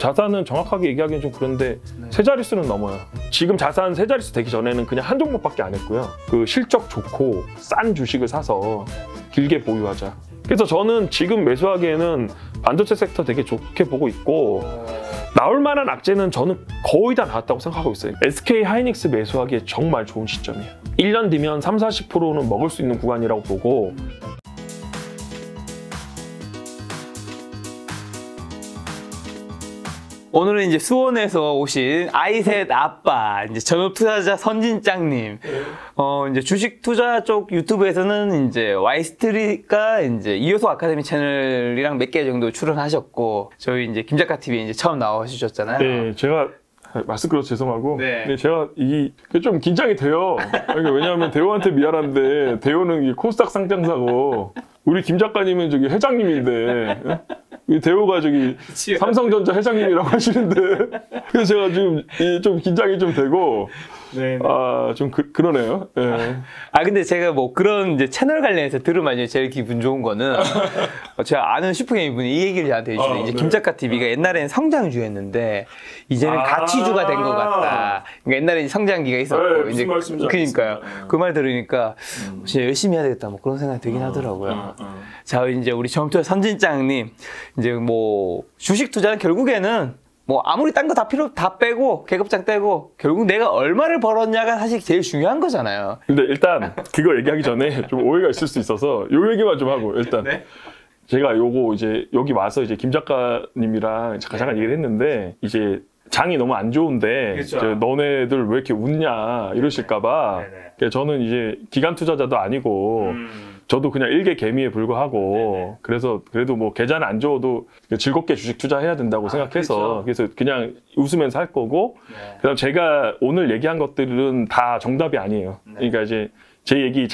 자산은 정확하게 얘기하기는 좀 그런데 세 자릿수는 넘어요. 지금 자산 세 자릿수 되기 전에는 그냥 한 종목밖에 안 했고요. 그 실적 좋고 싼 주식을 사서 길게 보유하자. 그래서 저는 지금 매수하기에는 반도체 섹터 되게 좋게 보고 있고 나올 만한 악재는 저는 거의 다 나왔다고 생각하고 있어요. SK 하이닉스 매수하기에 정말 좋은 시점이에요. 1년 뒤면 30~40%는 먹을 수 있는 구간이라고 보고 오늘은 이제 수원에서 오신 아이셋 아빠, 이제 전업 투자자 선진짱님. 이제 주식 투자 쪽 유튜브에서는 이제 와이스트리트가 이제 이효소 아카데미 채널이랑 몇 개 정도 출연하셨고, 저희 이제 김작가 TV 이제 처음 나와주셨잖아요. 네, 제가 말씀 끌어서 죄송하고, 네. 근데 제가 좀 긴장이 돼요. 왜냐하면 대호한테 미안한데 대호는 이 코스닥 상장사고 우리 김 작가님은 저기 회장님인데. 대호가 저기 삼성전자 회장님이라고 하시는데 그래서 제가 지금 좀 긴장이 좀 되고 좀 그러네요. 네. 근데 제가 뭐 그런 이제 채널 관련해서 들으면 제일 기분 좋은 거는 제가 아는 슈퍼게임 분이 이 얘기를 저한테 해주시는 이제 김작가 TV가 옛날에는 성장주였는데 이제는 가치주가 된 것 같다. 그러니까 옛날에 성장기가 있었고 이제 그러니까요. 그 말 들으니까 진짜 열심히 해야 되겠다 뭐 그런 생각이 들긴 하더라고요. 자 이제 우리 정투자 선진짱님 이제 뭐 주식 투자는 결국에는 뭐 아무리 딴 거 다 빼고 계급장 떼고 결국 내가 얼마를 벌었냐가 사실 제일 중요한 거잖아요. 근데 일단 그거 얘기하기 전에 좀 오해가 있을 수 있어서 요 얘기만 좀 하고 일단 네? 제가 요거 이제 여기 와서 이제 김 작가님이랑 잠깐 얘기를 했는데 이제 장이 너무 안 좋은데 그렇죠. 너네들 왜 이렇게 웃냐 이러실까봐 저는 이제 기관 투자자도 아니고 저도 그냥 일개 개미에 불과하고 그래서 그래도 뭐 계좌는 안 좋아도 즐겁게 주식 투자해야 된다고 생각해서 그렇죠. 그래서 그냥 웃으면서 할 거고 그다음 제가 오늘 얘기한 것들은 다 정답이 아니에요. 그러니까 이제 제 얘기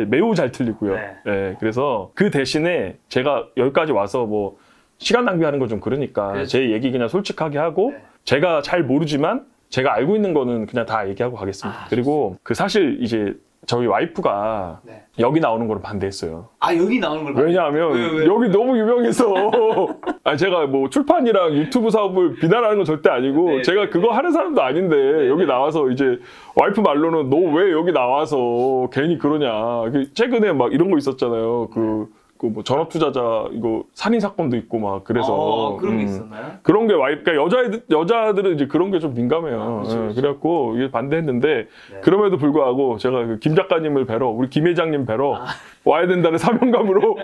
매우 잘 틀리고요. 네, 그래서 그 대신에 제가 여기까지 와서 뭐 시간 낭비하는 거 좀 그러니까 그렇죠. 제 얘기 그냥 솔직하게 하고 제가 잘 모르지만 제가 알고 있는 거는 그냥 다 얘기하고 가겠습니다. 그리고 그 사실 이제 저희 와이프가 여기 나오는 걸 반대했어요. 여기 나오는 걸 왜냐하면 왜? 여기 너무 유명해서 제가 뭐 출판이랑 유튜브 사업을 비난하는 건 절대 아니고 제가 그거 하는 사람도 아닌데 여기 나와서 이제 와이프 말로는 너 왜 여기 나와서 괜히 그러냐. 최근에 막 이런 거 있었잖아요. 그 뭐 전업 투자자 이거 살인 사건도 있고 막 그래서 그런 게 있었나요? 그런 게 그러니까 여자들은 이제 그런 게 좀 민감해요. 그렇죠. 그래갖고 이게 반대했는데 그럼에도 불구하고 제가 그 김 작가님을 뵈러 우리 김 회장님 뵈러 와야 된다는 사명감으로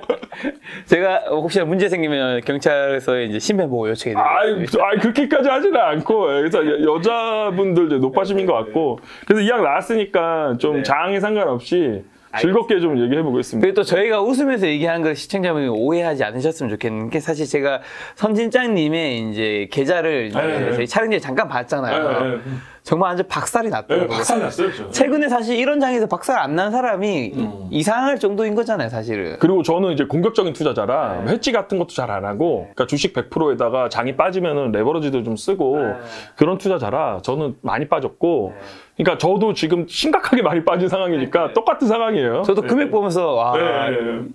제가 혹시나 문제 생기면 경찰서에 이제 신변 보호 요청해드릴게요. 그렇게까지 하지는 않고 그래서 여자분들 이제 노파심인 것 같고 그래서 이왕 나왔으니까 좀 장에 상관없이 즐겁게 좀 얘기해 보겠습니다. 그리고 또 저희가 웃으면서 얘기하는 걸 시청자분이 오해하지 않으셨으면 좋겠는 게 사실 제가 선진짱님의 이제 계좌를 저희 촬영지에 잠깐 봤잖아요. 정말 완전 박살이 났더라고요. 박살 났어요. 최근에 사실 이런 장에서 박살 안 난 사람이 이상할 정도인 거잖아요, 사실은. 그리고 저는 이제 공격적인 투자자라 해지 같은 것도 잘 안 하고 그러니까 주식 100%에다가 장이 빠지면은 레버리지도 좀 쓰고 그런 투자자라 저는 많이 빠졌고 그러니까 저도 지금 심각하게 많이 빠진 상황이니까 똑같은 상황이에요. 저도 금액 보면서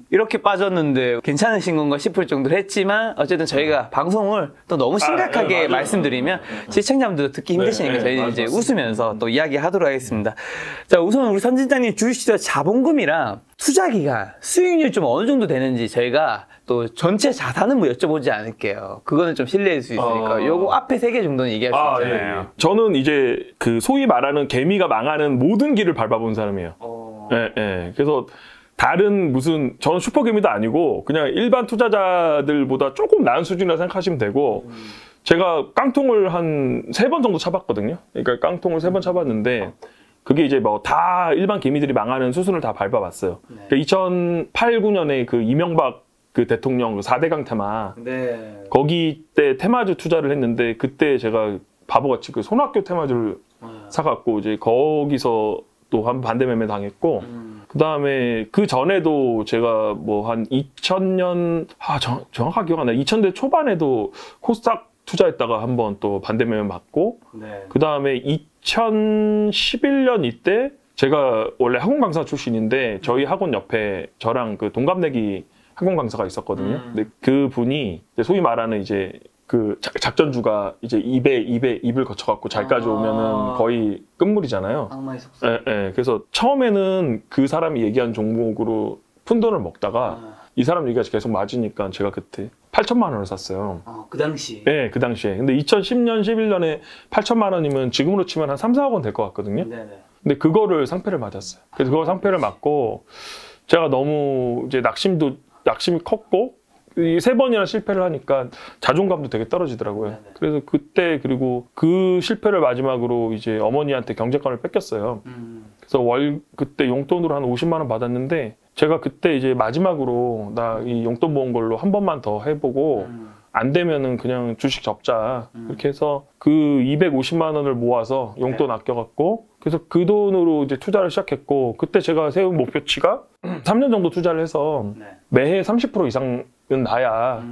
이렇게 빠졌는데 괜찮으신 건가 싶을 정도로 했지만 어쨌든 저희가 방송을 또 너무 심각하게 말씀드리면 시청자분들도 듣기 힘드시니까 저희는 이제 웃으면서 또 이야기하도록 하겠습니다. 자, 우선 우리 선진장님 주식투자 자본금이랑 투자 기간, 수익률 좀 어느 정도 되는지 저희가 또 전체 자산은 뭐 여쭤보지 않을게요. 그거는 좀 신뢰할 수 있으니까 요거 앞에 3개 정도는 얘기할 수 있잖아요. 저는 이제 그 소위 말하는 개미가 망하는 모든 길을 밟아본 사람이에요. 그래서 다른 저는 슈퍼개미도 아니고 그냥 일반 투자자들보다 조금 나은 수준이라 생각하시면 되고 제가 깡통을 한 3번 정도 차봤거든요. 그러니까 깡통을 3번 차봤는데 그게 이제 뭐 다 일반 개미들이 망하는 수순을 다 밟아봤어요. 그러니까 2008, 9년에 그 이명박 그 대통령 4대강 테마 거기 때 테마주 투자를 했는데 그때 제가 바보같이 그 손학규 테마주를 사갖고 이제 거기서 또 한 반대 매매 당했고 그 다음에 그 전에도 제가 뭐 한 2000년 정확하게 기억 안 나요. 2000대 초반에도 코스닥 투자했다가 한번 또 반대 매매 맞고 그 다음에 2011년 이때 제가 원래 학원 강사 출신인데 저희 학원 옆에 저랑 그 동갑내기 학원 강사가 있었거든요. 근데 그 분이 소위 말하는 이제 그 작전주가 이제 입을 거쳐갖고 잘까지 오면은 거의 끝물이잖아요. 악마의 속성. 예, 예. 그래서 처음에는 그 사람이 얘기한 종목으로 푼돈을 먹다가 이 사람 얘기가 계속 맞으니까 제가 그때 8천만 원을 샀어요. 그 당시. 네, 그 당시에. 근데 2010년, 11년에 8천만 원이면 지금으로 치면 한 3, 4억 원 될 것 같거든요. 네네. 근데 그거를 상패를 맞았어요. 그래서 그거 상패를 맞고 제가 너무 이제 낙심이 컸고 이 3번이나 실패를 하니까 자존감도 되게 떨어지더라고요. 네네. 그래서 그때 그리고 그 실패를 마지막으로 이제 어머니한테 경제권을 뺏겼어요. 그래서 그때 용돈으로 한 50만 원 받았는데 제가 그때 이제 마지막으로 나 이 용돈 모은 걸로 한 번만 더 해보고 안 되면은 그냥 주식 접자. 이렇게 해서 그 250만 원을 모아서 용돈 아껴갖고 그래서 그 돈으로 이제 투자를 시작했고 그때 제가 세운 목표치가 3년 정도 투자를 해서 매해 30% 이상은 나야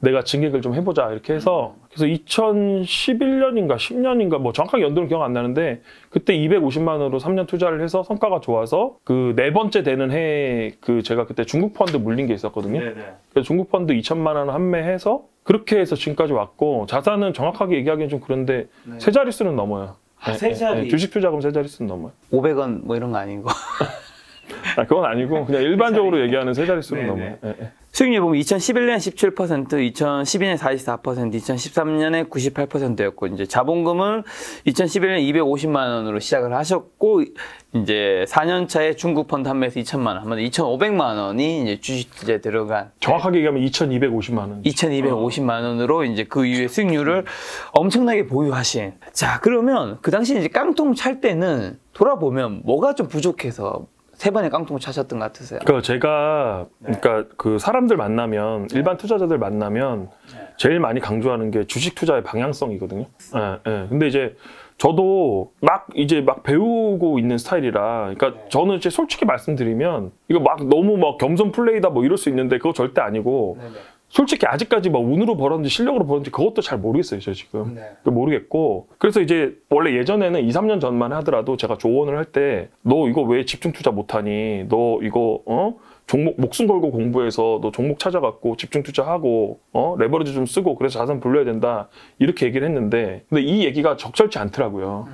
내가 증액을 좀 해보자 이렇게 해서 그래서 2011년인가 10년인가 뭐 정확하게 연도는 기억 안 나는데 그때 250만 원으로 3년 투자를 해서 성과가 좋아서 그 4번째 되는 해에 그 제가 그때 중국 펀드 물린 게 있었거든요. 그래서 중국 펀드 2천만 원 판매해서 그렇게 해서 지금까지 왔고 자산은 정확하게 얘기하기는 좀 그런데 세 자릿수는 넘어요. 세 자리. 주식 투자금 세 자릿수는 넘어요. 500원 뭐 이런 거 아니고. 그건 아니고 그냥 일반적으로 얘기하는 세 자릿수는 넘어요. 수익률 보면 2011년 17%, 2012년 44%, 2013년에 98%였고 이제 자본금은 2011년 250만 원으로 시작을 하셨고 이제 4년 차에 중국 펀드 판매에서 2천만 원, 한마디로 2,500만 원이 이제 주식 투자에 들어간 정확하게 얘기하면 2,250만 원. 2,250만 원으로 이제 그 이후에 수익률을 엄청나게 보유하신. 자, 그러면 그 당시 이제 깡통 찰 때는 돌아보면 뭐가 좀 부족해서 3번의 깡통을 차셨던 것 같으세요? 그러니까 제가 그러니까 그 사람들 만나면 일반 투자자들 만나면 제일 많이 강조하는 게 주식 투자의 방향성이거든요. 근데 이제 저도 막 배우고 있는 스타일이라 그러니까 저는 이제 솔직히 말씀드리면 이거 막 너무 막 겸손 플레이다 뭐 이럴 수 있는데 그거 절대 아니고 솔직히 아직까지 막 운으로 벌었는지 실력으로 벌었는지 그것도 잘 모르겠어요, 저 지금. 모르겠고. 그래서 이제 원래 예전에는 2, 3년 전만 하더라도 제가 조언을 할 때 너 이거 왜 집중 투자 못하니? 너 이거 종목 목숨 걸고 공부해서 너 종목 찾아갖고 집중 투자하고 레버리지 좀 쓰고 그래서 자산 불려야 된다 이렇게 얘기를 했는데 근데 이 얘기가 적절치 않더라고요.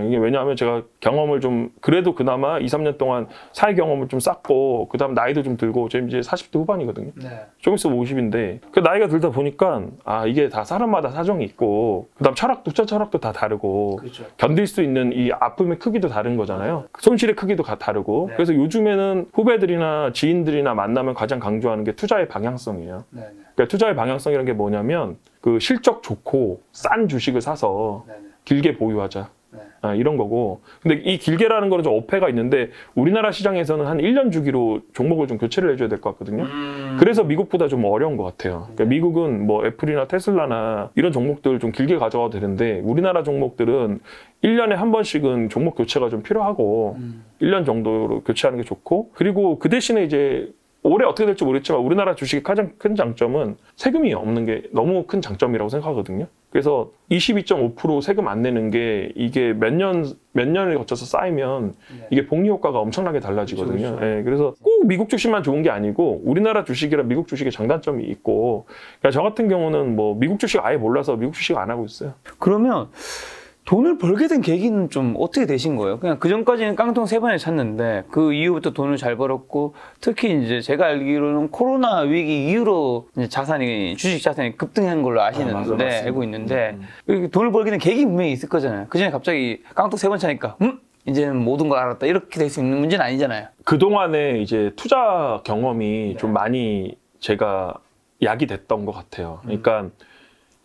이게 왜냐하면 제가 경험을 좀 그래도 그나마 2, 3년 동안 사회 경험을 좀 쌓고 그다음 나이도 좀 들고 지금 이제 40대 후반이거든요. 좀 있으면 50인데 그 나이가 들다 보니까 아 이게 다 사람마다 사정이 있고 그다음 투자 철학도 다 다르고 견딜 수 있는 이 아픔의 크기도 다른 거잖아요. 손실의 크기도 다르고 그래서 요즘에는 후배들이나 지인들이나 만나면 가장 강조하는 게 투자의 방향성이에요. 그러니까 투자의 방향성이라는 게 뭐냐면 그 실적 좋고 싼 주식을 사서 길게 보유하자. 이런 거고. 근데 이 길게라는 거는 좀 어폐가 있는데 우리나라 시장에서는 한 1년 주기로 종목을 좀 교체를 해줘야 될 것 같거든요. 그래서 미국보다 좀 어려운 것 같아요. 그러니까 미국은 뭐 애플이나 테슬라나 이런 종목들 좀 길게 가져가도 되는데 우리나라 종목들은 1년에 한 번씩은 종목 교체가 좀 필요하고 1년 정도로 교체하는 게 좋고 그리고 그 대신에 이제 올해 어떻게 될지 모르겠지만 우리나라 주식의 가장 큰 장점은 세금이 없는 게 너무 큰 장점이라고 생각하거든요. 그래서 22.5% 세금 안 내는 게 이게 몇 년을 거쳐서 쌓이면 이게 복리 효과가 엄청나게 달라지거든요. 그래서 꼭 미국 주식만 좋은 게 아니고 우리나라 주식이라 미국 주식의 장단점이 있고 그러니까 저 같은 경우는 뭐 미국 주식 아예 몰라서 미국 주식 안 하고 있어요. 그러면 돈을 벌게 된 계기는 좀 어떻게 되신 거예요? 그냥 그 전까지는 깡통 3번에 찼는데 그 이후부터 돈을 잘 벌었고 특히 이제 제가 알기로는 코로나 위기 이후로 이제 주식 자산이 급등한 걸로 아시는데 알고 있는데 돈을 벌게 된 계기 분명히 있을 거잖아요. 그 전에 갑자기 깡통 3번 차니까 이제는 모든 걸 알았다 이렇게 될 수 있는 문제는 아니잖아요. 그 동안에 이제 투자 경험이 좀 많이 제가 약이 됐던 것 같아요. 그러니까.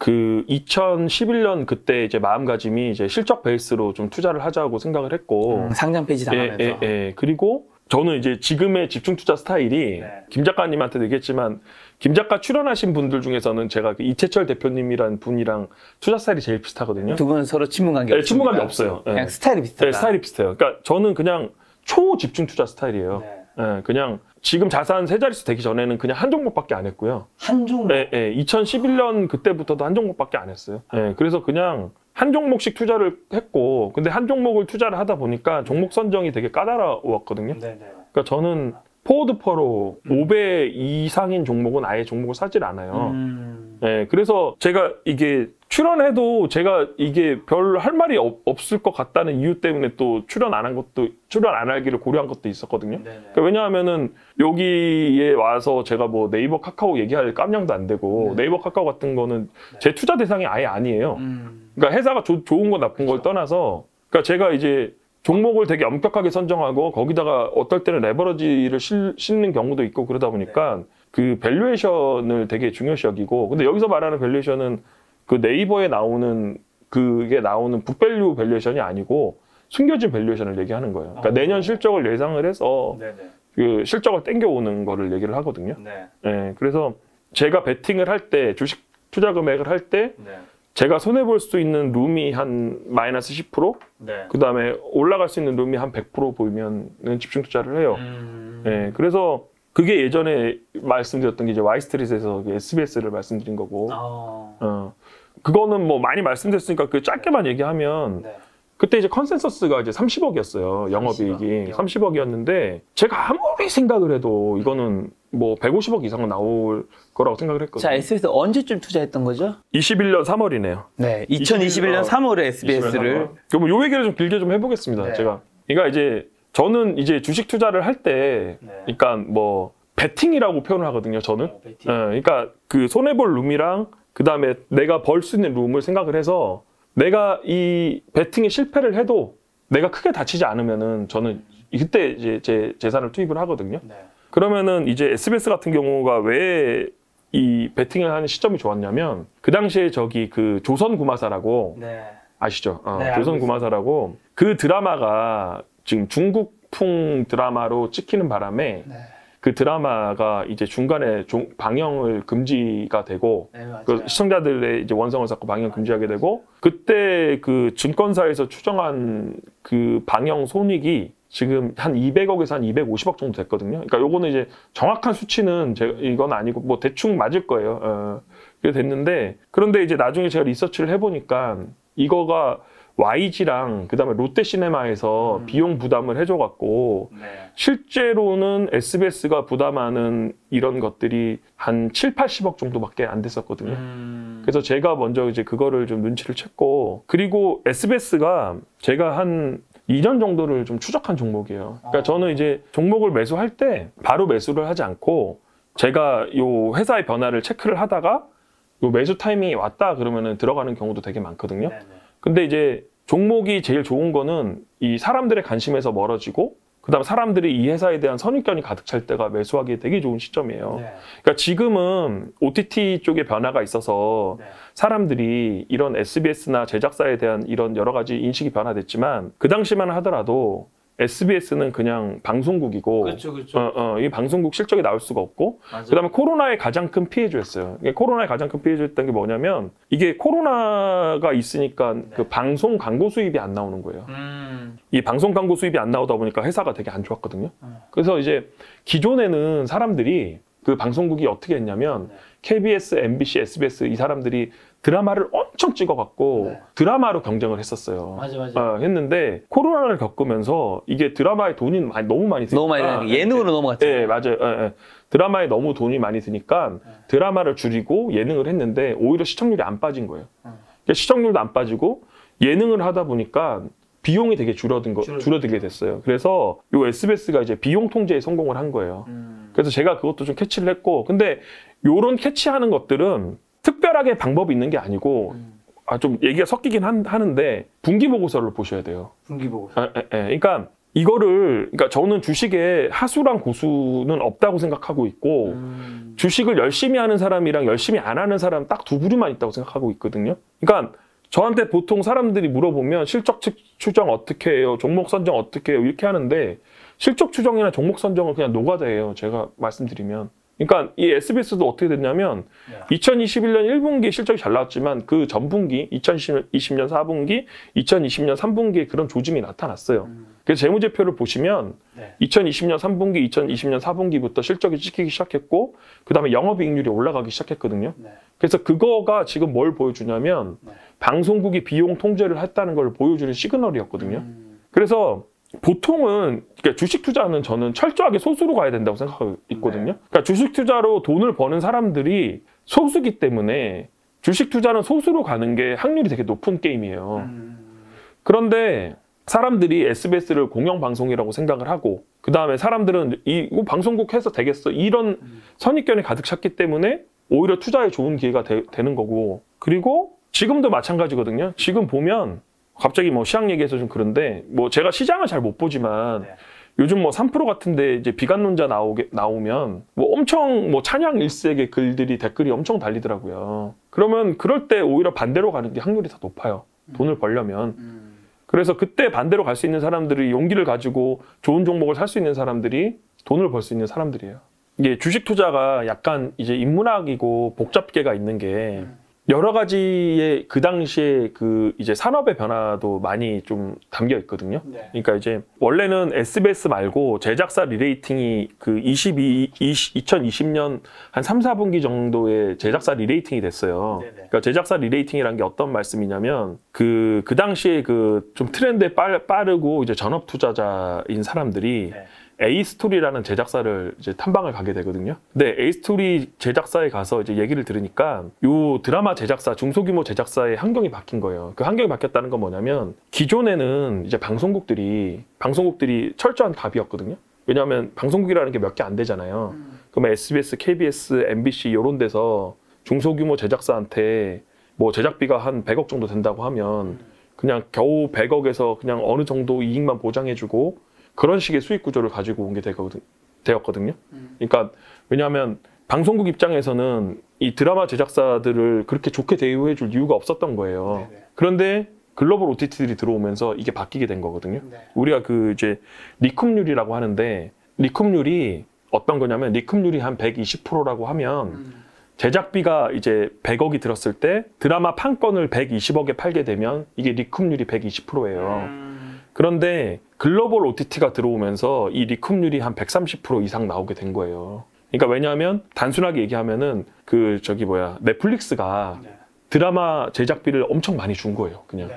그 2011년 그때 이제 마음가짐이 이제 실적 베이스로 좀 투자를 하자고 생각을 했고 상장 폐지 당하면서 그리고 저는 이제 지금의 집중 투자 스타일이 김 작가님한테도 얘기했지만 김 작가 출연하신 분들 중에서는 제가 그 이채철 대표님이라는 분이랑 투자 스타일이 제일 비슷하거든요. 두 분은 서로 친분관계 없어요? 친분관계 없어요. 그냥 스타일이 비슷하다. 스타일이 비슷해요. 그러니까 저는 그냥 초집중 투자 스타일이에요. 그냥 지금 자산 세 자릿수 되기 전에는 그냥 한 종목밖에 안 했고요. 한 종목? 2011년 그때부터도 한 종목밖에 안 했어요. 그래서 그냥 한 종목씩 투자를 했고 근데 한 종목을 투자를 하다 보니까 종목 선정이 되게 까다로웠거든요. 그러니까 저는 포워드 퍼로 5배 이상인 종목은 아예 종목을 사질 않아요. 네, 그래서 제가 이게 출연해도 제가 이게 별 할 말이 없을 것 같다는 이유 때문에 또 출연 안 하기를 고려한 것도 있었거든요. 그러니까 왜냐하면은 여기에 와서 제가 뭐 네이버 카카오 얘기할 깜냥도 안 되고 네이버 카카오 같은 거는 제 투자 대상이 아예 아니에요. 그러니까 회사가 좋은 거 나쁜 걸 떠나서 그러니까 제가 이제 종목을 되게 엄격하게 선정하고 거기다가 어떨 때는 레버러지를 싣는 경우도 있고 그러다 보니까 그 밸류에이션을 되게 중요시 여기고 근데 여기서 말하는 밸류에이션은 그 네이버에 나오는 그게 나오는 북밸류 밸류에이션이 아니고 숨겨진 밸류에이션을 얘기하는 거예요. 그러니까 내년 실적을 예상을 해서 그 실적을 땡겨오는 거를 얘기를 하거든요. 네, 그래서 제가 베팅을 할 때 주식 투자 금액을 할 때 제가 손해볼 수 있는 룸이 한 마이너스 10%? 그 다음에 올라갈 수 있는 룸이 한 100% 보이면은 집중 투자를 해요. 네, 그래서 그게 예전에 말씀드렸던 게 이제 와이스트릿에서 SBS를 말씀드린 거고. 그거는 뭐 많이 말씀드렸으니까 그 짧게만 얘기하면 그때 이제 컨센서스가 이제 30억이었어요. 영업이익이 30억이었는데 제가 아무리 생각을 해도 이거는 뭐 150억 이상은 나올 거라고 생각을 했거든요. 자, SBS 언제쯤 투자했던 거죠? 21년 3월이네요. 네, 2021년 3월에 SBS를. 그럼 요 얘기를 좀 길게 좀 해보겠습니다. 제가. 그러니까 이제 저는 이제 주식 투자를 할 때, 그러니까 뭐 베팅이라고 표현을 하거든요. 저는. 그러니까 그 손해볼 룸이랑 그 다음에 내가 벌 수 있는 룸을 생각을 해서 내가 이 베팅에 실패를 해도 내가 크게 다치지 않으면은 저는 그때 이제 제 재산을 투입을 하거든요. 그러면은 이제 SBS 같은 경우가 왜 이 베팅을 하는 시점이 좋았냐면 그 당시에 저기 그 조선구마사라고 아시죠? 조선구마사라고 그 드라마가 지금 중국풍 드라마로 찍히는 바람에 그 드라마가 이제 중간에 방영을 금지가 되고 그 시청자들의 이제 원성을 쌓고 방영 금지하게 되고 그때 그 증권사에서 추정한 그 방영 손익이 지금 한 200억에서 한 250억 정도 됐거든요. 그러니까 요거는 이제 정확한 수치는 이건 아니고 뭐 대충 맞을 거예요. 그게 됐는데 그런데 이제 나중에 제가 리서치를 해보니까 이거가 YG랑 그다음에 롯데시네마에서 비용 부담을 해줘갖고 실제로는 SBS가 부담하는 이런 것들이 한 7, 80억 정도밖에 안 됐었거든요. 그래서 제가 먼저 이제 그거를 좀 눈치를 챘고 그리고 SBS가 제가 한 2년 정도를 좀 추적한 종목이에요. 그러니까 저는 이제 종목을 매수할 때 바로 매수를 하지 않고 제가 요 회사의 변화를 체크를 하다가 요 매수 타이밍이 왔다 그러면은 들어가는 경우도 되게 많거든요. 근데 이제 종목이 제일 좋은 거는 이 사람들의 관심에서 멀어지고 그다음 사람들이 이 회사에 대한 선입견이 가득 찰 때가 매수하기 되게 좋은 시점이에요. 그러니까 지금은 OTT 쪽에 변화가 있어서 사람들이 이런 SBS나 제작사에 대한 이런 여러 가지 인식이 변화됐지만 그 당시만 하더라도 SBS는 그냥 방송국이고 이 방송국 실적이 나올 수가 없고 그다음에 코로나의 가장 큰 피해주였어요. 코로나의 가장 큰 피해주였던 게 뭐냐면 이게 코로나가 있으니까 그 방송 광고 수입이 안 나오는 거예요. 이 방송 광고 수입이 안 나오다 보니까 회사가 되게 안 좋았거든요. 그래서 이제 기존에는 사람들이 그 방송국이 어떻게 했냐면 KBS, MBC, SBS 이 사람들이 드라마를 엄청 찍어갖고 드라마로 경쟁을 했었어요. 했는데 코로나를 겪으면서 이게 드라마에 돈이 너무 많이 드니까 너무 많이 예능으로 넘어갔죠. 네, 맞아요. 드라마에 너무 돈이 많이 드니까 드라마를 줄이고 예능을 했는데 오히려 시청률이 안 빠진 거예요. 그러니까 시청률도 안 빠지고 예능을 하다 보니까 비용이 되게 줄어들게 됐어요. 그래서 요 SBS가 이제 비용 통제에 성공을 한 거예요. 그래서 제가 그것도 좀 캐치를 했고 근데 요런 캐치하는 것들은 특별하게 방법이 있는 게 아니고 좀 얘기가 섞이긴 하는데 분기 보고서를 보셔야 돼요. 분기 보고서. 그러니까 이거를 그러니까 저는 주식에 하수랑 고수는 없다고 생각하고 있고 주식을 열심히 하는 사람이랑 열심히 안 하는 사람 딱 두 부류만 있다고 생각하고 있거든요. 그러니까 저한테 보통 사람들이 물어보면 실적 추정 어떻게 해요? 종목 선정 어떻게 해요? 이렇게 하는데 실적 추정이나 종목 선정은 그냥 노가다예요. 제가 말씀드리면. 그러니까 이 SBS도 어떻게 됐냐면 2021년 1분기 실적이 잘 나왔지만 그 전분기 2020년 4분기, 2020년 3분기에 그런 조짐이 나타났어요. 그래서 재무제표를 보시면 2020년 3분기, 2020년 4분기부터 실적이 찍히기 시작했고 그 다음에 영업이익률이 올라가기 시작했거든요. 그래서 그거가 지금 뭘 보여주냐면 방송국이 비용 통제를 했다는 걸 보여주는 시그널이었거든요. 그래서 보통은 그러니까 주식 투자는 저는 철저하게 소수로 가야 된다고 생각하고 있거든요. 그러니까 주식 투자로 돈을 버는 사람들이 소수기 때문에 주식 투자는 소수로 가는 게 확률이 되게 높은 게임이에요. 그런데 사람들이 SBS를 공영방송이라고 생각을 하고 그 다음에 사람들은 이거 방송국 해서 되겠어 이런 선입견이 가득 찼기 때문에 오히려 투자에 좋은 기회가 되는 거고 그리고 지금도 마찬가지거든요. 지금 보면 갑자기 뭐 시장 얘기해서 좀 그런데 뭐 제가 시장을 잘 못 보지만 요즘 뭐 3% 같은데 이제 비관론자 나오면 뭐 엄청 뭐 찬양 일색의 글들이 댓글이 엄청 달리더라고요. 그러면 그럴 때 오히려 반대로 가는 게 확률이 더 높아요. 돈을 벌려면. 그래서 그때 반대로 갈 수 있는 사람들이 용기를 가지고 좋은 종목을 살 수 있는 사람들이 돈을 벌 수 있는 사람들이에요. 이게 주식 투자가 약간 이제 인문학이고 복잡계가 있는 게 여러 가지의 그 당시에 그 이제 산업의 변화도 많이 좀 담겨 있거든요. 그러니까 이제 원래는 SBS 말고 제작사 리레이팅이 그 2020년 한 3, 4분기 정도에 제작사 리레이팅이 됐어요. 그러니까 제작사 리레이팅이라는 게 어떤 말씀이냐면 그 당시에 그 좀 트렌드에 빠르고 이제 전업 투자자인 사람들이 A스토리라는 제작사를 이제 탐방을 가게 되거든요. 근데 A스토리 제작사에 가서 이제 얘기를 들으니까 요 드라마 제작사, 중소규모 제작사의 환경이 바뀐 거예요. 그 환경이 바뀌었다는 건 뭐냐면 기존에는 이제 방송국들이 철저한 갑이었거든요. 왜냐하면 방송국이라는 게 몇 개 안 되잖아요. 그러면 SBS, KBS, MBC 이런 데서 중소규모 제작사한테 뭐 제작비가 한 100억 정도 된다고 하면 그냥 겨우 100억에서 그냥 어느 정도 이익만 보장해주고 그런 식의 수익 구조를 가지고 온 게 되었거든요. 그러니까 왜냐하면 방송국 입장에서는 이 드라마 제작사들을 그렇게 좋게 대우해 줄 이유가 없었던 거예요. 그런데 글로벌 OTT들이 들어오면서 이게 바뀌게 된 거거든요. 우리가 그 이제 리쿰률이라고 하는데 리쿰률이 어떤 거냐면 리쿰률이 한 120%라고 하면 제작비가 이제 100억이 들었을 때 드라마 판권을 120억에 팔게 되면 이게 리쿰률이 120%예요. 그런데 글로벌 OTT가 들어오면서 이 리쿰률이 한 130% 이상 나오게 된 거예요. 그러니까 왜냐하면 단순하게 얘기하면은 그 넷플릭스가 드라마 제작비를 엄청 많이 준 거예요. 그냥.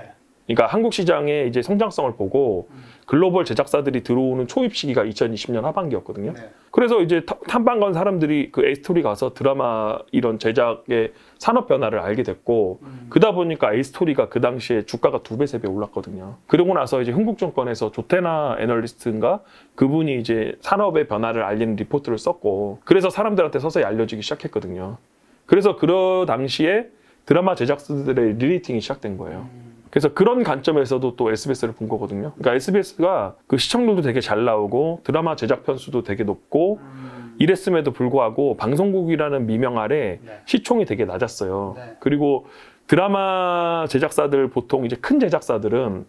그러니까 한국 시장의 이제 성장성을 보고 글로벌 제작사들이 들어오는 초입 시기가 2020년 하반기였거든요. 그래서 이제 탐방 간 사람들이 그 A스토리 가서 드라마 이런 제작의 산업 변화를 알게 됐고 그러다 보니까 A스토리가 그 당시에 주가가 2배, 3배 올랐거든요. 그러고 나서 이제 흥국증권에서 조태나 애널리스트인가 그분이 이제 산업의 변화를 알리는 리포트를 썼고 그래서 사람들한테 서서히 알려지기 시작했거든요. 그래서 그 당시에 드라마 제작사들의 리레이팅이 시작된 거예요. 그래서 그런 관점에서도 또 SBS를 본 거거든요. 그러니까 SBS가 그 시청률도 되게 잘 나오고 드라마 제작 편수도 되게 높고 이랬음에도 불구하고 방송국이라는 미명 아래 시총이 되게 낮았어요. 그리고 드라마 제작사들 보통 이제 큰 제작사들은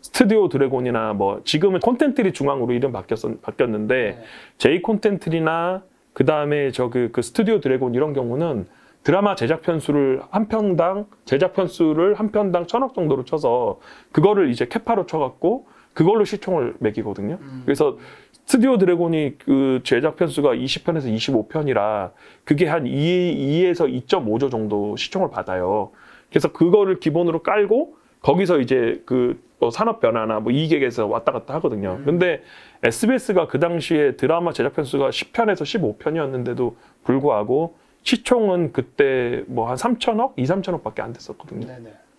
스튜디오 드래곤이나 뭐 지금은 콘텐트리 중앙으로 이름 바뀌었는데 제이 콘텐트리나 그 다음에 그 스튜디오 드래곤 이런 경우는 드라마 제작 편수를 한 편당 1,000억 정도로 쳐서 그거를 이제 캐파로 쳐갖고 그걸로 시총을 매기거든요. 그래서 스튜디오 드래곤이 그 제작 편수가 20편에서 25편이라 그게 한 2에서 2.5조 정도 시총을 받아요. 그래서 그거를 기본으로 깔고 거기서 이제 그 산업 변화나 뭐 이익에서 왔다 갔다 하거든요. 근데 SBS가 그 당시에 드라마 제작 편수가 10편에서 15편이었는데도 불구하고 시총은 그때 뭐 한 3천억? 2, 3천억 밖에 안 됐었거든요.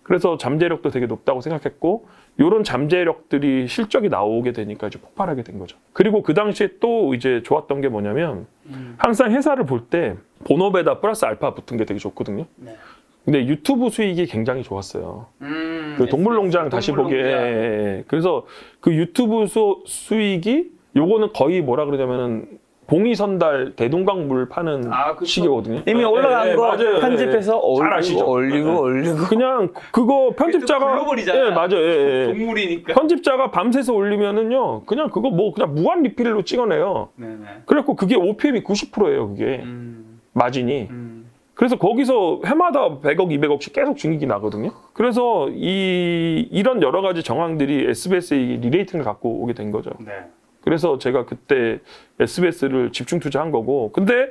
그래서 잠재력도 되게 높다고 생각했고 이런 잠재력들이 실적이 나오게 되니까 이제 폭발하게 된 거죠. 그리고 그 당시에 또 이제 좋았던 게 뭐냐면 항상 회사를 볼 때 본업에다 플러스 알파 붙은 게 되게 좋거든요. 근데 유튜브 수익이 굉장히 좋았어요. 그 동물농장 다시 보기에. 그래서 그 유튜브 수익이 요거는 거의 뭐라 그러냐면은 봉이선달 대동강물 파는 시기거든요. 이미 올라간 거 맞아요. 편집해서 올리고 그냥 그거 편집자가 글로벌이잖아요. 맞아요. 동물이니까 편집자가 밤새서 올리면은요 그냥 그거 뭐 그냥 무한 리필로 찍어내요. 그래갖고 그게 OPM이 90%예요. 그게 마진이. 그래서 거기서 해마다 100억, 200억씩 계속 증익이 나거든요. 그래서 이런 여러 가지 정황들이 SBS의 리레이팅을 갖고 오게 된 거죠. 그래서 제가 그때 SBS를 집중 투자한 거고 근데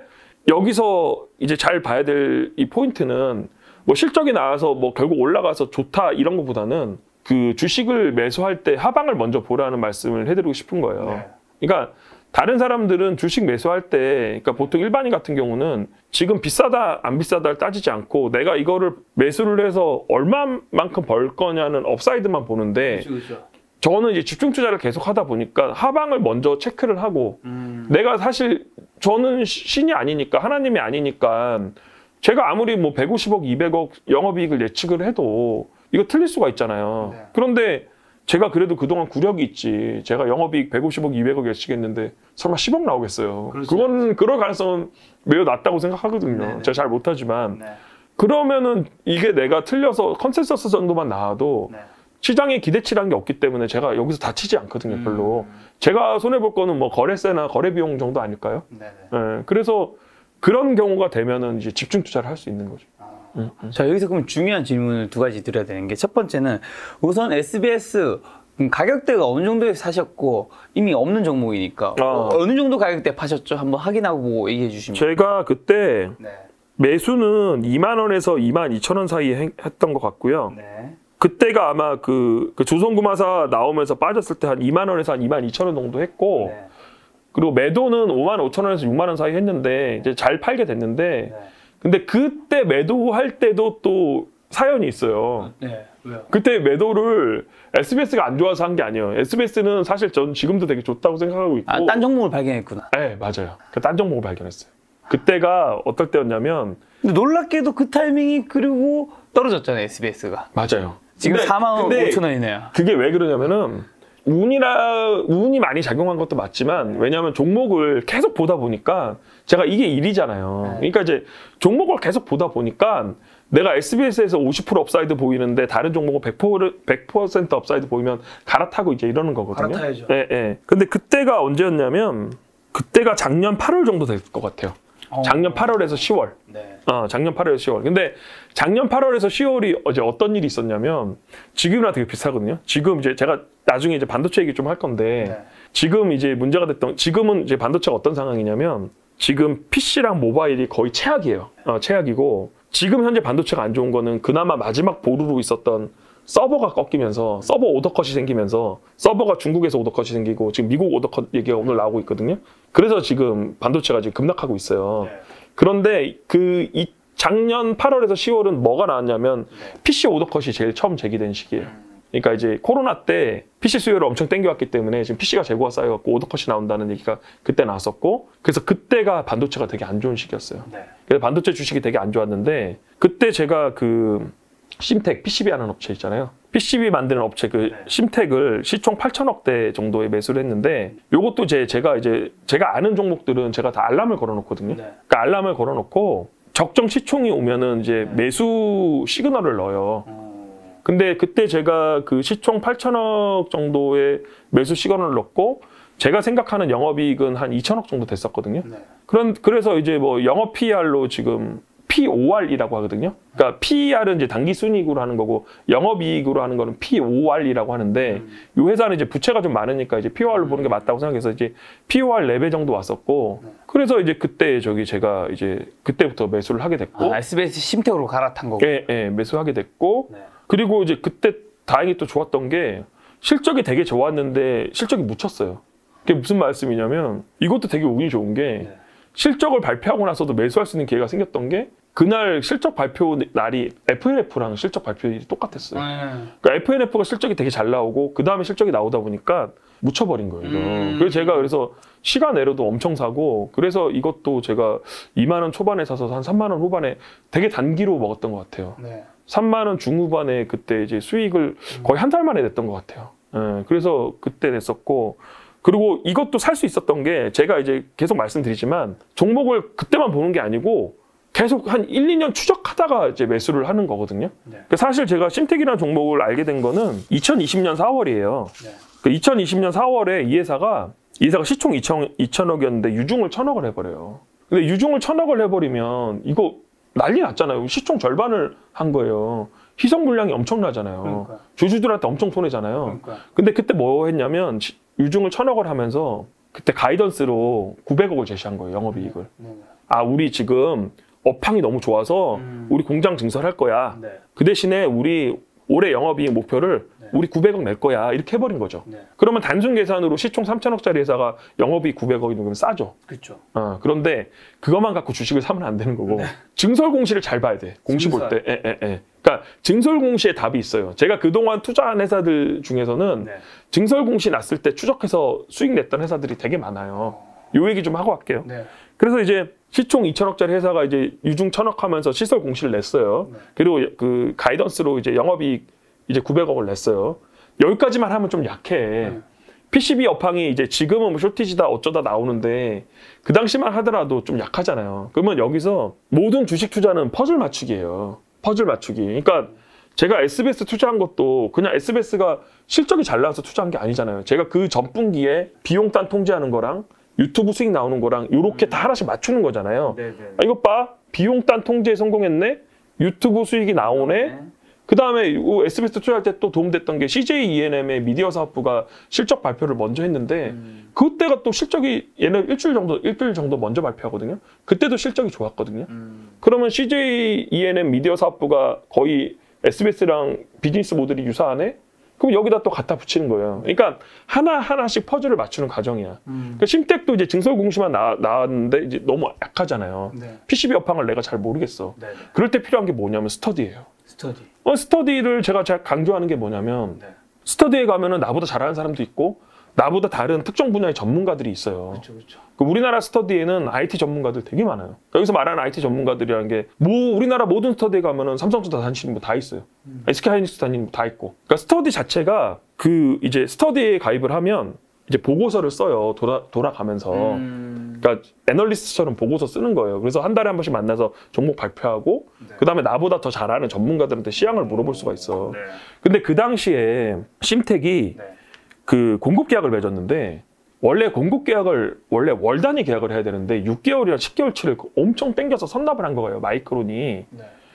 여기서 이제 잘 봐야 될 이 포인트는 뭐 실적이 나와서 뭐 결국 올라가서 좋다 이런 것보다는 그 주식을 매수할 때 하방을 먼저 보라는 말씀을 해드리고 싶은 거예요. 그러니까 다른 사람들은 주식 매수할 때, 그러니까 보통 일반인 같은 경우는 지금 비싸다, 안 비싸다를 따지지 않고 내가 이거를 매수를 해서 얼마만큼 벌 거냐는 업사이드만 보는데 그렇죠. 저는 이제 집중 투자를 계속 하다 보니까 하방을 먼저 체크를 하고 내가 사실 저는 신이 아니니까 하나님이 아니니까 제가 아무리 뭐 150억, 200억 영업이익을 예측을 해도 이거 틀릴 수가 있잖아요. 네. 그런데 제가 그래도 그동안 구력이 있지. 제가 영업이익 150억, 200억 예측했는데 설마 10억 나오겠어요. 그건 그럴 가능성은 매우 낮다고 생각하거든요. 네네. 제가 잘 못하지만. 네. 그러면은 이게 내가 틀려서 컨센서스 정도만 나와도 네. 시장에 기대치라는 게 없기 때문에 제가 여기서 다치지 않거든요, 별로. 제가 손해볼 거는 뭐 거래세나 거래 비용 정도 아닐까요? 네네. 예, 그래서 그런 경우가 되면은 이제 집중 투자를 할 수 있는 거죠. 자, 여기서 그럼 중요한 질문을 두 가지 드려야 되는 게, 첫 번째는 우선 SBS 가격대가 어느 정도에 사셨고 이미 없는 종목이니까 어느 정도 가격대 파셨죠? 한번 확인하고 얘기해 주시면. 제가 그때 네. 매수는 2만 원에서 2만 2천 원 사이에 했던 것 같고요. 네. 그때가 아마 그 조선구마사 나오면서 빠졌을 때 한 2만 원에서 한 2만 2천 원 정도 했고, 네. 그리고 매도는 5만 5천 원에서 6만 원 사이 했는데 이제 잘 팔게 됐는데, 네. 근데 그때 매도할 때도 또 사연이 있어요. 네. 왜요? 그때 매도를 SBS가 안 좋아서 한 게 아니에요. SBS는 사실 전 지금도 되게 좋다고 생각하고 있고. 아, 딴 종목을 발견했구나. 네, 맞아요. 딴 종목을 발견했어요. 그때가 어떨 때였냐면, 근데 놀랍게도 그 타이밍이 그리고 떨어졌잖아요, SBS가. 맞아요. 지금 근데 4만 5천 원이네요. 그게 왜 그러냐면은 운이 많이 작용한 것도 맞지만, 왜냐하면 종목을 계속 보다 보니까 제가 이게 일이잖아요. 그러니까 이제 종목을 계속 보다 보니까 내가 SBS에서 50% 업사이드 보이는데 다른 종목은 100% 업사이드 보이면 갈아타고 이제 이러는 거거든요. 갈아타야죠. 예, 예. 근데 그때가 언제였냐면 그때가 작년 8월 정도 될 것 같아요. 작년 8월에서 10월. 네. 작년 8월에서 10월. 근데 작년 8월에서 10월이 어제 어떤 일이 있었냐면 지금이랑 되게 비슷하거든요. 지금 이제 제가 나중에 이제 반도체 얘기 좀 할 건데 네. 지금 이제 문제가 됐던 지금은 이제 반도체가 어떤 상황이냐면 지금 PC랑 모바일이 거의 최악이에요. 최악이고 지금 현재 반도체가 안 좋은 거는 그나마 마지막 보루로 있었던 서버가 꺾이면서 서버 오더컷이 생기면서 서버가 중국에서 오더컷이 생기고 지금 미국 오더컷 얘기가 오늘 나오고 있거든요. 그래서 지금 반도체가 지금 급락하고 있어요. 그런데 이 작년 8월에서 10월은 뭐가 나왔냐면 PC 오더컷이 제일 처음 제기된 시기예요. 그러니까 이제 코로나 때 PC 수요를 엄청 땡겨왔기 때문에 지금 PC가 재고가 쌓여갖고 오더컷이 나온다는 얘기가 그때 나왔었고, 그래서 그때가 반도체가 되게 안 좋은 시기였어요. 그래서 반도체 주식이 되게 안 좋았는데 그때 제가 그 심텍, PCB 하는 업체 있잖아요. PCB 만드는 업체 심텍을 시총 8천억대 정도에 매수를 했는데 요것도 제가 아는 종목들은 제가 다 알람을 걸어놓거든요. 그러니까 알람을 걸어놓고 적정 시총이 오면은 이제 매수 시그널을 넣어요. 근데 그때 제가 그 시총 8천억 정도의 매수 시그널을 넣고 제가 생각하는 영업이익은 한 2천억 정도 됐었거든요. 그래서 이제 뭐 영업 PER로 지금 P5R이라고 하거든요. 그러니까 PER은 이제 단기 순이익으로 하는 거고 영업이익으로 하는 거는 P5R이라고 하는데 이 회사는 이제 부채가 좀 많으니까 이제 P5R로 보는 게 맞다고 생각해서 이제 P5R 레벨 정도 왔었고, 그래서 이제 그때 제가 이제 그때부터 매수를 하게 됐고, SBS 심택으로 갈아탄 거고. 예, 매수하게 됐고, 그리고 이제 그때 다행히 또 좋았던 게 실적이 되게 좋았는데 실적이 묻혔어요. 그게 무슨 말씀이냐면 이것도 되게 운이 좋은 게 실적을 발표하고 나서도 매수할 수 있는 기회가 생겼던 게 그날 실적 발표 날이 FNF랑 실적 발표일이 똑같았어요. 그러니까 FNF가 실적이 되게 잘 나오고 그 다음에 실적이 나오다 보니까 묻혀버린 거예요. 그래서 제가 시가 내려도 엄청 사고, 그래서 이것도 제가 2만 원 초반에 사서 한 3만 원 후반에 되게 단기로 먹었던 것 같아요. 3만 원 중후반에 그때 이제 수익을 거의 한 달 만에 냈던 것 같아요. 그래서 그때 냈었고, 그리고 이것도 살 수 있었던 게 제가 이제 계속 말씀드리지만 종목을 그때만 보는 게 아니고 계속 한 1, 2년 추적하다가 이제 매수를 하는 거거든요. 사실 제가 심텍이라는 종목을 알게 된 거는 2020년 4월이에요. 2020년 4월에 이 회사가 시총 2천억이었는데 유중을 1,000억을 해버려요. 근데 유중을 1,000억을 해버리면 이거 난리 났잖아요. 시총 절반을 한 거예요. 희석 물량이 엄청나잖아요. 주주들한테 엄청 손해잖아요. 근데 그때 뭐 했냐면 유중을 1,000억을 하면서 그때 가이던스로 900억을 제시한 거예요. 영업이익을. 우리 지금 업황이 너무 좋아서 우리 공장 증설할 거야. 그 대신에 우리 올해 영업이익 목표를 우리 900억 낼 거야. 이렇게 해버린 거죠. 네. 그러면 단순 계산으로 시총 3천억짜리 회사가 영업이익 900억이면 그러면 싸죠. 그렇죠. 그런데 그것만 갖고 주식을 사면 안 되는 거고 증설 공시를 잘 봐야 돼. 공시 볼 때. 그러니까 증설 공시에 답이 있어요. 제가 그동안 투자한 회사들 중에서는 증설 공시 났을 때 추적해서 수익 냈던 회사들이 되게 많아요. 요 얘기 좀 하고 갈게요. 그래서 이제 시총 2천억짜리 회사가 이제 유중 1,000억 하면서 시설 공시를 냈어요. 그리고 그 가이던스로 이제 영업이익 이제 900억을 냈어요. 여기까지만 하면 좀 약해. PCB 업황이 이제 지금은 뭐 쇼티지다 어쩌다 나오는데 그 당시만 하더라도 좀 약하잖아요. 그러면 여기서 모든 주식 투자는 퍼즐 맞추기예요. 퍼즐 맞추기. 그러니까 제가 SBS 투자한 것도 그냥 SBS가 실적이 잘 나와서 투자한 게 아니잖아요. 제가 그 전분기에 비용단 통제하는 거랑 유튜브 수익 나오는 거랑 이렇게 다 하나씩 맞추는 거잖아요. 이것 봐. 비용단 통제에 성공했네. 유튜브 수익이 나오네. 그 다음에 SBS 투자할 때 또 도움됐던 게 CJ ENM의 미디어 사업부가 실적 발표를 먼저 했는데 그때가 또 실적이 얘네 일주일 정도 먼저 발표하거든요. 그때도 실적이 좋았거든요. 그러면 CJ ENM 미디어 사업부가 거의 SBS랑 비즈니스 모델이 유사하네? 그럼 여기다 또 갖다 붙이는 거예요. 그러니까 하나하나씩 퍼즐을 맞추는 과정이야. 그러니까 심택도 이제 증설 공시만 나왔는데 이제 너무 약하잖아요. PCB 업황을 내가 잘 모르겠어. 그럴 때 필요한 게 뭐냐면 스터디예요. 스터디를 제가 잘 강조하는 게 뭐냐면 스터디에 가면은 나보다 잘하는 사람도 있고 나보다 다른 특정 분야의 전문가들이 있어요. 그 우리나라 스터디에는 IT 전문가들 되게 많아요. 여기서 말하는 IT 전문가들이라는 게 뭐 우리나라 모든 스터디에 가면은 삼성전자 다니시는 분 다 있어요. SK하이닉스 다니는 분 다 있고. 그러니까 스터디 자체가 그 이제 스터디에 가입을 하면 이제 보고서를 써요. 돌아가면서. 그러니까 애널리스트처럼 보고서 쓰는 거예요. 그래서 한 달에 한 번씩 만나서 종목 발표하고 그다음에 나보다 더 잘하는 전문가들한테 시향을 물어볼 수가 있어. 근데 그 당시에 심택이 그 공급 계약을 맺었는데 원래 공급 계약을 원래 월 단위 계약을 해야 되는데 6개월이나 10개월치를 엄청 땡겨서 선납을 한 거예요. 마이크론이.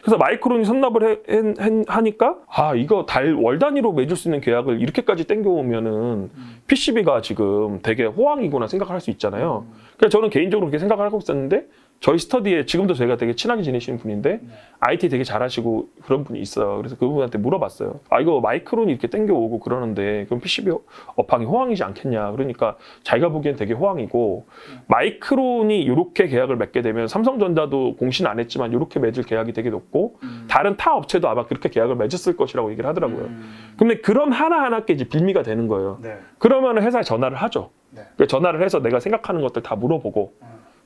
그래서 마이크론이 선납을 하니까 이거 월 단위로 맺을 수 있는 계약을 이렇게까지 땡겨오면은 PCB가 지금 되게 호황이구나 생각할 수 있잖아요. 그래서 저는 개인적으로 그렇게 생각을 하고 있었는데 저희 스터디에 지금도 저희가 되게 친하게 지내시는 분인데 IT 되게 잘하시고 그런 분이 있어요. 그래서 그분한테 물어봤어요. 이거 마이크론이 이렇게 땡겨오고 그러는데 그럼 PCB 업황이 호황이지 않겠냐. 그러니까 자기가 보기엔 되게 호황이고 마이크론이 이렇게 계약을 맺게 되면 삼성전자도 공시는 안 했지만 이렇게 맺을 계약이 되게 높고 다른 타 업체도 아마 그렇게 계약을 맺었을 것이라고 얘기를 하더라고요. 근데 그런 하나하나께 이제 빌미가 되는 거예요. 그러면 회사에 전화를 하죠. 그러니까 전화를 해서 내가 생각하는 것들 다 물어보고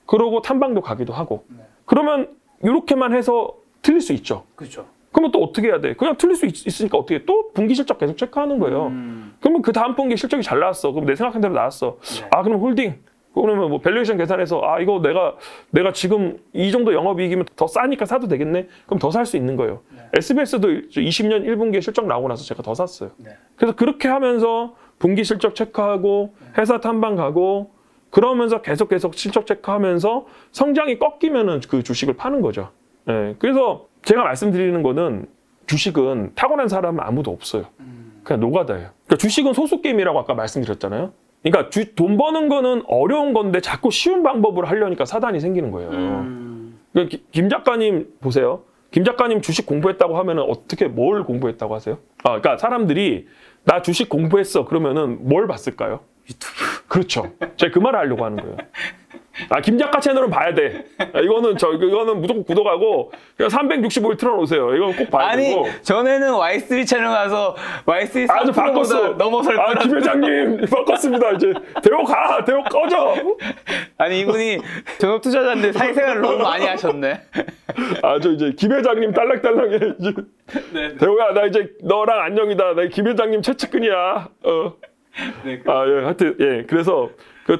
그러고 탐방도 가기도 하고 그러면 이렇게만 해서 틀릴 수 있죠. 그러면 또 어떻게 해야 돼? 그냥 틀릴 수 있으니까 어떻게 해? 또 분기 실적 계속 체크하는 거예요. 그러면 그 다음 분기 실적이 잘 나왔어. 그럼 내 생각한 대로 나왔어. 그럼 홀딩. 그러면 뭐 밸류에이션 계산해서 이거 내가 지금 이 정도 영업이익이면 더 싸니까 사도 되겠네. 그럼 더 살 수 있는 거예요. SBS도 20년 1분기에 실적 나오고 나서 제가 더 샀어요. 그래서 그렇게 하면서 분기 실적 체크하고 회사 탐방 가고 그러면서 계속 실적 체크하면서 성장이 꺾이면은 그 주식을 파는 거죠. 그래서 제가 말씀드리는 거는 주식은 타고난 사람은 아무도 없어요. 그냥 노가다예요. 그러니까 주식은 소수 게임이라고 아까 말씀드렸잖아요. 그러니까 돈 버는 거는 어려운 건데 자꾸 쉬운 방법으로 하려니까 사단이 생기는 거예요. 그러니까 김 작가님 보세요. 김 작가님 주식 공부했다고 하면은 어떻게 뭘 공부했다고 하세요? 그러니까 사람들이 나 주식 공부했어 그러면은 뭘 봤을까요? 유튜브. 그렇죠. 제가 그 말을 하려고 하는 거예요. 김 작가 채널은 봐야 돼. 이거는 무조건 구독하고 그냥 365일 틀어놓으세요. 이건 꼭 봐야 되고. 전에는 Y3 채널 가서 Y3 아주 바꿨어. 넘어설 뻔. 김 회장님 바꿨습니다. 이제 대호 꺼져. 이분이 전업 투자자인데 사회생활을 너무 많이 하셨네. 저 이제 김 회장님 딸랑딸랑해. 대호야 나 이제 너랑 안녕이다. 나 김 회장님 최측근이야. 하여튼 그래서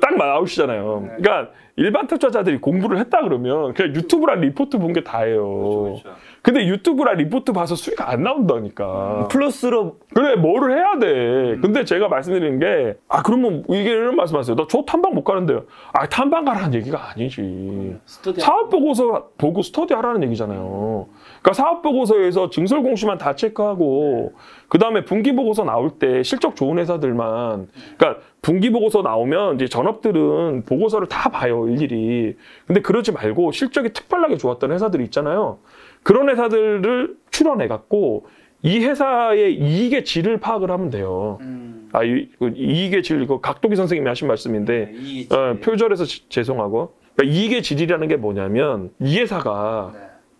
딱 나오시잖아요. 그러니까 일반 투자자들이 공부를 했다 그러면 그냥 유튜브랑 리포트 본 게 다예요. 근데 유튜브랑 리포트 봐서 수익 안 나온다니까. 플러스로 그래 뭐를 해야 돼. 근데 제가 말씀드리는 게 그러면 이게 이런 말씀하세요. 너 저 탐방 못 가는데요. 탐방 가라는 얘기가 아니지. 사업 보고서 보고 스터디 하라는 얘기잖아요. 그러니까 사업 보고서에서 증설 공시만 다 체크하고 그 다음에 분기 보고서 나올 때 실적 좋은 회사들만 그러니까 분기 보고서 나오면 이제 전업들은 보고서를 다 봐요 일일이. 근데 그러지 말고 실적이 특별하게 좋았던 회사들이 있잖아요. 그런 회사들을 출연해 갖고 이 회사의 이익의 질을 파악을 하면 돼요. 이익의 질, 이거 각도기 선생님이 하신 말씀인데, 표절해서 죄송하고. 그러니까 이익의 질이라는 게 뭐냐면, 이 회사가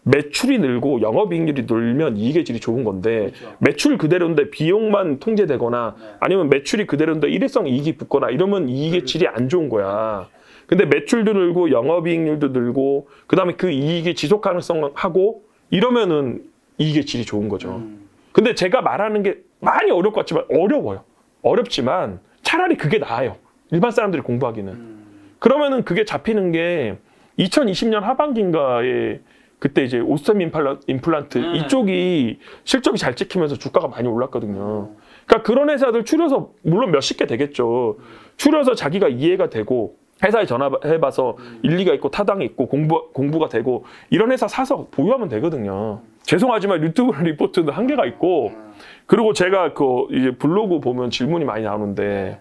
매출이 늘고 영업이익률이 늘면 이익의 질이 좋은 건데, 그렇죠. 매출 그대로인데 비용만 통제되거나, 아니면 매출이 그대로인데 일회성 이익이 붙거나 이러면 이익의 질이 안 좋은 거야. 근데 매출도 늘고 영업이익률도 늘고, 그 다음에 그 이익이 지속 가능성하고, 이러면은 이익의 질이 좋은 거죠. 근데 제가 말하는 게 많이 어려울 것 같지만 어려워요. 어렵지만 차라리 그게 나아요. 일반 사람들이 공부하기는. 그러면은 그게 잡히는 게 2020년 하반기인가에 그때 이제 오스템 임플란트 이쪽이 실적이 잘 찍히면서 주가가 많이 올랐거든요. 그러니까 그런 회사들 추려서 물론 몇십 개 되겠죠. 추려서 자기가 이해가 되고 회사에 전화해봐서 일리가 있고 타당이 있고 공부가 되고 이런 회사 사서 보유하면 되거든요. 죄송하지만 유튜브 리포트도 한계가 있고, 그리고 제가 그 이제 블로그 보면 질문이 많이 나오는데,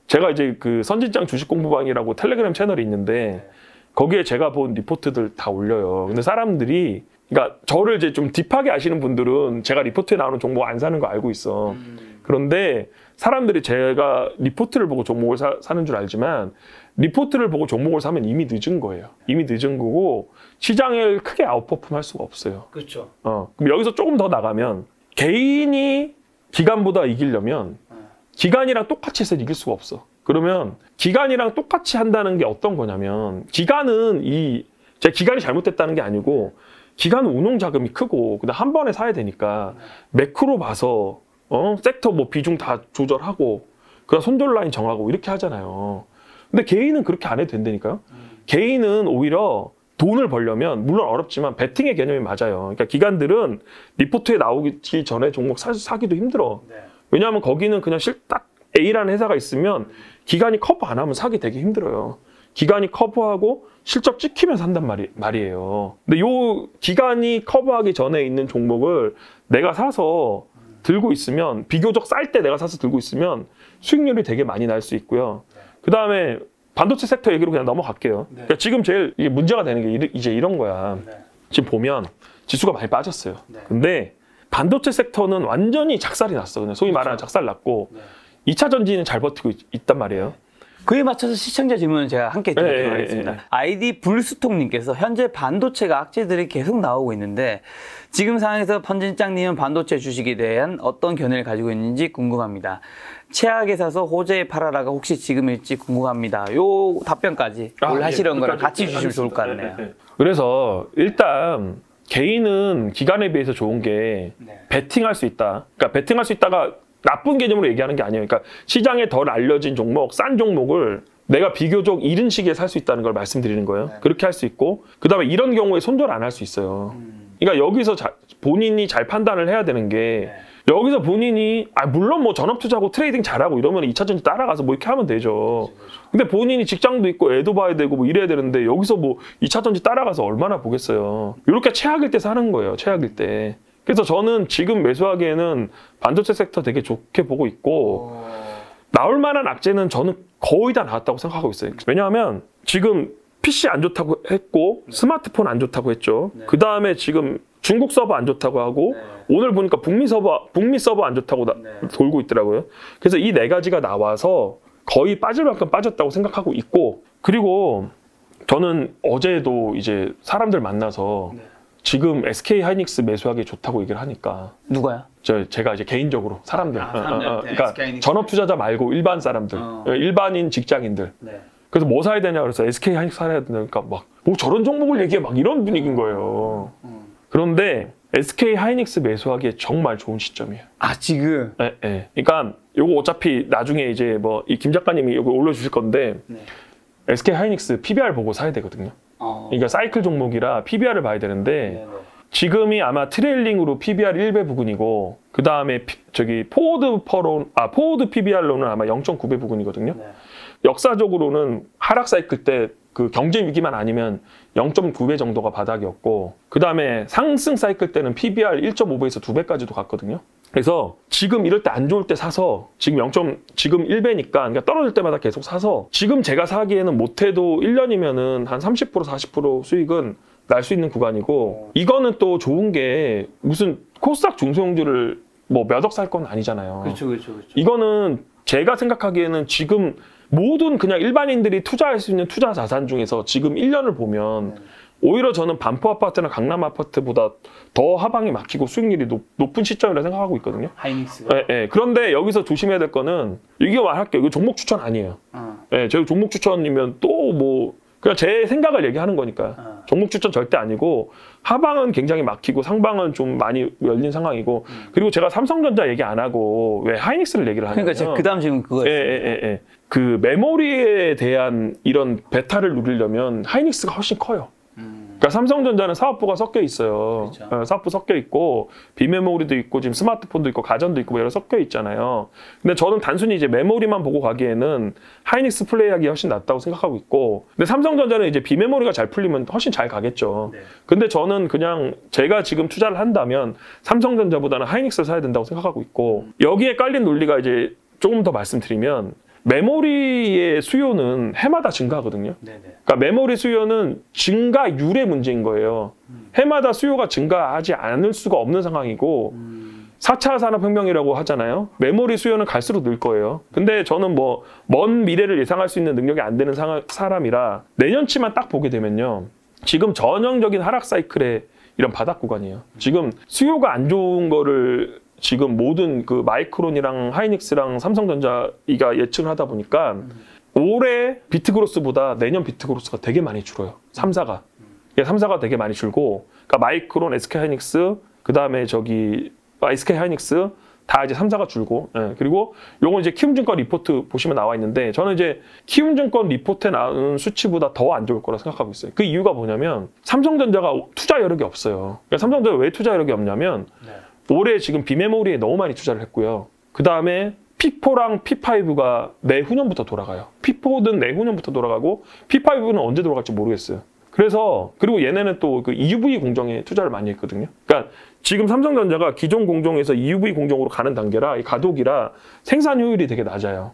제가 이제 그 선진장 주식 공부방이라고 텔레그램 채널이 있는데 거기에 제가 본 리포트들 다 올려요. 근데 사람들이, 그러니까 저를 이제 좀 딥하게 아시는 분들은 제가 리포트에 나오는 종목 안 사는 거 알고 있어. 그런데 사람들이 제가 리포트를 보고 종목을 사는 줄 알지만, 리포트를 보고 종목을 사면 이미 늦은 거예요. 이미 늦은 거고 시장을 크게 아웃퍼폼 할 수가 없어요. 그렇죠. 그럼 여기서 조금 더 나가면, 개인이 기관보다 이기려면 기관이랑 똑같이 해서 이길 수가 없어. 그러면 기관이랑 똑같이 한다는 게 어떤 거냐면, 기관은 제 기관이 잘못됐다는 게 아니고, 기관은 운용 자금이 크고 그다음 한 번에 사야 되니까 매크로 봐서 섹터 뭐 비중 다 조절하고 그다음 손절 라인 정하고 이렇게 하잖아요. 근데 개인은 그렇게 안 해도 된다니까요. 개인은 오히려 돈을 벌려면, 물론 어렵지만 베팅의 개념이 맞아요. 그러니까 기관들은 리포트에 나오기 전에 종목 사기도 힘들어. 왜냐하면 거기는 그냥 딱 A라는 회사가 있으면 기관이 커버 안 하면 사기 되게 힘들어요. 기관이 커버하고 실적 찍히면서 한단 말이에요. 근데 요 기관이 커버하기 전에 있는 종목을 내가 사서 들고 있으면, 비교적 쌀 때 내가 사서 들고 있으면 수익률이 되게 많이 날 수 있고요. 그 다음에 반도체 섹터 얘기로 그냥 넘어갈게요. 그러니까 지금 제일 이게 문제가 되는 게 이제 이런 거야. 지금 보면 지수가 많이 빠졌어요. 근데 반도체 섹터는 완전히 작살이 났어. 그냥 소위 말하는 작살 났고, 2차 전지는 잘 버티고 있단 말이에요. 그에 맞춰서 시청자 질문을 제가 함께 드리도록 하겠습니다. 아이디 불수통님께서 현재 반도체가 악재들이 계속 나오고 있는데, 지금 상황에서 선진장님은 반도체 주식에 대한 어떤 견해를 가지고 있는지 궁금합니다. 최악에 사서 호재에 팔아라가 혹시 지금일지 궁금합니다. 요 답변까지 오늘 하시려는 거랑 같이 주시면 좋을 것 같네요. 그래서 일단 개인은 기관에 비해서 좋은 게 베팅할 수 있다. 그러니까 베팅할 수 있다가 나쁜 개념으로 얘기하는 게 아니에요. 그러니까 시장에 덜 알려진 종목, 싼 종목을 내가 비교적 이른 시기에 살 수 있다는 걸 말씀드리는 거예요. 그렇게 할 수 있고, 그 다음에 이런 경우에 손절 안 할 수 있어요. 그러니까 여기서 본인이 잘 판단을 해야 되는 게, 여기서 본인이 물론 뭐 전업투자하고 트레이딩 잘하고 이러면 2차 전지 따라가서 뭐 이렇게 하면 되죠. 근데 본인이 직장도 있고 애도 봐야 되고 뭐 이래야 되는데, 여기서 뭐 2차 전지 따라가서 얼마나 보겠어요. 이렇게 최악일 때 사는 거예요. 최악일 때. 그래서 저는 지금 매수하기에는 반도체 섹터 되게 좋게 보고 있고, 나올 만한 악재는 저는 거의 다 나왔다고 생각하고 있어요. 왜냐하면 지금 PC 안 좋다고 했고, 스마트폰 안 좋다고 했죠. 그 다음에 지금 중국 서버 안 좋다고 하고, 오늘 보니까 북미 서버 안 좋다고 돌고 있더라고요. 그래서 이 네 가지가 나와서 거의 빠질 만큼 빠졌다고 생각하고 있고, 그리고 저는 어제도 이제 사람들 만나서 지금 SK 하이닉스 매수하기 좋다고 얘기를 하니까. 누가요? 제가 이제 개인적으로 사람들. 그러니까 전업 투자자 말고 일반 사람들, 일반인 직장인들. 그래서 뭐 사야 되냐 그래서 SK 하이닉스 사야 되니까 막 뭐 저런 종목을 얘기해 막 이런 분위기인 거예요. 그런데 SK 하이닉스 매수하기에 정말 좋은 시점이에요. 지금? 네. 그러니까 요거 어차피 나중에 이제 뭐 이 김 작가님이 요거 올려주실 건데, SK 하이닉스 PBR 보고 사야 되거든요. 그러니까 사이클 종목이라 PBR을 봐야 되는데, 지금이 아마 트레일링으로 PBR 1배 부근이고, 그 다음에 포워드 PBR로는 아마 0.9배 부근이거든요. 역사적으로는 하락 사이클 때 그 경제 위기만 아니면 0.9배 정도가 바닥이었고, 그 다음에 상승 사이클 때는 PBR 1.5배에서 2배까지도 갔거든요. 그래서 지금 이럴 때 안 좋을 때 사서, 지금 지금 1배니까, 그러니까 떨어질 때마다 계속 사서, 지금 제가 사기에는 못해도 1년이면은 한 30% 40% 수익은 날 수 있는 구간이고, 이거는 또 좋은 게 무슨 코스닥 중소형주를 뭐 몇 억 살 건 아니잖아요. 그렇죠. 이거는 제가 생각하기에는 지금 모든 그냥 일반인들이 투자할 수 있는 투자 자산 중에서 지금 1년을 보면 오히려 저는 반포 아파트나 강남 아파트보다 더 하방이 막히고 수익률이 높은 시점이라 생각하고 있거든요. 하이닉스가. 예, 예. 그런데 여기서 조심해야 될 거는 이게 말할게요. 이거 종목 추천 아니에요. 예, 저희 종목 추천이면 또 뭐 그냥 제 생각을 얘기하는 거니까 종목 추천 절대 아니고 하방은 굉장히 막히고 상방은 좀 많이 열린 상황이고 그리고 제가 삼성전자 얘기 안 하고 왜 하이닉스를 얘기를 하냐면 그러니까 제가 그다음 질문 그거였어요. 예. 그 메모리에 대한 이런 베타를 누리려면 하이닉스가 훨씬 커요. 그러니까 삼성전자는 사업부가 섞여 있어요. 그렇죠. 사업부 섞여 있고 비메모리도 있고 지금 스마트폰도 있고 가전도 있고 뭐 여러 섞여 있잖아요. 근데 저는 단순히 이제 메모리만 보고 가기에는 하이닉스 플레이하기 훨씬 낫다고 생각하고 있고 근데 삼성전자는 이제 비메모리가 잘 풀리면 훨씬 잘 가겠죠. 네. 근데 저는 그냥 제가 지금 투자를 한다면 삼성전자보다는 하이닉스를 사야 된다고 생각하고 있고 여기에 깔린 논리가 이제 조금 더 말씀드리면 메모리의 수요는 해마다 증가하거든요. 네네. 그러니까 메모리 수요는 증가율의 문제인 거예요. 해마다 수요가 증가하지 않을 수가 없는 상황이고 4차 산업혁명이라고 하잖아요. 메모리 수요는 갈수록 늘 거예요. 근데 저는 뭐 먼 미래를 예상할 수 있는 능력이 안 되는 사람이라 내년치만 딱 보게 되면요. 지금 전형적인 하락 사이클의 이런 바닥 구간이에요. 지금 수요가 안 좋은 거를 지금 모든 그 마이크론이랑 하이닉스랑 삼성전자가 예측을 하다 보니까 올해 비트그로스보다 내년 비트그로스가 되게 많이 줄어요. 3사가. 3사가 되게 많이 줄고 그러니까 마이크론, SK하이닉스, 그다음에 저기 SK하이닉스 다 이제 3사가 줄고 그리고 요건 이제 키움증권 리포트 보시면 나와 있는데 저는 이제 키움증권 리포트에 나오는 수치보다 더 안 좋을 거라 생각하고 있어요. 그 이유가 뭐냐면 삼성전자가 투자 여력이 없어요. 그러니까 삼성전자가 왜 투자 여력이 없냐면 올해 지금 비메모리에 너무 많이 투자를 했고요. 그 다음에 P4랑 P5가 내후년부터 돌아가요. P4는 내후년부터 돌아가고 P5는 언제 돌아갈지 모르겠어요. 그래서 그리고 얘네는 또 그 EUV 공정에 투자를 많이 했거든요. 그러니까 지금 삼성전자가 기존 공정에서 EUV 공정으로 가는 단계라 이 가독이라 생산 효율이 되게 낮아요.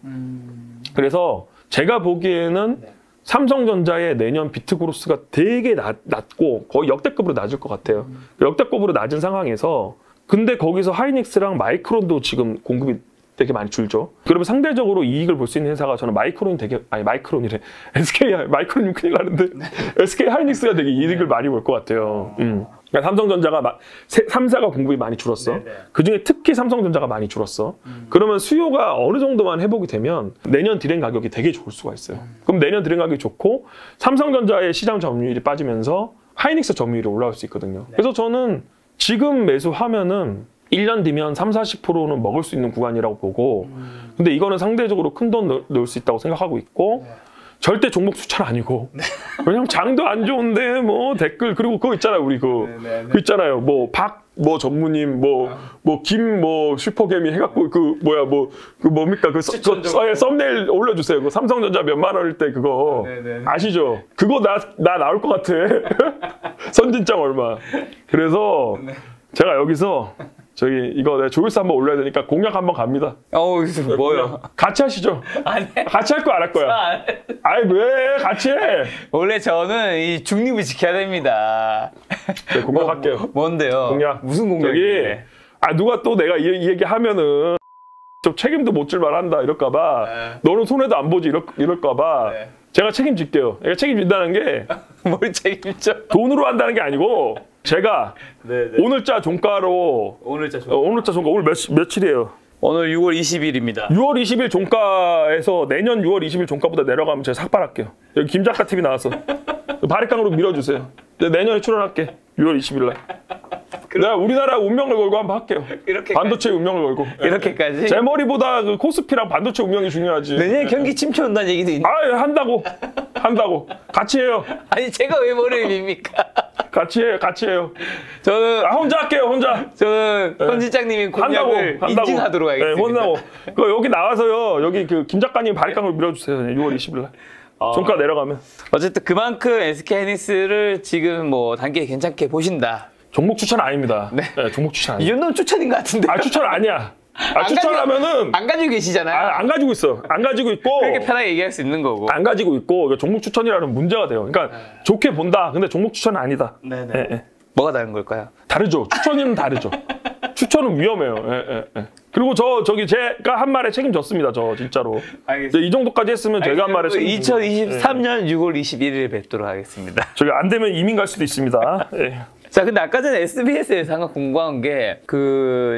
그래서 제가 보기에는 삼성전자의 내년 비트그로스가 되게 낮고 거의 역대급으로 낮을 것 같아요. 역대급으로 낮은 상황에서 근데 거기서 하이닉스랑 마이크론도 지금 공급이 되게 많이 줄죠. 그러면 상대적으로 이익을 볼 수 있는 회사가 저는 마이크론이래. 마이크론이면 큰일 나는데 SK 하이닉스가 되게 이익을 많이 볼 것 같아요. 그러니까 삼성전자가 3사가 공급이 많이 줄었어. 그중에 특히 삼성전자가 많이 줄었어. 그러면 수요가 어느 정도만 회복이 되면 내년 디램 가격이 되게 좋을 수가 있어요. 그럼 내년 디램 가격이 좋고 삼성전자의 시장 점유율이 빠지면서 하이닉스 점유율이 올라올 수 있거든요. 그래서 저는 지금 매수하면은 1년 뒤면 30-40%는 먹을 수 있는 구간이라고 보고 근데 이거는 상대적으로 큰 돈 넣을 수 있다고 생각하고 있고 절대 종목 추천 아니고 왜냐면 장도 안 좋은데 뭐 댓글 그리고 그거 있잖아요. 우리 그 있잖아요. 뭐 전무님 김 슈퍼개미 해갖고 뭡니까 썸네일 올려주세요. 그 삼성전자 몇만 원일 때 그거 아시죠? 그거 나 나올 것 같아. 선진장 얼마. 그래서 제가 여기서 이거 내가 조회수 한번 올려야 되니까 공약 한번 갑니다. 뭐요? 같이 하시죠. 같이 할 거야 안 할 거야? 아이 왜 같이 해? 원래 저는 이 중립을 지켜야 됩니다. 네, 공약할게요. 뭔데요? 공약. 무슨 공약이에요? 누가 또 내가 이 얘기 하면은 좀 책임도 못 질 만한다 이럴까봐 너는 손해도 안 보지 이럴까봐 제가 책임질게요. 제가 책임진다는 게 뭘 책임져? 돈으로 한다는 게 아니고 제가 오늘자 종가로 오늘자 종가 오늘 며칠이에요? 오늘 6월 20일입니다. 6월 20일 종가에서 내년 6월 20일 종가보다 내려가면 제가 삭발할게요. 여기 김작가 TV 나왔어. 바리깡으로 밀어주세요. 내년에 출연할게. 6월 20일 날. 내가 우리나라 운명을 걸고 한번 할게요. 반도체 운명을 걸고. 이렇게까지? 제 머리보다 그 코스피랑 반도체 운명이 중요하지. 내년에 경기 침체 온다는 얘기도 있는데. 한다고. 같이 해요. 아니 제가 왜 머리를 밉니까? 같이 해요. 저는 혼자 할게요. 혼자. 저는 현지장님이 공약을 인증하도록 하겠습니다. 혼나고. 여기 나와서요. 여기 그 김 작가님 바리깡으로 밀어주세요. 6월 20일 날. 종가 내려가면. 어쨌든 그만큼 SK하이닉스를 지금 뭐 단기에 괜찮게 보신다. 종목 추천 아닙니다. 네, 종목 추천 아니에요. 이 정도는 추천인 것 같은데. 추천 아니야. 추천하면은 안 가지고 계시잖아요. 안 가지고 있어. 안 가지고 있고. 그렇게 편하게 얘기할 수 있는 거고. 안 가지고 있고 종목 추천이라는 문제가 돼요. 그러니까 좋게 본다. 근데 종목 추천은 아니다. 네네. 뭐가 다른 걸까요? 다르죠. 추천이는 다르죠. 추천은 위험해요. 그리고 저기 제가 한 말에 책임졌습니다. 저 진짜로. 알겠습니다. 이 정도까지 했으면 제가 한 말에 책임집니다. 2023년 6월 21일에 뵙도록 하겠습니다. 저기 안 되면 이민 갈 수도 있습니다. 자, 근데 아까 전에 SBS에서 한가 궁금한 게,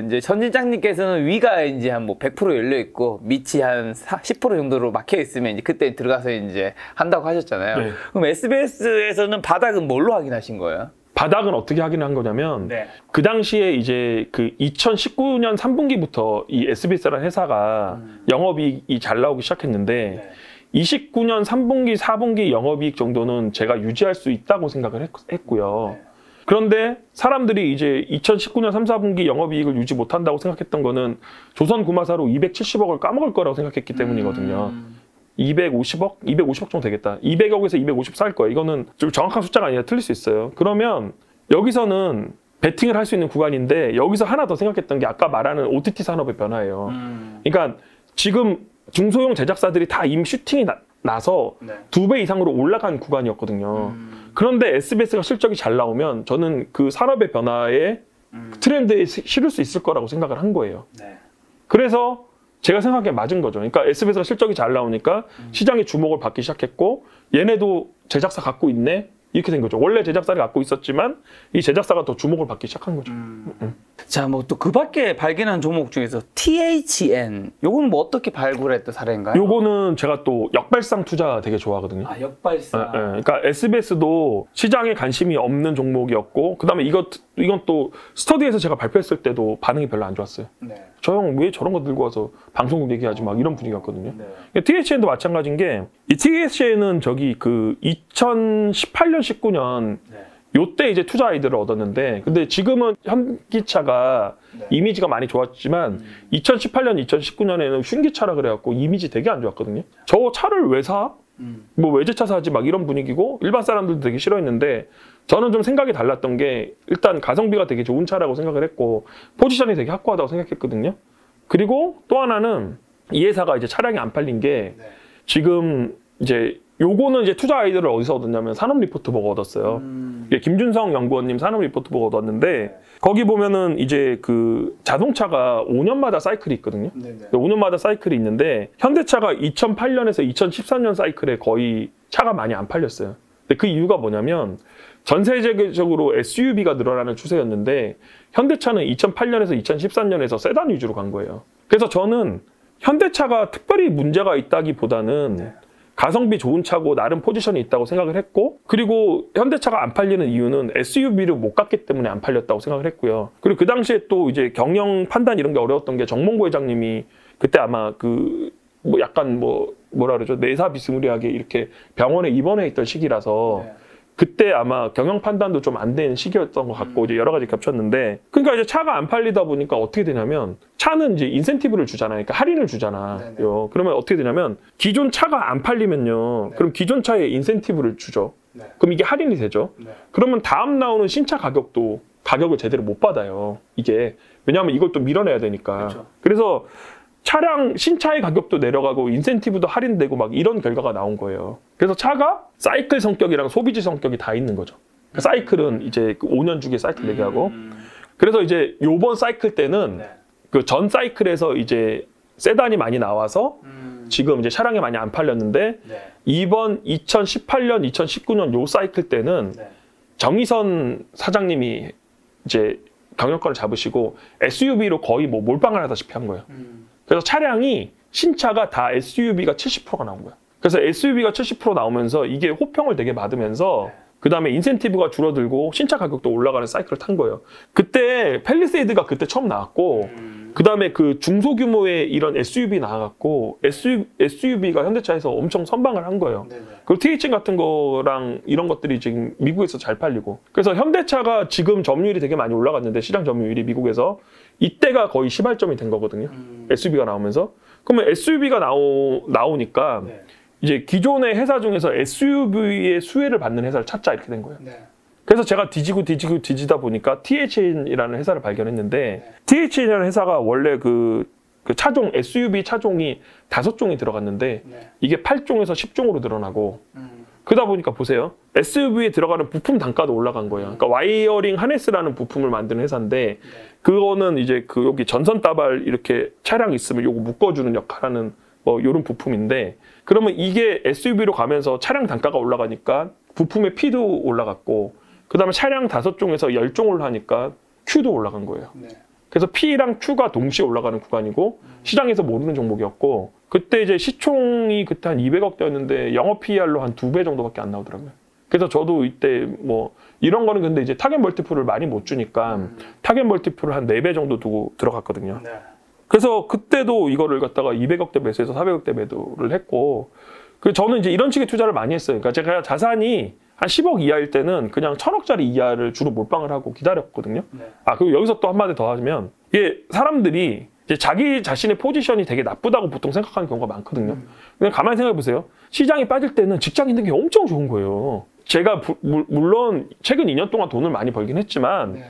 이제 선진장님께서는 위가 이제 한 뭐 100% 열려 있고, 밑이 한 10% 정도로 막혀 있으면 이제 그때 들어가서 이제 한다고 하셨잖아요. 네. 그럼 SBS에서는 바닥은 뭘로 확인하신 거예요? 바닥은 어떻게 확인한 거냐면, 그 당시에 이제 그 2019년 3분기부터 이 SBS라는 회사가 영업이익이 잘 나오기 시작했는데, 29년 3분기, 4분기 영업이익 정도는 제가 유지할 수 있다고 생각을 했고요. 그런데 사람들이 이제 2019년 3, 4분기 영업이익을 유지 못한다고 생각했던 거는 조선구마사로 270억을 까먹을 거라고 생각했기 때문이거든요. 250억? 250억 정도 되겠다. 200억에서 250 살 거예요. 이거는 좀 정확한 숫자가 아니라 틀릴 수 있어요. 그러면 여기서는 베팅을 할 수 있는 구간인데 여기서 하나 더 생각했던 게 아까 말하는 OTT 산업의 변화예요. 그러니까 지금 중소형 제작사들이 다 이미 슈팅이 나서 2배 이상으로 올라간 구간이었거든요. 그런데 SBS가 실적이 잘 나오면 저는 그 산업의 변화에 트렌드에 실을 수 있을 거라고 생각을 한 거예요. 그래서 제가 생각하기에 맞은 거죠. 그러니까 SBS가 실적이 잘 나오니까 시장의 주목을 받기 시작했고 얘네도 제작사 갖고 있네? 이렇게 된 거죠. 원래 제작사를 갖고 있었지만 이 제작사가 더 주목을 받기 시작한 거죠. 자, 뭐 또 그 밖에 발견한 종목 중에서 THN, 요거는 뭐 어떻게 발굴했던 사례인가요? 요거는 제가 또 역발상 투자 되게 좋아하거든요. 아, 역발상. 그러니까 SBS도 시장에 관심이 없는 종목이었고 그다음에 이건 또 스터디에서 제가 발표했을 때도 반응이 별로 안 좋았어요. 저 형 왜 저런 거 들고 와서 방송국 얘기하지 막 이런 분위기였거든요. THN도 마찬가지인 게 이 THN은 저기 그 2018년 19년 요때 이제 투자 아이디어를 얻었는데 근데 지금은 현기차가 이미지가 많이 좋았지만 2018년 2019년에는 흉기차라 그래갖고 이미지 되게 안 좋았거든요. 저 차를 왜 사? 뭐 외제차 사지 막 이런 분위기고 일반 사람들도 되게 싫어했는데 저는 좀 생각이 달랐던 게 일단 가성비가 되게 좋은 차라고 생각을 했고 포지션이 되게 확고하다고 생각했거든요. 그리고 또 하나는 이 회사가 이제 차량이 안 팔린 게 지금 이제 요거는 이제 투자 아이디어를 어디서 얻었냐면 산업리포트 보고 얻었어요. 김준성 연구원님 산업리포트 보고 얻었는데 거기 보면은 이제 그 자동차가 5년마다 사이클이 있거든요. 5년마다 사이클이 있는데 현대차가 2008년에서 2013년 사이클에 거의 차가 많이 안 팔렸어요. 근데 그 이유가 뭐냐면 전 세계적으로 SUV가 늘어나는 추세였는데 현대차는 2008년에서 2013년에서 세단 위주로 간 거예요. 그래서 저는 현대차가 특별히 문제가 있다기보다는 가성비 좋은 차고 나름 포지션이 있다고 생각을 했고 그리고 현대차가 안 팔리는 이유는 SUV를 못 갔기 때문에 안 팔렸다고 생각을 했고요. 그리고 그 당시에 또 이제 경영 판단 이런 게 어려웠던 게 정몽고 회장님이 그때 아마 그 뭐 약간 뭐라 그러죠? 내사 비스무리하게 이렇게 병원에 입원해 있던 시기라서 그때 아마 경영 판단도 좀 안 된 시기였던 것 같고 이제 여러 가지 겹쳤는데 그러니까 이제 차가 안 팔리다 보니까 어떻게 되냐면 차는 이제 인센티브를 주잖아요. 그러니까 할인을 주잖아요. 그러면 어떻게 되냐면 기존 차가 안 팔리면요. 그럼 기존 차에 인센티브를 주죠. 그럼 이게 할인이 되죠. 그러면 다음 나오는 신차 가격도 가격을 제대로 못 받아요. 이게 왜냐하면 이걸 또 밀어내야 되니까. 그래서 차량 신차의 가격도 내려가고 인센티브도 할인되고 막 이런 결과가 나온 거예요. 그래서 차가 사이클 성격이랑 소비지 성격이 다 있는 거죠. 그 사이클은 이제 그 5년 주기 사이클 얘기하고 그래서 이제 요번 사이클 때는 그 전 사이클에서 이제 세단이 많이 나와서 지금 이제 차량이 많이 안 팔렸는데 이번 2018년, 2019년 요 사이클 때는 정의선 사장님이 이제 경영권을 잡으시고 SUV로 거의 뭐 몰빵을 하다시피 한 거예요. 그래서 차량이 신차가 다 SUV가 70%가 나온 거야. 그래서 SUV가 70% 나오면서 이게 호평을 되게 받으면서 그 다음에 인센티브가 줄어들고 신차 가격도 올라가는 사이클을 탄 거예요. 그때 팰리세이드가 그때 처음 나왔고 그 다음에 그 중소규모의 이런 SUV 나와갖고 SUV가 현대차에서 엄청 선방을 한 거예요. 그리고 THN 같은 거랑 이런 것들이 지금 미국에서 잘 팔리고 그래서 현대차가 지금 점유율이 되게 많이 올라갔는데 시장 점유율이 미국에서 이때가 거의 시발점이 된 거거든요. SUV가 나오면서 그러면 SUV가 나오니까 이제 기존의 회사 중에서 SUV의 수혜를 받는 회사를 찾자 이렇게 된 거예요. 그래서 제가 뒤지다 보니까 THN이라는 회사를 발견했는데 THN이라는 회사가 원래 그 차종 SUV 차종이 5종이 들어갔는데 이게 8종에서 10종으로 늘어나고 그러다 보니까 보세요. SUV에 들어가는 부품 단가도 올라간 거예요. 그러니까 와이어링 하네스라는 부품을 만드는 회사인데 그거는 이제 그 여기 전선 따발 이렇게 차량 있으면 요거 묶어주는 역할하는 뭐 이런 부품인데 그러면 이게 SUV로 가면서 차량 단가가 올라가니까 부품의 P도 올라갔고 그다음에 차량 5종에서 10종을 하니까 Q도 올라간 거예요. 그래서 P랑 Q가 동시에 올라가는 구간이고 시장에서 모르는 종목이었고 그때 이제 시총이 그때 한 200억대였는데 영업 PER로 한 2배 정도밖에 안 나오더라고요. 그래서 저도 이때 뭐 이런 거는 근데 이제 타겟 멀티플을 많이 못 주니까 타겟 멀티플을 한 4배 정도 두고 들어갔거든요. 그래서 그때도 이거를 갖다가 200억대 매수해서 400억대 매도를 했고 그 저는 이제 이런 식의 투자를 많이 했어요. 그러니까 제가 자산이 한 10억 이하일 때는 그냥 1000억짜리 이하를 주로 몰빵을 하고 기다렸거든요. 아, 그리고 여기서 또 한마디 더 하면 이게 사람들이 이제 자기 자신의 포지션이 되게 나쁘다고 보통 생각하는 경우가 많거든요. 그냥 가만히 생각해 보세요. 시장이 빠질 때는 직장 있는 게 엄청 좋은 거예요. 제가 물론 최근 2년 동안 돈을 많이 벌긴 했지만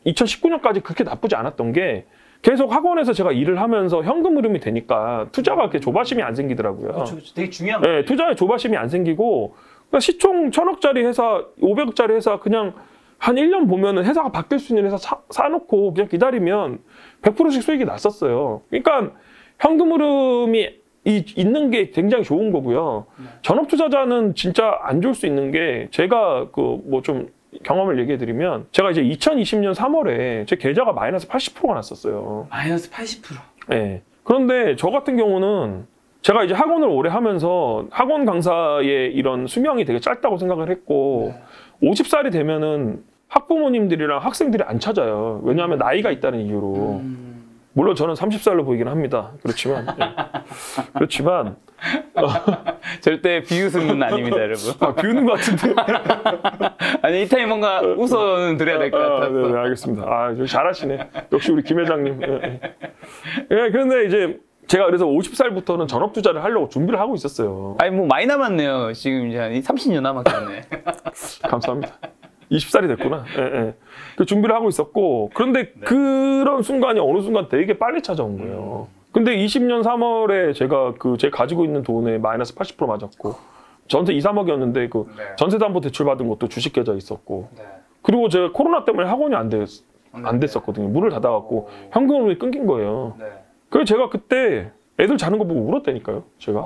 2019년까지 그렇게 나쁘지 않았던 게 계속 학원에서 제가 일을 하면서 현금 흐름이 되니까 투자가 그렇게 조바심이 안 생기더라고요. 그렇죠. 되게 중요한 거예요. 네, 투자에 조바심이 안 생기고 그러니까 시총 1000억짜리 회사, 500억짜리 회사 그냥 한 1년 보면은 회사가 바뀔 수 있는 회사 사놓고 그냥 기다리면 100%씩 수익이 났었어요. 그러니까 현금 흐름이 있는 게 굉장히 좋은 거고요. 전업 투자자는 진짜 안 좋을 수 있는 게 제가 그 뭐 좀 경험을 얘기해 드리면 제가 이제 2020년 3월에 제 계좌가 마이너스 80%가 났었어요. 마이너스 80%? 네. 그런데 저 같은 경우는 제가 이제 학원을 오래 하면서 학원 강사의 이런 수명이 되게 짧다고 생각을 했고 50살이 되면은 학부모님들이랑 학생들이 안 찾아요. 왜냐하면 나이가 있다는 이유로. 물론 저는 30살로 보이긴 합니다. 그렇지만 그렇지만 절대 비웃은 분 아닙니다, 여러분. 아, 비웃는 것 같은데. 아니, 이 타임 뭔가 웃어는 드려야 될 것 같아서. 네, 알겠습니다. 아, 잘하시네. 역시 우리 김 회장님. 예, 그런데 이제 제가 그래서 50살부터는 전업 투자를 하려고 준비를 하고 있었어요. 아니, 뭐 많이 남았네요. 지금 이제 한 30년 남았겠네. 감사합니다. 20살이 됐구나. 예, 예. 그 준비를 하고 있었고 그런데 그런 순간이 어느 순간 되게 빨리 찾아온 거예요. 근데 20년 3월에 제가 제 가지고 있는 돈에 마이너스 80% 맞았고 전세 2, 3억이었는데 그 전세담보 대출 받은 것도 주식 계좌 있었고 그리고 제가 코로나 때문에 학원이 안 됐었거든요. 문을 닫아갖고 현금이 끊긴 거예요. 그래서 제가 그때 애들 자는 거 보고 울었다니까요. 제가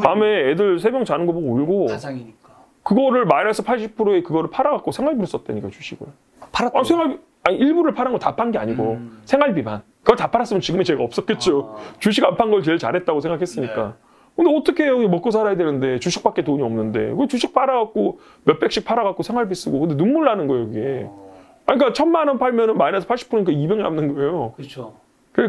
밤에 애들 3명 자는 거 보고 울고 가상이니까. 그거를 마이너스 80%에 그거를 팔아갖고 생활비로 썼다니까 주식을. 팔았다. 아니 일부를 파는 거 다 판 게 아니고 생활비만. 그걸 다 팔았으면 지금의 제가 없었겠죠. 주식 안 판 걸 제일 잘했다고 생각했으니까. 근데 어떻게 여기 먹고 살아야 되는데 주식밖에 돈이 없는데 그 주식 팔아갖고 몇백씩 팔아갖고 생활비 쓰고 근데 눈물 나는 거예요 이게. 아니, 그러니까 1000만 원 팔면은 마이너스 80%니까 200 남는 거예요. 그렇죠.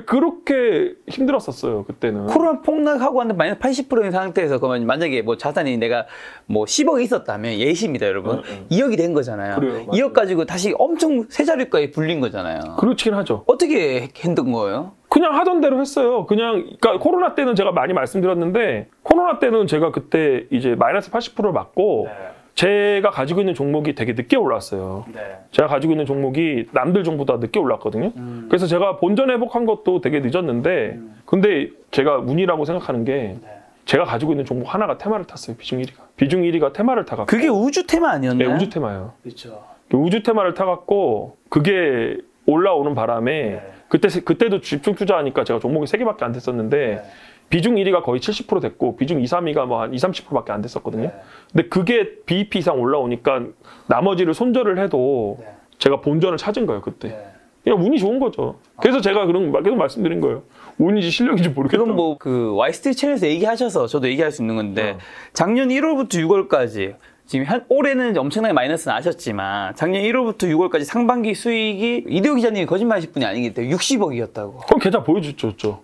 그렇게 힘들었었어요 그때는. 코로나 폭락하고 왔는데 마이너스 80%인 상태에서 그러면 만약에 뭐 자산이 내가 뭐 10억이 있었다면 예시입니다 여러분. 2억이 된 거잖아요. 그래요, 2억 가지고 다시 엄청 세 자리까지 불린 거잖아요. 그렇긴 하죠. 어떻게 힘든 거예요? 그냥 하던 대로 했어요. 그러니까 코로나 때는 제가 많이 말씀드렸는데 코로나 때는 제가 그때 이제 마이너스 80%를 맞고 제가 가지고 있는 종목이 되게 늦게 올랐어요. 제가 가지고 있는 종목이 남들 종보다 늦게 올랐거든요. 그래서 제가 본전 회복한 것도 되게 늦었는데 근데 제가 운이라고 생각하는 게 제가 가지고 있는 종목 하나가 테마를 탔어요. 비중 1위가. 비중 1위가 테마를 타갖고. 그게 우주 테마 아니었나요? 네, 우주 테마예요. 그렇죠. 우주 테마를 타갖고 그게 올라오는 바람에 그때도 집중 투자하니까 제가 종목이 3개밖에 안 됐었는데 비중 1위가 거의 70% 됐고 비중 2, 3위가 뭐 한 20, 30%밖에 안 됐었거든요. 근데 그게 BEP 이상 올라오니까 나머지를 손절을 해도 제가 본전을 찾은 거예요 그때. 그냥 운이 좋은 거죠. 그래서 제가 계속 말씀드린 거예요. 운인지 실력인지 모르겠다. 그럼 뭐 그 YST 채널에서 얘기하셔서 저도 얘기할 수 있는 건데 작년 1월부터 6월까지 지금 올해는 엄청나게 마이너스는 아셨지만 작년 1월부터 6월까지 상반기 수익이 이대호 기자님이 거짓말하실 분이 아니기 때문에 60억이었다고. 그럼 계좌 보여줬죠.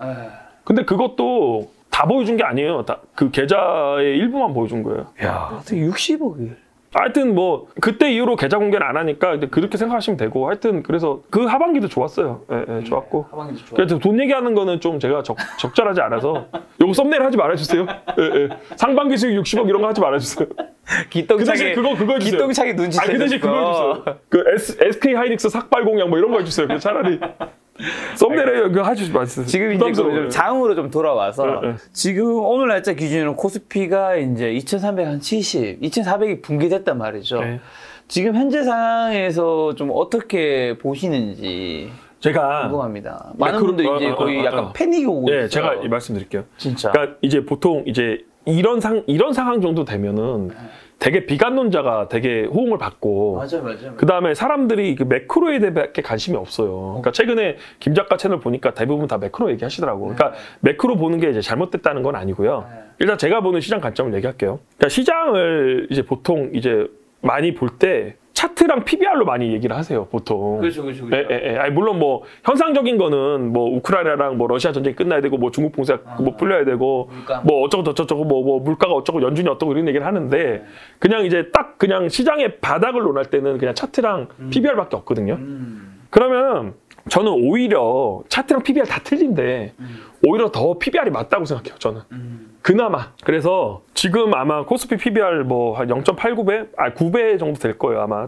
근데 그것도 다 보여준 게 아니에요. 그 계좌의 일부만 보여준 거예요. 야, 어떻게 60억을. 하여튼 뭐 그때 이후로 계좌 공개를 안 하니까 그렇게 생각하시면 되고 하여튼 그래서 그 하반기도 좋았어요. 예, 좋았고. 하반기도 좋았고. 그래서 돈 얘기하는 거는 좀 제가 적절하지 않아서 요거 썸네일 하지 말아주세요. 예. 상반기 수익 60억 이런 거 하지 말아주세요. 기똥차게 그거 해주세요. 기똥차게 눈치 그 대신 그거 해주세요. 그 SK 하이닉스 삭발 공약 뭐 이런 거 해주세요. 차라리. 썸네일에 이거 하지 마세요. 지금 이제 그 장으로 좀 돌아와서 지금 오늘 날짜 기준으로 코스피가 이제 2,370, 2,400이 붕괴됐단 말이죠. 네. 지금 현재 상황에서 좀 어떻게 보시는지 제가 궁금합니다. 많은 분들 이제 거의 약간 패닉이 오고 있어요. 네, 제가 말씀드릴게요. 진짜. 그러니까 이제 보통 이제 이런 상황 정도 되면은 되게 비관론자가 되게 호응을 받고 맞아요. 그 다음에 사람들이 그 매크로에 대해 관심이 없어요. 그러니까 최근에 김 작가 채널 보니까 대부분 다 매크로 얘기하시더라고요. 그러니까 매크로 보는 게 이제 잘못됐다는 건 아니고요. 일단 제가 보는 시장 관점을 얘기할게요. 그러니까 시장을 이제 보통 이제 많이 볼 때 차트랑 PBR로 많이 얘기를 하세요, 보통. 그렇죠. 아니, 물론 뭐 현상적인 거는 뭐 우크라이나랑 뭐 러시아 전쟁이 끝나야 되고 뭐 중국 봉쇄 뭐 풀려야 되고 물가. 뭐 어쩌고 저쩌고 뭐 물가가 어쩌고 연준이 어쩌고 이런 얘기를 하는데 그냥 이제 딱 그냥 시장의 바닥을 논할 때는 그냥 차트랑 PBR밖에 없거든요. 그러면 저는 오히려 차트랑 PBR 다 틀린데 오히려 더 PBR이 맞다고 생각해요, 저는. 그나마. 그래서 지금 아마 코스피 PBR 뭐 한 0.89배? 9배 정도 될 거예요, 아마.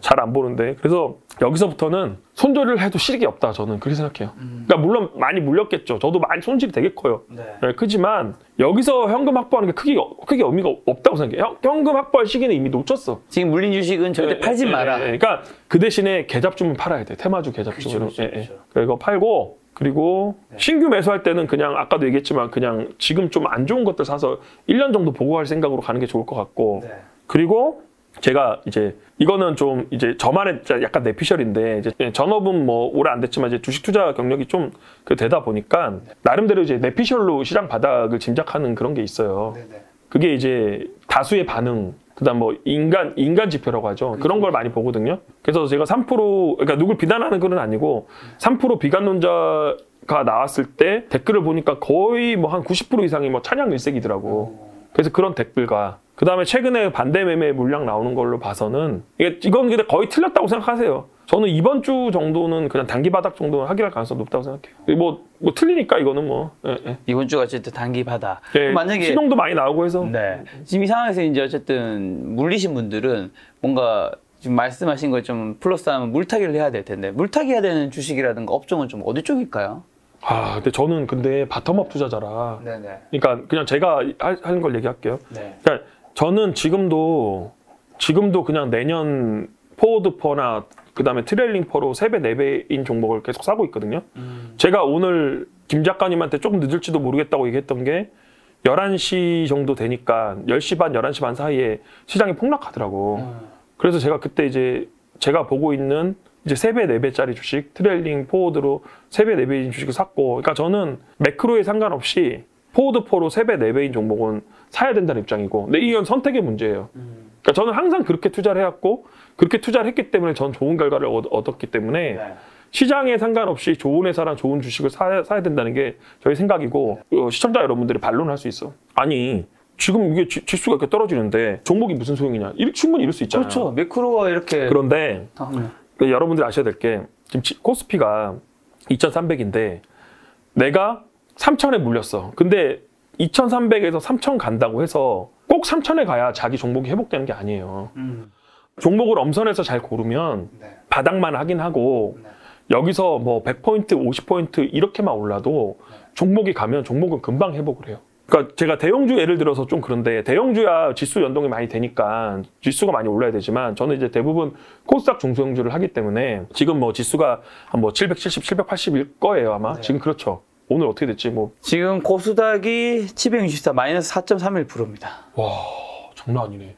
잘 안 보는데. 그래서 여기서부터는 손절을 해도 실익이 없다, 저는 그렇게 생각해요. 그러니까 물론 많이 물렸겠죠. 저도 많이 손실이 되게 커요. 네, 크지만 여기서 현금 확보하는 게 크게 의미가 없다고 생각해요. 현금 확보할 시기는 이미 놓쳤어. 지금 물린 주식은 절대 팔지 마라. 그러니까 그 대신에 계좌주문 팔아야 돼. 테마주 계좌주문. 그렇죠. 이거 팔고 그리고 신규 매수할 때는 그냥 아까도 얘기했지만 그냥 지금 좀 안 좋은 것들 사서 1년 정도 보고 할 생각으로 가는 게 좋을 것 같고 그리고 제가 이제 이거는 좀 이제 저만의 약간 내피셜인데 이제 전업은 뭐 오래 안 됐지만 이제 주식 투자 경력이 좀 되다 보니까 나름대로 이제 내피셜로 시장 바닥을 짐작하는 그런 게 있어요. 그게 이제 다수의 반응 그다음 뭐 인간 지표라고 하죠. 그런 걸 많이 보거든요. 그래서 제가 3% 그러니까 누굴 비난하는 건 아니고 3% 비관론자가 나왔을 때 댓글을 보니까 거의 뭐 한 90% 이상이 뭐 찬양 일색이더라고. 그래서 그런 댓글과 그다음에 최근에 반대 매매 물량 나오는 걸로 봐서는 이건 근데 거의 틀렸다고 생각하세요. 저는 이번 주 정도는 그냥 단기 바닥 정도는 확인할 가능성이 높다고 생각해요. 뭐 틀리니까 이거는 뭐. 이번 주가 어쨌든 단기 바닥. 만약에 신용도 많이 나오고 해서. 네. 지금 이 상황에서 이제 어쨌든 물리신 분들은 뭔가 지금 말씀하신 걸 좀 플러스하면 물타기를 해야 될 텐데 물타기 해야 되는 주식이라든가 업종은 좀 어디 쪽일까요? 근데 저는 바텀업 투자자라. 그러니까 그냥 제가 하는 걸 얘기할게요. 그러니까 저는 지금도 그냥 내년 포워드 퍼나 그다음에 트레일링 퍼로 3배, 4배인 종목을 계속 사고 있거든요. 제가 오늘 김 작가님한테 조금 늦을지도 모르겠다고 얘기했던 게 11시 정도 되니까 10시 반, 11시 반 사이에 시장이 폭락하더라고. 그래서 제가 그때 이제 제가 보고 있는 이제 3배, 4배짜리 주식, 트레일링 포워드로 3배, 4배인 주식을 샀고 그러니까 저는 매크로에 상관없이 포워드 퍼로 3배, 4배인 종목은 사야 된다는 입장이고 근데 이건 선택의 문제예요. 그러니까 저는 항상 그렇게 투자를 해왔고 그렇게 투자를 했기 때문에 전 좋은 결과를 얻었기 때문에 시장에 상관없이 좋은 회사랑 좋은 주식을 사야 된다는 게 저희 생각이고 시청자 여러분들이 반론할 수 있어. 아니 지금 이게 지수가 이렇게 떨어지는데 종목이 무슨 소용이냐. 충분히 이럴 수 있잖아요. 그렇죠. 매크로가 이렇게. 그런데 여러분들이 아셔야 될 게 지금 코스피가 2,300인데 내가 3,000에 물렸어. 근데 2,300에서 3,000 간다고 해서 꼭 3,000에 가야 자기 종목이 회복되는 게 아니에요. 종목을 엄선해서 잘 고르면 바닥만 하긴 하고 여기서 뭐 100포인트, 50포인트 이렇게만 올라도 종목이 가면 종목은 금방 회복을 해요. 그러니까 제가 대형주 예를 들어서 좀 그런데 대형주야 지수 연동이 많이 되니까 지수가 많이 올라야 되지만 저는 이제 대부분 코스닥 중소형주를 하기 때문에 지금 뭐 지수가 한 뭐 770, 780일 거예요 아마. 지금 그렇죠. 오늘 어떻게 됐지 뭐. 지금 코스닥이 764 마이너스 4.31%입니다. 와 장난 아니네.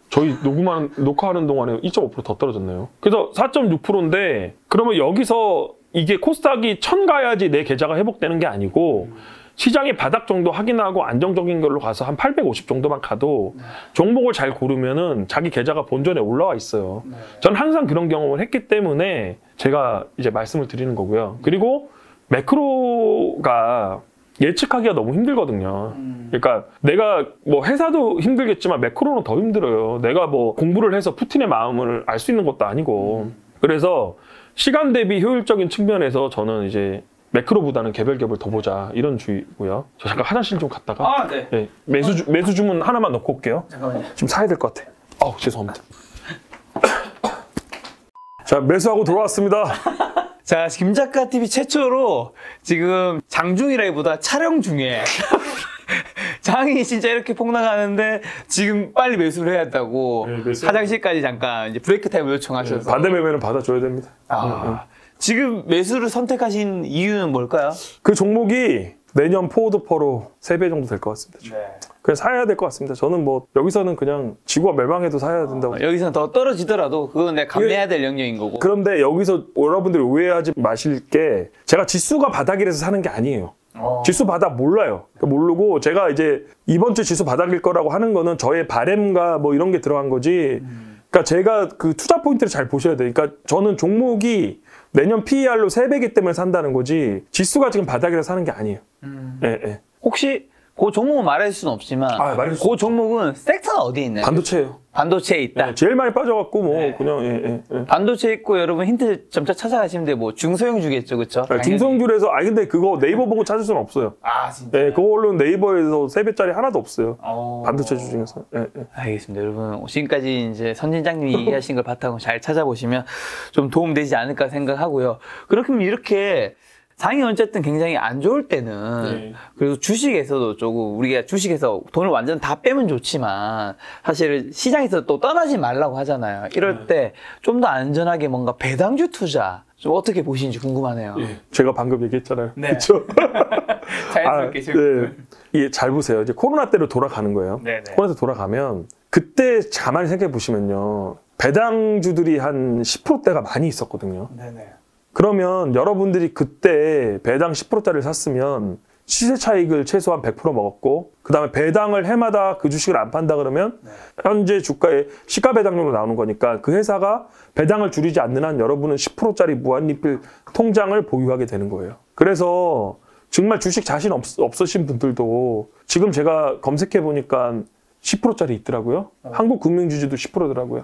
저희 녹화하는 동안에 2.5% 더 떨어졌네요. 그래서 4.6%인데 그러면 여기서 이게 코스닥이 1000 가야지 내 계좌가 회복되는 게 아니고 시장의 바닥 정도 확인하고 안정적인 걸로 가서 한 850 정도만 가도 종목을 잘 고르면은 자기 계좌가 본전에 올라와 있어요. 전 항상 그런 경험을 했기 때문에 제가 이제 말씀을 드리는 거고요. 그리고 매크로가 예측하기가 너무 힘들거든요. 그러니까 내가 뭐 회사도 힘들겠지만 매크로는 더 힘들어요. 내가 뭐 공부를 해서 푸틴의 마음을 알 수 있는 것도 아니고. 그래서 시간 대비 효율적인 측면에서 저는 이제 매크로보다는 개별기업을 더 보자 이런 주의고요. 저 잠깐 화장실 좀 갔다가 네, 매수 주문 하나만 넣고 올게요. 잠깐만요. 지금 사야 될 것 같아. 죄송합니다. 자 매수하고 돌아왔습니다. 자, 김작가 TV 최초로 지금 장중이라기보다 촬영 중에 장이 진짜 이렇게 폭락하는데 지금 빨리 매수를 해야 한다고 네, 매수. 화장실까지 잠깐 이제 브레이크 타임을 요청하셔서 반대 매매는 받아줘야 됩니다. 지금 매수를 선택하신 이유는 뭘까요? 그 종목이 내년 포워드%로 3배 정도 될 것 같습니다. 그냥 사야 될 것 같습니다. 저는 뭐 여기서는 그냥 지구가 멸망해도 사야 된다고. 여기서는 더 떨어지더라도 그건 내가 감내해야 될 영역인 거고. 그런데 여기서 여러분들이 오해하지 마실 게 제가 지수가 바닥이라서 사는 게 아니에요. 지수 바닥 몰라요. 모르고 제가 이제 이번 주 지수 바닥일 거라고 하는 거는 저의 바램과 뭐 이런 게 들어간 거지. 그러니까 제가 그 투자 포인트를 잘 보셔야 돼요. 그러니까 저는 종목이 내년 PER로 3배기 때문에 산다는 거지 지수가 지금 바닥이라서 사는 게 아니에요. 예, 예. 혹시 그 종목은 말할 수는 없지만 말할 수 그 종목은 섹터가 어디에 있나요? 반도체예요. 반도체에 있다. 네, 제일 많이 빠져갖고 뭐 그냥 반도체 있고 여러분 힌트 점차 찾아가시면 돼. 뭐 중소형주겠죠, 그렇죠? 중성줄에서 근데 그거 네이버 보고 찾을 수는 없어요. 아 진짜. 네, 그걸로는 네이버에서 3배짜리 하나도 없어요. 반도체 주 중에서. 알겠습니다, 여러분. 지금까지 이제 선진장님이 얘기하신 걸 바탕으로 잘 찾아보시면 좀 도움되지 않을까 생각하고요. 그렇다면 이렇게 장이 어쨌든 굉장히 안 좋을 때는 그리고 주식에서도 조금 우리가 주식에서 돈을 완전 다 빼면 좋지만 사실 시장에서 또 떠나지 말라고 하잖아요. 이럴 때 좀 더 안전하게 뭔가 배당주 투자 좀 어떻게 보시는지 궁금하네요. 제가 방금 얘기했잖아요. 네. 그렇죠? 자연스럽게 이게 잘 보세요. 이제 코로나 때로 돌아가는 거예요. 코로나 때 돌아가면 그때 가만히 생각해 보시면요. 배당주들이 한 10%대가 많이 있었거든요. 그러면 여러분들이 그때 배당 10%짜리를 샀으면 시세 차익을 최소한 100% 먹었고 그 다음에 배당을 해마다 그 주식을 안 판다 그러면 현재 주가의 시가 배당률로 나오는 거니까 그 회사가 배당을 줄이지 않는 한 여러분은 10%짜리 무한리필 통장을 보유하게 되는 거예요. 그래서 정말 주식 자신 없으신 분들도 지금 제가 검색해 보니까 10%짜리 있더라고요. 한국금융주주도 10%더라고요.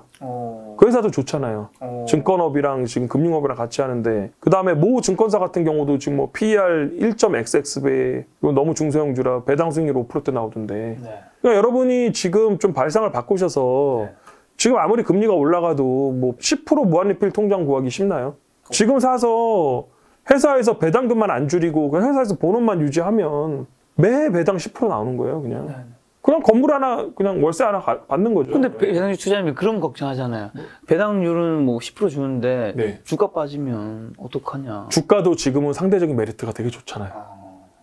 그 회사도 좋잖아요. 증권업이랑 지금 금융업이랑 같이 하는데 그 다음에 모 증권사 같은 경우도 지금 뭐 PER 1.xx배 이거 너무 중소형주라 배당 수익률 5%대 나오던데 그러니까 여러분이 지금 좀 발상을 바꾸셔서 지금 아무리 금리가 올라가도 뭐 10% 무한리필 통장 구하기 쉽나요? 지금 사서 회사에서 배당금만 안 줄이고 그냥 회사에서 본원만 유지하면 매 배당 10% 나오는 거예요, 그냥. 그냥 건물 하나, 그냥 월세 하나 받는 거죠. 근데 배당주 투자하면 그런 걱정하잖아요. 배당률은 뭐 10% 주는데 주가 빠지면 어떡하냐. 주가도 지금은 상대적인 메리트가 되게 좋잖아요.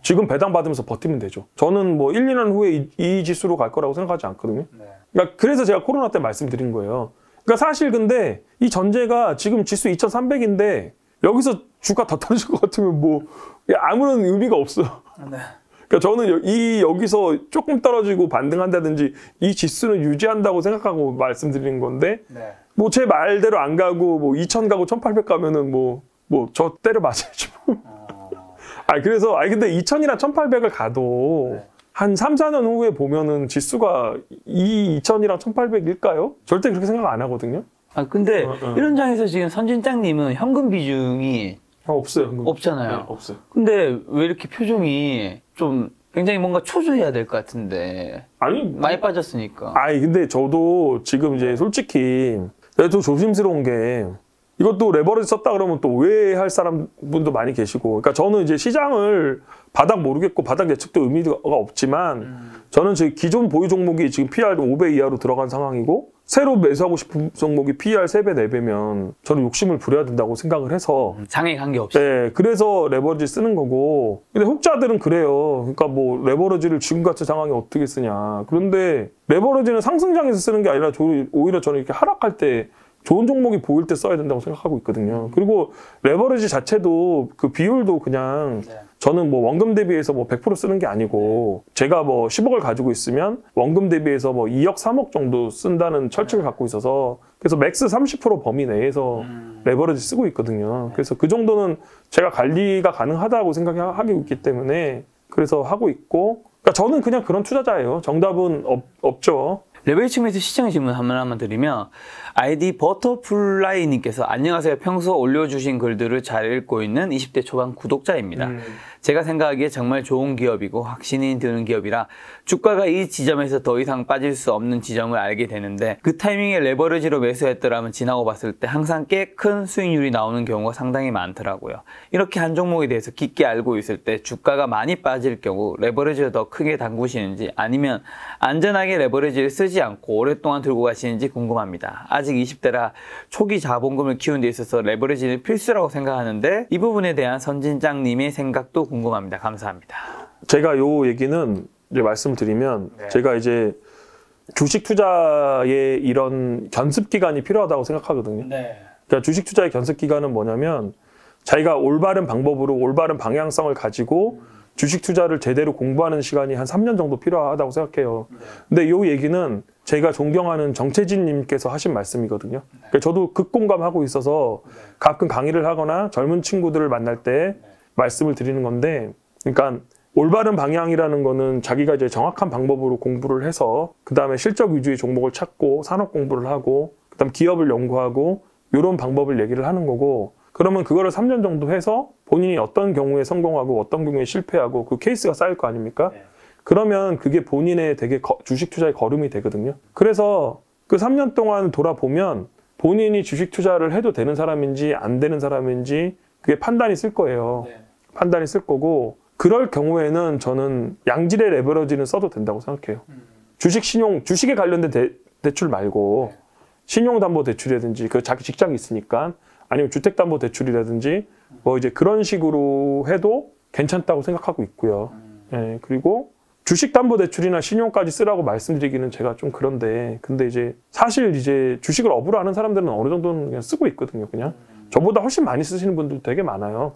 지금 배당 받으면서 버티면 되죠. 저는 뭐 1, 2년 후에 이 지수로 갈 거라고 생각하지 않거든요. 그러니까 그래서 제가 코로나 때 말씀드린 거예요. 그러니까 사실 근데 이 전제가 지금 지수 2300인데 여기서 주가 더 떨어질 것 같으면 뭐 아무런 의미가 없어. 그러니까 저는 여기서 조금 떨어지고 반등한다든지 이 지수는 유지한다고 생각하고 말씀드리는 건데 뭐 제 말대로 안 가고 뭐 2000 가고 1800 가면은 뭐 저 때려 맞아야죠. 그래서 근데 2000이나 1800을 가도 한 3, 4년 후에 보면은 지수가 이 2000이랑 1800일까요? 절대 그렇게 생각 안 하거든요. 근데 이런 장에서 지금 선진장님은 현금 비중이 없어요. 현금. 없잖아요. 네, 없어요. 근데 왜 이렇게 표정이 좀 굉장히 뭔가 초조해야 될 것 같은데. 많이 빠졌으니까. 근데 저도 지금 이제 솔직히 좀 조심스러운 게 이것도 레버리지 썼다 그러면 또 오해할 분도 많이 계시고. 그러니까 저는 이제 시장을 바닥 모르겠고 바닥 예측도 의미가 없지만 저는 제 기존 보유 종목이 지금 PER 5배 이하로 들어간 상황이고 새로 매수하고 싶은 종목이 PER 3배, 4배면 저는 욕심을 부려야 된다고 생각을 해서 장에 관계없이. 그래서 레버리지 쓰는 거고 근데 혹자들은 그래요. 그러니까 뭐 레버리지를 지금같이 상황에 어떻게 쓰냐. 그런데 레버리지는 상승장에서 쓰는 게 아니라 오히려 저는 이렇게 하락할 때 좋은 종목이 보일 때 써야 된다고 생각하고 있거든요. 그리고 레버리지 자체도 그 비율도 그냥 저는 뭐 원금 대비해서 뭐 100% 쓰는 게 아니고 제가 뭐 10억을 가지고 있으면 원금 대비해서 뭐 2억, 3억 정도 쓴다는 철칙을 갖고 있어서 그래서 맥스 30% 범위 내에서 레버리지 쓰고 있거든요. 그래서 그 정도는 제가 관리가 가능하다고 생각하고 있기 때문에 그래서 하고 있고 그러니까 저는 그냥 그런 투자자예요. 정답은 없죠. 레벨 측면에서 시청 질문 하나만 드리면 아이디 버터플라이님께서 안녕하세요. 평소 올려주신 글들을 잘 읽고 있는 20대 초반 구독자입니다. 제가 생각하기에 정말 좋은 기업이고 확신이 드는 기업이라 주가가 이 지점에서 더 이상 빠질 수 없는 지점을 알게 되는데 그 타이밍에 레버리지로 매수했더라면 지나고 봤을 때 항상 꽤 큰 수익률이 나오는 경우가 상당히 많더라고요. 이렇게 한 종목에 대해서 깊게 알고 있을 때 주가가 많이 빠질 경우 레버리지를 더 크게 담그시는지 아니면 안전하게 레버리지를 쓰지 않고 오랫동안 들고 가시는지 궁금합니다. 아직 20대라 초기 자본금을 키우는 데 있어서 레버리지는 필수라고 생각하는데 이 부분에 대한 선진장님의 생각도 궁금합니다. 감사합니다. 제가 요 얘기는 이제 말씀을 드리면 제가 이제 주식 투자에 이런 견습 기간이 필요하다고 생각하거든요. 그러니까 주식 투자의 견습 기간은 뭐냐면 자기가 올바른 방법으로 올바른 방향성을 가지고 주식 투자를 제대로 공부하는 시간이 한 3년 정도 필요하다고 생각해요. 근데 요 얘기는 제가 존경하는 정채진 님께서 하신 말씀이거든요. 그러니까 저도 극공감하고 있어서 가끔 강의를 하거나 젊은 친구들을 만날 때 말씀을 드리는 건데, 그러니까 올바른 방향이라는 거는 자기가 이제 정확한 방법으로 공부를 해서 그 다음에 실적 위주의 종목을 찾고 산업 공부를 하고 그 다음 기업을 연구하고 이런 방법을 얘기를 하는 거고, 그러면 그거를 3년 정도 해서 본인이 어떤 경우에 성공하고 어떤 경우에 실패하고 그 케이스가 쌓일 거 아닙니까? 그러면 그게 본인의 되게 주식 투자의 걸음이 되거든요. 그래서 그 3년 동안 돌아보면 본인이 주식 투자를 해도 되는 사람인지 안 되는 사람인지 그게 판단이 쓸 거예요. 판단이 쓸 거고, 그럴 경우에는 저는 양질의 레버리지는 써도 된다고 생각해요. 주식에 관련된 대출 말고 신용담보대출이라든지 그 자기 직장이 있으니까, 아니면 주택담보대출이라든지 뭐 이제 그런 식으로 해도 괜찮다고 생각하고 있고요. 예, 그리고 주식담보대출이나 신용까지 쓰라고 말씀드리기는 제가 좀 그런데, 근데 이제 사실 이제 주식을 업으로 하는 사람들은 어느 정도는 그냥 쓰고 있거든요. 그냥 저보다 훨씬 많이 쓰시는 분들 되게 많아요.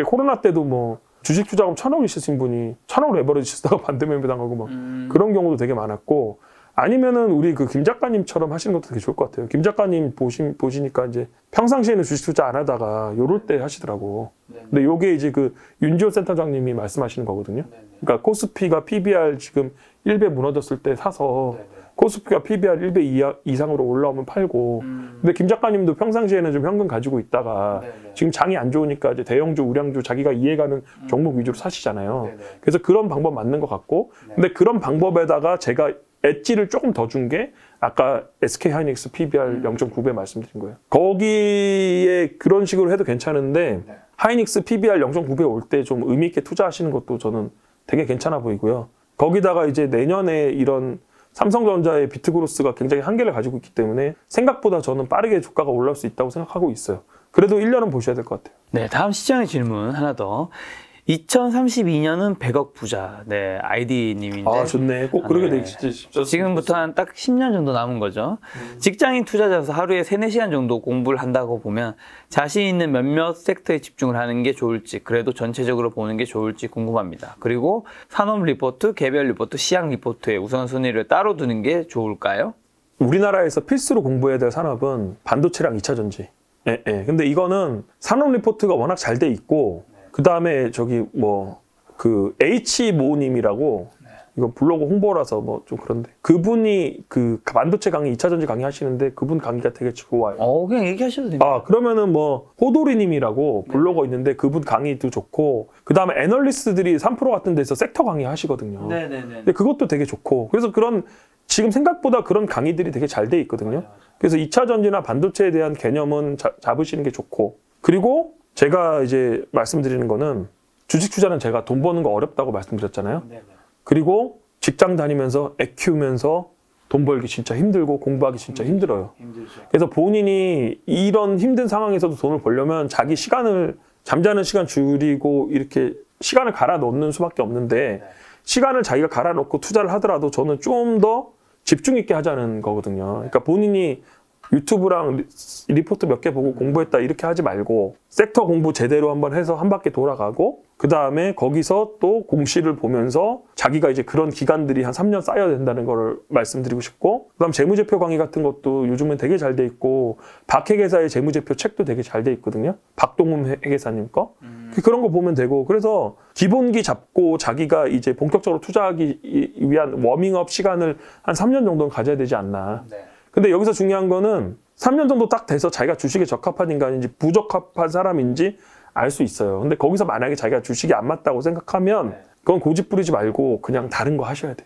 코로나 때도 뭐 주식 투자금 1,000억 있으신 분이 1,000억 레버리지 쓰다가 반대매매 당하고 막 그런 경우도 되게 많았고, 아니면은 우리 그 김 작가님처럼 하시는 것도 되게 좋을 것 같아요. 김 작가님 보시니까 이제 평상시에는 주식 투자 안 하다가 요럴 때 하시더라고. 근데 요게 이제 그 윤지호 센터장님이 말씀하시는 거거든요. 그러니까 코스피가 PBR 지금 1배 무너졌을 때 사서 코스피가 PBR 1배 이상으로 올라오면 팔고, 근데 김 작가님도 평상시에는 좀 현금 가지고 있다가 지금 장이 안 좋으니까 이제 대형주, 우량주 자기가 이해가는 종목 위주로 사시잖아요. 그래서 그런 방법 맞는 것 같고, 근데 그런 방법에다가 제가 엣지를 조금 더 준 게 아까 SK 하이닉스 PBR 0.9배 말씀드린 거예요. 거기에 그런 식으로 해도 괜찮은데 하이닉스 PBR 0.9배 올 때 좀 의미 있게 투자하시는 것도 저는 되게 괜찮아 보이고요. 거기다가 이제 내년에 이런 삼성전자의 비트그로스가 굉장히 한계를 가지고 있기 때문에 생각보다 저는 빠르게 주가가 올라올 수 있다고 생각하고 있어요. 그래도 1년은 보셔야 될 것 같아요. 네, 다음 시청의 질문 하나 더. 2032년은 100억 부자. 네, 아이디님인데. 아, 좋네. 꼭 그러게 되기 진짜. 지금부터 한 딱 10년 정도 남은 거죠. 직장인 투자자로서 하루에 3-4시간 정도 공부를 한다고 보면 자신 있는 몇몇 섹터에 집중을 하는 게 좋을지, 그래도 전체적으로 보는 게 좋을지 궁금합니다. 그리고 산업 리포트, 개별 리포트, 시장 리포트의 우선순위를 따로 두는 게 좋을까요? 우리나라에서 필수로 공부해야 될 산업은 반도체랑 2차전지. 예, 예. 근데 이거는 산업 리포트가 워낙 잘 돼 있고, 그 다음에 저기 뭐 그 H모님이라고 이거 블로그 홍보라서 뭐 좀 그런데 그분이 그 반도체 강의 2차전지 강의 하시는데 그분 강의가 되게 좋아요. 그냥 얘기하셔도 됩니다. 아, 그러면은 뭐 호도리님이라고 블로거 있는데 그분 강의도 좋고, 그 다음에 애널리스트들이 3프로 같은 데서 sek터 강의 하시거든요. 근데 그것도 되게 좋고, 그래서 그런 지금 생각보다 그런 강의들이 되게 잘 돼 있거든요. 그래서 2차전지나 반도체에 대한 개념은 잡으시는 게 좋고, 그리고 제가 이제 말씀드리는 거는 주식 투자는 제가 돈 버는 거 어렵다고 말씀드렸잖아요. 그리고 직장 다니면서 애 키우면서 돈 벌기 진짜 힘들고 공부하기 진짜 힘들어요. 그래서 본인이 이런 힘든 상황에서도 돈을 벌려면 자기 시간을, 잠자는 시간 줄이고 이렇게 시간을 갈아 넣는 수밖에 없는데, 시간을 자기가 갈아 넣고 투자를 하더라도 저는 좀 더 집중 있게 하자는 거거든요. 그러니까 본인이 유튜브랑 리포트 몇 개 보고 공부했다 이렇게 하지 말고 섹터 공부 제대로 한번 해서 한 바퀴 돌아가고 그 다음에 거기서 또 공시를 보면서 자기가 이제 그런 기간들이 한 3년 쌓여야 된다는 걸 말씀드리고 싶고, 그 다음 재무제표 강의 같은 것도 요즘은 되게 잘 돼 있고, 박 회계사의 재무제표 책도 되게 잘 돼 있거든요. 박동훈 회계사님 거. 그런 거 보면 되고, 그래서 기본기 잡고 자기가 이제 본격적으로 투자하기 위한 워밍업 시간을 한 3년 정도는 가져야 되지 않나. 근데 여기서 중요한 거는 3년 정도 딱 돼서 자기가 주식에 적합한 인간인지 부적합한 사람인지 알 수 있어요. 근데 거기서 만약에 자기가 주식이 안 맞다고 생각하면 그건 고집 부리지 말고 그냥 다른 거 하셔야 돼.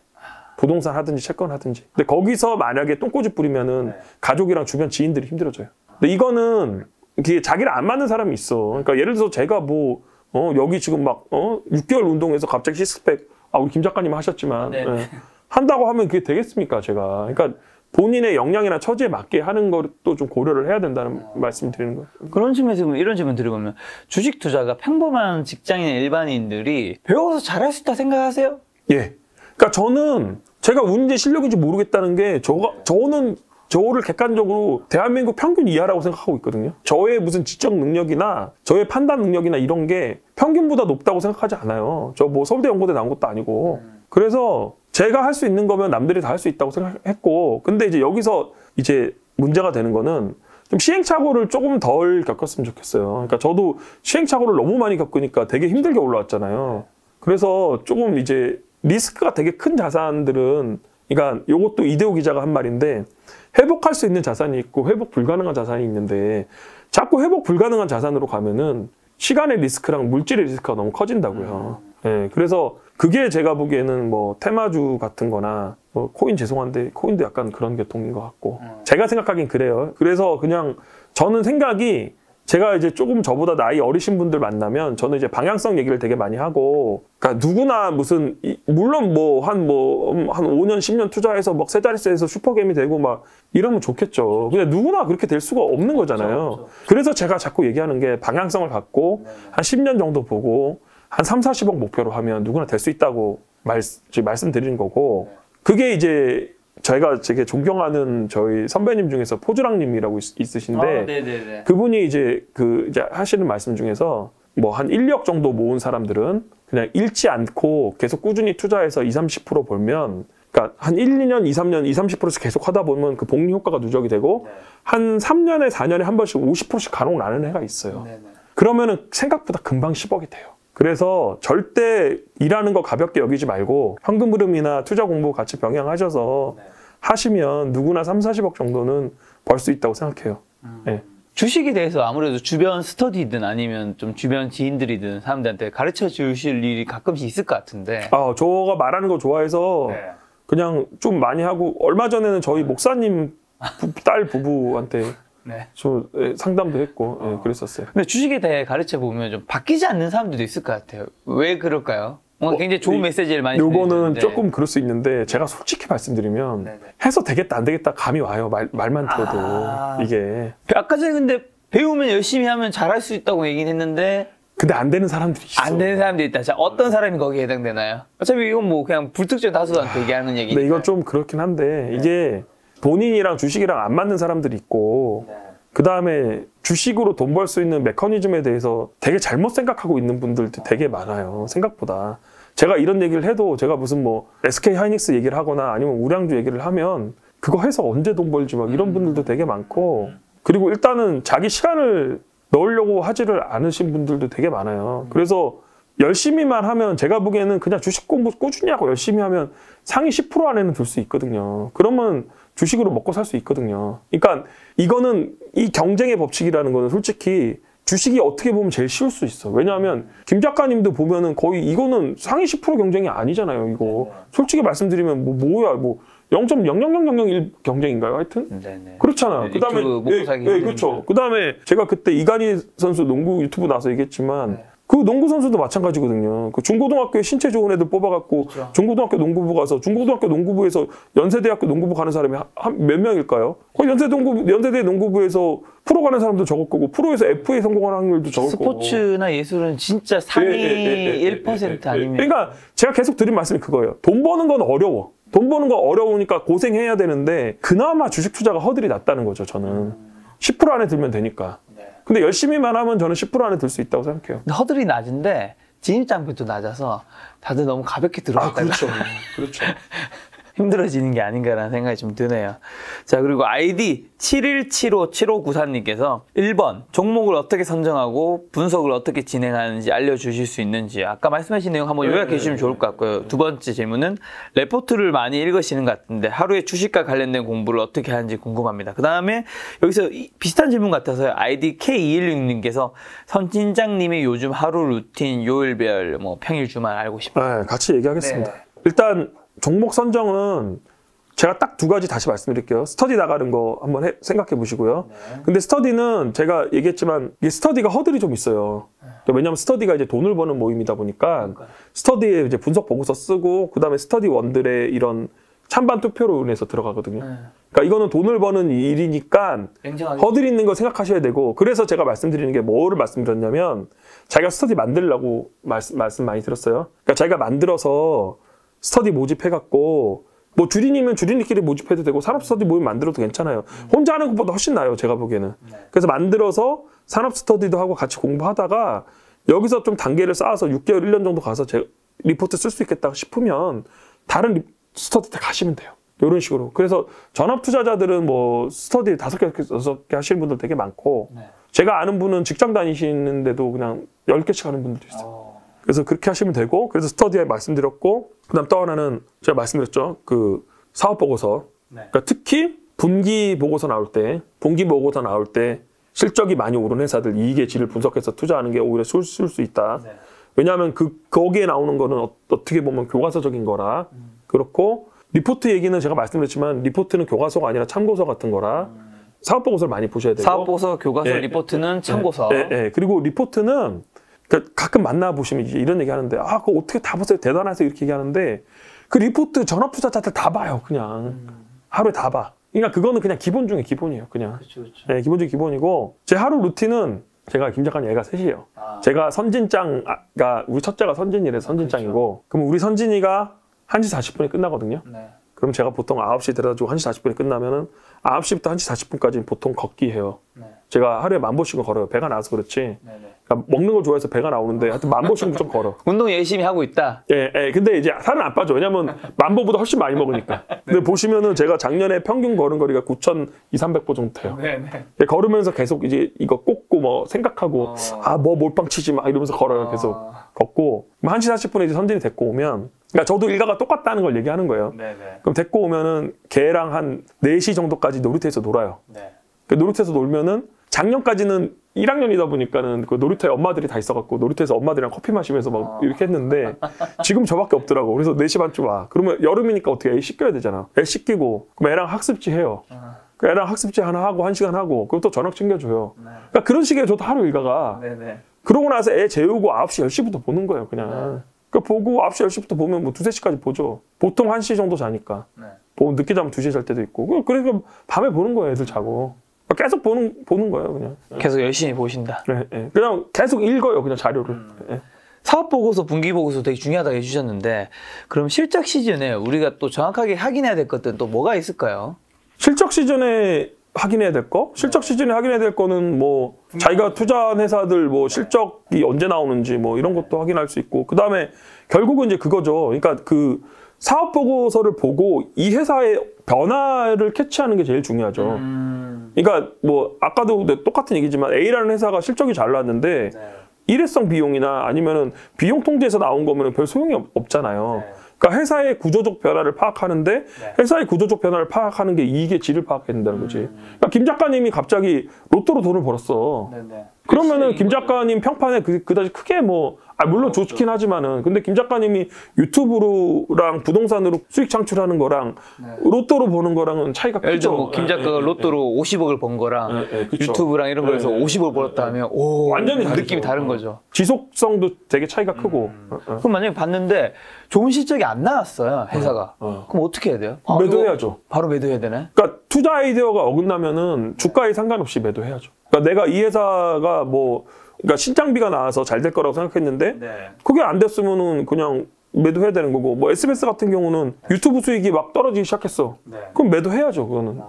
부동산 하든지 채권 하든지. 근데 거기서 만약에 똥꼬집 부리면은 가족이랑 주변 지인들이 힘들어져요. 근데 이거는 이게 자기랑 안 맞는 사람이 있어. 그러니까 예를 들어서 제가 뭐 여기 지금 막 6개월 운동해서 갑자기 시스펙 우리 김 작가님 하셨지만 한다고 하면 그게 되겠습니까? 제가. 그러니까 본인의 역량이나 처지에 맞게 하는 것도 좀 고려를 해야 된다는 말씀 드리는 거예요. 그런 측면에서 이런 질문 드려보면 주식 투자가 평범한 직장인 일반인들이 배워서 잘할 수 있다 생각하세요? 예. 그러니까 저는 제가 운인지 실력인지 모르겠다는 게 저는 저를 객관적으로 대한민국 평균 이하라고 생각하고 있거든요. 저의 무슨 지적 능력이나 저의 판단 능력이나 이런 게 평균보다 높다고 생각하지 않아요. 저 뭐 서울대 연고대 나온 것도 아니고. 그래서 제가 할 수 있는 거면 남들이 다 할 수 있다고 생각했고, 근데 이제 여기서 이제 문제가 되는 거는 좀 시행착오를 조금 덜 겪었으면 좋겠어요. 그러니까 저도 시행착오를 너무 많이 겪으니까 되게 힘들게 올라왔잖아요. 그래서 조금 이제 리스크가 되게 큰 자산들은, 그러니까 요것도 이대호 기자가 한 말인데, 회복할 수 있는 자산이 있고 회복 불가능한 자산이 있는데, 자꾸 회복 불가능한 자산으로 가면은 시간의 리스크랑 물질의 리스크가 너무 커진다고요. 예, 그래서 그게 제가 보기에는 뭐 테마주 같은 거나 뭐 코인, 죄송한데 코인도 약간 그런 계통인 것 같고, 제가 생각하긴 그래요. 그래서 그냥 저는 생각이, 제가 이제 조금 저보다 나이 어리신 분들 만나면 저는 이제 방향성 얘기를 되게 많이 하고, 그러니까 누구나 무슨 물론 한 5년 10년 투자해서 막 세 자릿수에서 슈퍼게임이 되고 막 이러면 좋겠죠. 근데 누구나 그렇게 될 수가 없는 거잖아요. 그래서 제가 자꾸 얘기하는 게, 방향성을 갖고 한 10년 정도 보고 한 3, 40억 목표로 하면 누구나 될 수 있다고 말씀드리는 거고, 그게 이제 저희가 되게 존경하는 저희 선배님 중에서 포주랑님이라고 있으신데, 그분이 이제 이제 하시는 말씀 중에서 뭐 한 1억 정도 모은 사람들은 그냥 잃지 않고 계속 꾸준히 투자해서 20, 30% 벌면, 그러니까 한 1, 2년, 2, 3년, 20, 30%씩 계속 하다 보면 그 복리 효과가 누적이 되고 한 3년에 4년에 한 번씩 50%씩 간혹 나는 해가 있어요. 그러면은 생각보다 금방 10억이 돼요. 그래서 절대 일하는 거 가볍게 여기지 말고 현금 흐름이나 투자 공부 같이 병행하셔서 하시면 누구나 3, 40억 정도는 벌 수 있다고 생각해요. 네. 주식에 대해서 아무래도 주변 스터디든 아니면 좀 주변 지인들이든 사람들한테 가르쳐 주실 일이 가끔씩 있을 것 같은데. 저가 말하는 거 좋아해서 그냥 좀 많이 하고, 얼마 전에는 저희 목사님 딸 부부한테 좀 상담도 했고 그랬었어요. 근데 주식에 대해 가르쳐 보면 좀 바뀌지 않는 사람들도 있을 것 같아요. 왜 그럴까요? 굉장히 좋은 메시지를 많이 요거는 조금 그럴 수 있는데, 제가 솔직히 말씀드리면 해서 되겠다 안 되겠다 감이 와요. 말만 들어도. 이게 아까 전에 근데 배우면 열심히 하면 잘할 수 있다고 얘기는 했는데, 근데 안 되는 사람들이 있어. 안 되는 사람들이 있다. 자, 어떤 사람이 거기에 해당되나요? 어차피 이건 뭐 그냥 불특정 다수한테 얘기하는 얘기니까. 근데 이건 좀 그렇긴 한데, 이게 본인이랑 주식이랑 안 맞는 사람들이 있고, 그 다음에 주식으로 돈 벌 수 있는 메커니즘에 대해서 되게 잘못 생각하고 있는 분들도 되게 많아요. 생각보다. 제가 이런 얘기를 해도, 제가 무슨 뭐 SK 하이닉스 얘기를 하거나 아니면 우량주 얘기를 하면 그거 해서 언제 돈 벌지 막 이런 분들도 되게 많고, 그리고 일단은 자기 시간을 넣으려고 하지를 않으신 분들도 되게 많아요. 그래서 열심히만 하면, 제가 보기에는 그냥 주식 공부 꾸준히 하고 열심히 하면 상위 10% 안에는 들 수 있거든요. 그러면 주식으로 먹고 살 수 있거든요. 그러니까 이거는, 이 경쟁의 법칙이라는 거는 솔직히 주식이 어떻게 보면 제일 쉬울 수 있어. 왜냐하면 김 작가님도 보면은 거의 이거는 상위 10% 경쟁이 아니잖아요. 이거 솔직히 말씀드리면 뭐야 0.00001 경쟁인가요? 하여튼 그렇잖아. 그다음에 그렇죠. 그다음에 제가 그때 이간희 선수 농구 유튜브 나와서 얘기했지만, 그 농구 선수도 마찬가지거든요. 그 중고등학교에 신체 좋은 애들 뽑아갖고 중고등학교 농구부 가서, 중고등학교 농구부에서 연세대학교 농구부 가는 사람이 몇 명일까요? 거의 연세대 농구부에서 프로 가는 사람도 적을 거고, 프로에서 FA 성공하는 확률도 적을 거고. 스포츠나 예술은 진짜 상위 1% 아니면. 그러니까 제가 계속 드린 말씀이 그거예요. 돈 버는 건 어려워. 돈 버는 거 어려우니까 고생해야 되는데, 그나마 주식 투자가 허들이 낮다는 거죠, 저는. 10% 안에 들면 되니까. 근데 열심히만 하면 저는 10% 안에 들 수 있다고 생각해요. 허들이 낮은데 진입장벽도 낮아서 다들 너무 가볍게 들어왔다가 그렇죠. 그렇죠. 힘들어지는 게 아닌가라는 생각이 좀 드네요. 자, 그리고 아이디 71757594님께서 1번 종목을 어떻게 선정하고 분석을 어떻게 진행하는지 알려주실 수 있는지, 아까 말씀하신 내용 한번 요약해 주시면 좋을 것 같고요. 두 번째 질문은 레포트를 많이 읽으시는 것 같은데 하루에 주식과 관련된 공부를 어떻게 하는지 궁금합니다. 그 다음에 여기서 비슷한 질문 같아서요. 아이디 K216님께서 선진장님의 요즘 하루 루틴, 요일별, 뭐 평일, 주말 알고 싶어요. 네, 같이 얘기하겠습니다. 네. 일단 종목 선정은 제가 딱 두 가지 다시 말씀드릴게요. 스터디 나가는 거 한번 생각해 보시고요. 네. 근데 스터디는 제가 얘기했지만 이게 스터디가 허들이 좀 있어요. 왜냐하면 스터디가 이제 돈을 버는 모임이다 보니까 스터디에 이제 분석 보고서 쓰고 그다음에 스터디 원들의 이런 찬반 투표로 인해서 들어가거든요. 그러니까 이거는 돈을 버는 일이니까 냉정하게. 허들 있는 거 생각하셔야 되고, 그래서 제가 말씀드리는 게 뭐를 말씀드렸냐면 자기가 스터디 만들려고 말씀 많이 들었어요. 그러니까 자기가 만들어서 스터디 모집해갖고 뭐 주린이면 주린이끼리 모집해도 되고 산업 스터디 모임 만들어도 괜찮아요. 혼자 하는 것보다 훨씬 나아요, 제가 보기에는. 그래서 만들어서 산업 스터디도 하고 같이 공부하다가 여기서 좀 단계를 쌓아서 6개월, 1년 정도 가서 제 리포트 쓸 수 있겠다 싶으면 다른 스터디 때 가시면 돼요. 이런 식으로. 그래서 전업 투자자들은 뭐 스터디 5개, 6개 하시는 분들 되게 많고, 제가 아는 분은 직장 다니시는데도 그냥 10개씩 하는 분들도 있어요. 그래서 그렇게 하시면 되고, 그래서 스터디에 말씀드렸고, 그다음 또 하나는 제가 말씀드렸죠. 그 사업 보고서. 그러니까 특히 분기 보고서 나올 때, 분기 보고서 나올 때 실적이 많이 오른 회사들 이익의 질을 분석해서 투자하는 게 오히려 쓸 수 있다. 왜냐하면 거기에 나오는 거는 어떻게 보면 교과서적인 거라. 그렇고 리포트 얘기는 제가 말씀드렸지만 리포트는 교과서가 아니라 참고서 같은 거라. 사업 보고서를 많이 보셔야 되고. 사업 보고서, 교과서, 리포트는 참고서. 그리고 리포트는 가끔 만나보시면 이제 이런 얘기 하는데, 아, 그거 어떻게 다 보세요? 대단하세요? 이렇게 얘기하는데, 그 리포트 전업 투자자들 다 봐요, 그냥. 하루에 다 봐. 그러니까 그거는 그냥 기본 중에 기본이에요, 그냥. 그렇죠. 네, 기본 중에 기본이고, 제 하루 루틴은 제가 김 작가님 애가 셋이에요. 제가 선진짱가, 우리 첫째가 선진이래, 선진짱이고, 그럼 우리 선진이가 1시 40분에 끝나거든요. 그럼 제가 보통 9시에 데려다주고 1시 40분에 끝나면은 9시부터 1시 40분까지는 보통 걷기 해요. 제가 하루에 10,000보씩은 걸어요. 배가 나와서 그렇지. 그러니까 먹는 걸 좋아해서 배가 나오는데 하여튼 10,000보씩은 좀 걸어. 운동 열심히 하고 있다. 근데 이제 살은 안 빠져. 왜냐면 10,000보다 훨씬 많이 먹으니까. 근데 보시면은 제가 작년에 평균 걸은 거리가 9,200~300보 정도 돼요. 걸으면서 계속 이제 이거 꽂고 뭐 생각하고, 뭐 몰빵 치지 마 이러면서 걸어요. 계속 걷고. 1시 40분에 이제 선진이 데리고 오면, 그러니까 저도 일가가 똑같다는 걸 얘기하는 거예요. 그럼 데리고 오면은 걔랑 한 4시 정도까지 놀이터에서 놀아요. 그 놀이터에서 놀면은 작년까지는 1학년이다 보니까는 그 놀이터에 엄마들이 다 있어갖고 놀이터에서 엄마들이랑 커피 마시면서 막 이렇게 했는데, 지금 저밖에 없더라고. 그래서 4시 반쯤 와. 그러면 여름이니까 어떻게 애 씻겨야 되잖아. 애 씻기고 그럼 애랑 학습지 해요. 그 애랑 학습지 하나 하고 1시간 하고, 그리고 또 저녁 챙겨줘요. 그러니까 그런 식의 저도 하루 일과가. 그러고 나서 애 재우고 9시, 10시부터 보는 거예요, 그냥. 그러니까 보고 9시, 10시부터 보면 뭐 2~3시까지 보죠. 보통 1시 정도 자니까. 늦게 자면 2시에 잘 때도 있고. 그러니까 밤에 보는 거예요, 애들 자고. 계속 보는 거예요, 그냥. 계속 열심히 보신다. 그냥 계속 읽어요, 그냥 자료를. 사업 보고서, 분기 보고서 되게 중요하다고 해주셨는데, 그럼 실적 시즌에 우리가 또 정확하게 확인해야 될 것들은 또 뭐가 있을까요? 실적 시즌에 확인해야 될 거? 실적 시즌에 확인해야 될 거는 뭐 자기가 투자한 회사들 뭐 실적이 언제 나오는지 뭐 이런 것도 확인할 수 있고, 그 다음에 결국은 이제 그거죠. 그러니까 그 사업 보고서를 보고 이 회사의 변화를 캐치하는 게 제일 중요하죠. 그러니까 뭐 아까도 똑같은 얘기지만 A라는 회사가 실적이 잘 나왔는데 일회성 비용이나 아니면은 비용 통제에서 나온 거면 별 소용이 없잖아요. 그러니까 회사의 구조적 변화를 파악하는데 회사의 구조적 변화를 파악하는 게 이익의 질을 파악해야 된다는 거지. 그러니까 김 작가님이 갑자기 로또로 돈을 벌었어. 그러면은 김 작가님 평판에 그다지 크게 뭐, 물론 좋긴 하지만은, 근데 김 작가님이 유튜브랑 부동산으로 수익 창출하는 거랑 로또로 버는 거랑은 차이가 크죠. 예를 들어 뭐 김 작가가 로또로 50억을 번 거랑 유튜브랑 이런 거에서 50억을 벌었다 하면 완전히 느낌이 다른 거죠. 지속성도 되게 차이가 크고. 그럼 만약에 봤는데 좋은 실적이 안 나왔어요, 회사가. 그럼 어떻게 해야 돼요? 매도해야죠. 바로 매도해야 되네? 그러니까 투자 아이디어가 어긋나면은 주가에 상관없이 매도해야죠. 그러니까 내가 이 회사가 뭐, 그러니까 신장비가 나와서 잘 될 거라고 생각했는데 그게 안 됐으면은 그냥 매도해야 되는 거고, 뭐 SBS 같은 경우는 유튜브 수익이 막 떨어지기 시작했어. 그럼 매도해야죠, 그거는.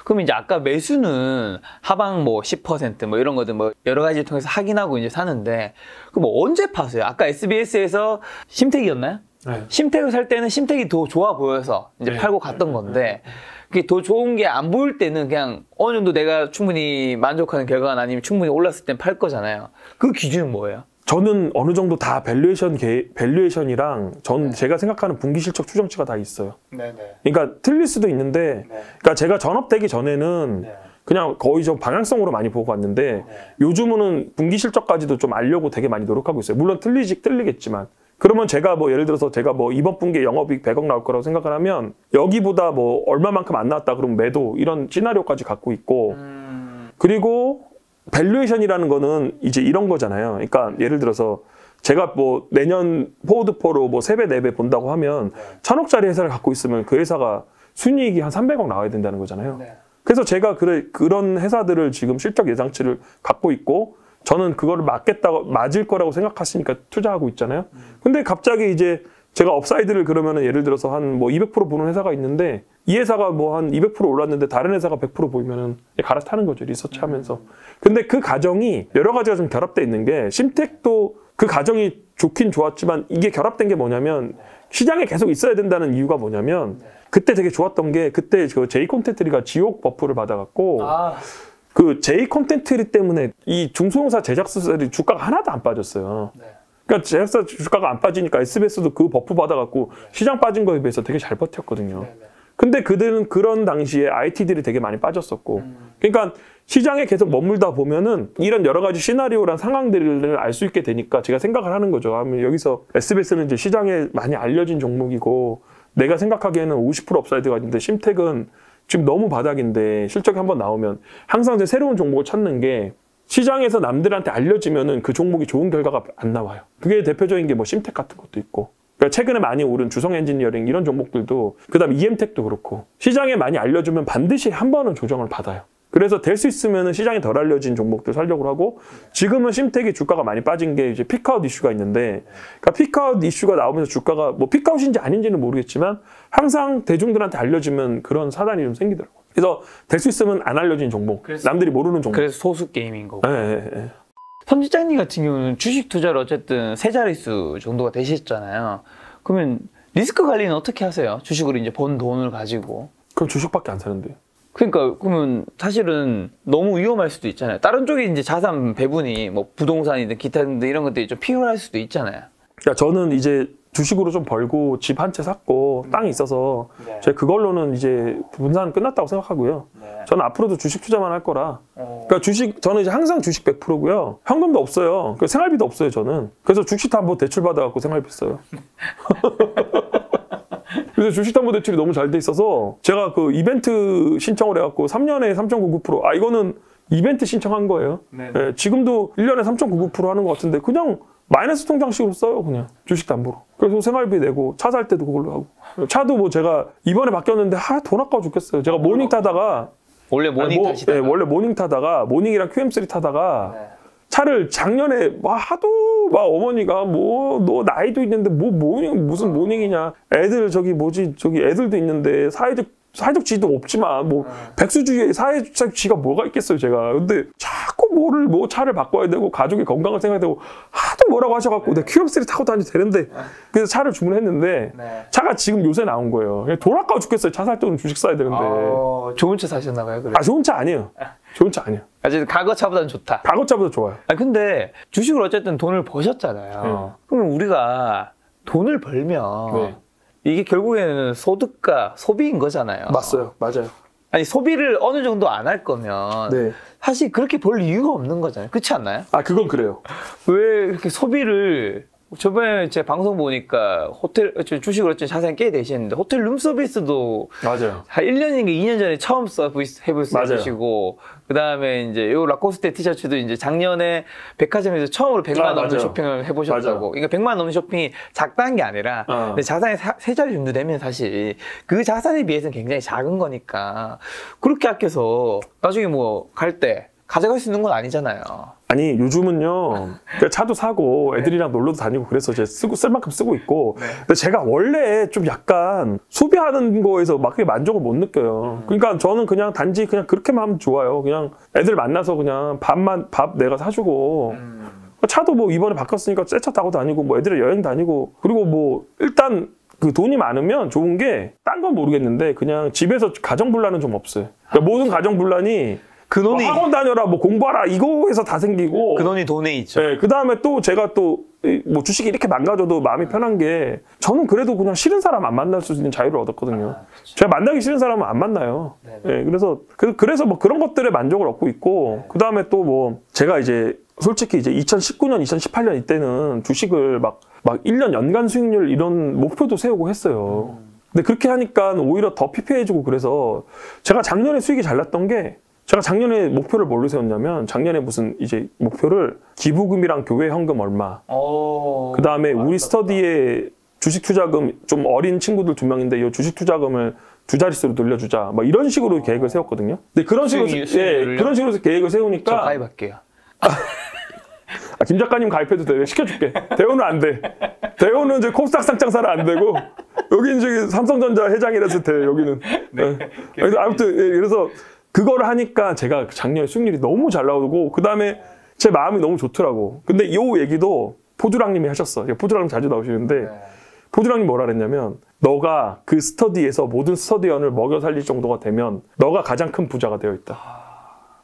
그럼 이제 아까 매수는 하방 뭐 10% 뭐 이런 거든 뭐 여러 가지를 통해서 확인하고 이제 사는데, 그럼 뭐 언제 파세요? 아까 SBS에서 심택이었나요? 네. 심택을 살 때는 심택이 더 좋아 보여서 이제 팔고 갔던 건데, 그게 더 좋은 게 안 보일 때는 그냥 어느 정도 내가 충분히 만족하는 결과가 아니면 충분히 올랐을 땐 팔 거잖아요. 그 기준은 뭐예요? 저는 어느 정도 다 밸류에이션이랑 제가 생각하는 분기 실적 추정치가 다 있어요. 그러니까 틀릴 수도 있는데, 그러니까 제가 전업되기 전에는 그냥 거의 좀 방향성으로 많이 보고 왔는데, 요즘은 분기 실적까지도 좀 알려고 되게 많이 노력하고 있어요. 물론 틀리겠지만. 그러면 제가 뭐 예를 들어서 제가 뭐 이번 분기에 영업이익 100억 나올 거라고 생각을 하면, 여기보다 뭐 얼마만큼 안 나왔다 그러면 매도, 이런 시나리오까지 갖고 있고, 그리고 밸류에이션이라는 거는 이제 이런 거잖아요. 그러니까 예를 들어서 제가 뭐 내년 포워드포로 뭐 3배, 4배 본다고 하면 1000억짜리 회사를 갖고 있으면 그 회사가 순이익이 한 300억 나와야 된다는 거잖아요. 그래서 제가 그런 회사들을 지금 실적 예상치를 갖고 있고, 저는 그거를 맞을 거라고 생각하시니까 투자하고 있잖아요. 근데 갑자기 이제 제가 업사이드를 그러면은 예를 들어서 한 뭐 200% 보는 회사가 있는데, 이 회사가 뭐 한 200% 올랐는데 다른 회사가 100% 보이면은 갈아타는 거죠, 리서치 하면서. 근데 그 과정이 여러 가지가 좀 결합되어 있는 게, 심택도 그 과정이 좋긴 좋았지만 이게 결합된 게 뭐냐면, 시장에 계속 있어야 된다는 이유가 뭐냐면, 그때 되게 좋았던 게, 그때 그 제이 콘텐트리가 지옥 버프를 받아갖고, 그 제이 콘텐트리 때문에 이 중소형사 제작사들이 주가가 하나도 안 빠졌어요. 그러니까 제작사 주가가 안 빠지니까 SBS도 그 버프 받아갖고 시장 빠진 거에 비해서 되게 잘 버텼거든요. 근데 그들은 그런 당시에 IT들이 되게 많이 빠졌었고, 그러니까 시장에 계속 머물다 보면은 이런 여러 가지 시나리오란 상황들을 알 수 있게 되니까 제가 생각을 하는 거죠. 여기서 SBS는 이제 시장에 많이 알려진 종목이고, 내가 생각하기에는 50% 업사이드가 있는데, 심택은 지금 너무 바닥인데 실적이 한번 나오면 항상 제 새로운 종목을 찾는 게, 시장에서 남들한테 알려지면은 그 종목이 좋은 결과가 안 나와요. 그게 대표적인 게 뭐 심택 같은 것도 있고, 그러니까 최근에 많이 오른 주성 엔지니어링 이런 종목들도, 그다음 EM텍도 그렇고, 시장에 많이 알려주면 반드시 한 번은 조정을 받아요. 그래서 될 수 있으면은 시장에 덜 알려진 종목들 살려고 하고, 지금은 심택이 주가가 많이 빠진 게 이제 피크아웃 이슈가 있는데, 그러니까 피크아웃 이슈가 나오면서 주가가 뭐 피크아웃인지 아닌지는 모르겠지만 항상 대중들한테 알려지면 그런 사단이 좀 생기더라고요. 그래서 될 수 있으면 안 알려진 종목, 남들이 모르는 종목. 그래서 소수 게임인 거고. 네. 선지장님 같은 경우는 주식 투자를 어쨌든 세 자릿수 정도가 되셨잖아요. 그러면 리스크 관리는 어떻게 하세요? 주식으로 이제 번 돈을 가지고. 그럼 주식밖에 안 사는데요. 그러니까 그러면 사실은 너무 위험할 수도 있잖아요. 다른 쪽에 이제 자산 배분이 뭐 부동산이든 기타 등등 이런 것들이 좀 필요할 수도 있잖아요. 그러니까 저는 이제 주식으로 좀 벌고 집 한 채 샀고 땅이 있어서 제가 그걸로는 이제 분산 끝났다고 생각하고요. 저는 앞으로도 주식 투자만 할 거라. 그러니까 저는 이제 항상 주식 100%고요. 현금도 없어요. 생활비도 없어요, 저는. 그래서 주식담보 대출 받아갖고 생활비 써요. 그래서 주식담보대출이 너무 잘 돼 있어서 제가 그 이벤트 신청을 해갖고 3년에 3.99%. 이거는 이벤트 신청한 거예요. 네, 지금도 1년에 3.99% 하는 것 같은데 그냥 마이너스 통장식으로 써요, 그냥 주식담보로. 그래서 생활비 내고 차 살 때도 그걸로 하고. 차도 뭐 제가 이번에 바뀌었는데 돈 아까워 죽겠어요. 제가 모닝 타다가 원래 모닝 타시다가? 네, 원래 모닝 타다가 모닝이랑 QM3 타다가 차를 작년에 하도 어머니가 너 나이도 있는데 무슨 모닝이냐, 애들 저기 애들도 있는데 사회적 지위도 없지만 백수주의에 사회적 지위가 뭐가 있겠어요, 제가. 근데 자꾸 차를 바꿔야 되고 가족의 건강을 생각해야 되고 하도 뭐라고 하셔갖고 내가 QM3 타고 다녀도 되는데, 그래서 차를 주문했는데 차가 지금 요새 나온 거예요. 돈 아까워 죽겠어요. 차 살 때는 주식 사야 되는데. 좋은 차 사셨나 봐요, 그래. 좋은 차 아니에요. 좋은 차 아니에요. 어쨌든 과거차보다는 좋다. 과거차보다 좋아요. 근데 주식을 어쨌든 돈을 버셨잖아요. 그러면 우리가 돈을 벌면 이게 결국에는 소득과 소비인 거잖아요. 맞아요. 아니, 소비를 어느 정도 안 할 거면 사실 그렇게 벌 이유가 없는 거잖아요. 그렇지 않나요? 그건 그래요. 왜 이렇게 소비를, 저번에 제 방송 보니까 주식을 어쨌든 자산이 꽤 되시는데 호텔 룸서비스도 맞아요. 한 1년인가 2년 전에 처음 해보시고, 그 다음에 이제 요 라코스테 티셔츠도 이제 작년에 백화점에서 처음으로 100만 넘는 쇼핑을 해보셨다고. 그러니까 100만 넘는 쇼핑이 작다는 게 아니라 근데 자산이 세 자리 정도 되면 사실 그 자산에 비해서는 굉장히 작은 거니까 그렇게 아껴서 나중에 갈 때 가져갈 수 있는 건 아니잖아요. 아니 요즘은요 차도 사고 애들이랑 놀러도 다니고 그래서 이제 쓸 만큼 쓰고 있고 근데 제가 원래 좀 약간 소비하는 거에서 막 그렇게 만족을 못 느껴요. 그러니까 저는 그냥 단지 그냥 그렇게만 하면 좋아요. 그냥 애들 만나서 그냥 밥 내가 사주고 차도 뭐 이번에 바꿨으니까 새 차 타고 다니고 뭐 애들이 여행 다니고 그리고 뭐 일단 그 돈이 많으면 좋은 게 딴 건 모르겠는데 그냥 집에서 가정 분란은 좀 없어요. 그러니까 모든 가정 분란이 근원이 뭐 학원 다녀라, 뭐 공부하라 이거에서 다 생기고. 근원이 돈에 있죠. 네, 그 다음에 또 제가 또 뭐 주식이 이렇게 망가져도 마음이 편한 게 저는 그래도 그냥 싫은 사람 안 만날 수 있는 자유를 얻었거든요. 제가 만나기 싫은 사람은 안 만나요. 네, 그래서 뭐 그런 것들에 만족을 얻고 있고 그 다음에 또 뭐 제가 이제 솔직히 이제 2019년, 2018년 이때는 주식을 막 1년 연간 수익률 이런 목표도 세우고 했어요. 근데 그렇게 하니까 오히려 더 피폐해지고 그래서 제가 작년에 수익이 잘 났던 게 제가 작년에 목표를 뭘로 세웠냐면 작년에 무슨 이제 목표를 기부금이랑 교회 현금 얼마 그 다음에 우리 스터디에 주식 투자금 좀 어린 친구들 2명인데 이 주식 투자금을 2자릿수로 늘려주자 뭐 이런 식으로 계획을 세웠거든요. 근데 그런 식으로 그런 식으로 계획을 세우니까 저 가입할게요. 김 작가님 가입해도 돼. 시켜줄게. 대우는 안 돼. 대우는 이제 코스닥 상장사는 안 되고 여기 이제 삼성전자 회장이라서 돼. 여기는. 네. 아무튼 그래서 그거를 하니까 제가 작년에 수익률이 너무 잘 나오고 그 다음에 제 마음이 너무 좋더라고. 근데 이 얘기도 포주랑님이 하셨어. 포주랑님 자주 나오시는데 포주랑님 뭐라 그랬냐면 너가 그 스터디에서 모든 스터디원을 먹여 살릴 정도가 되면 너가 가장 큰 부자가 되어 있다.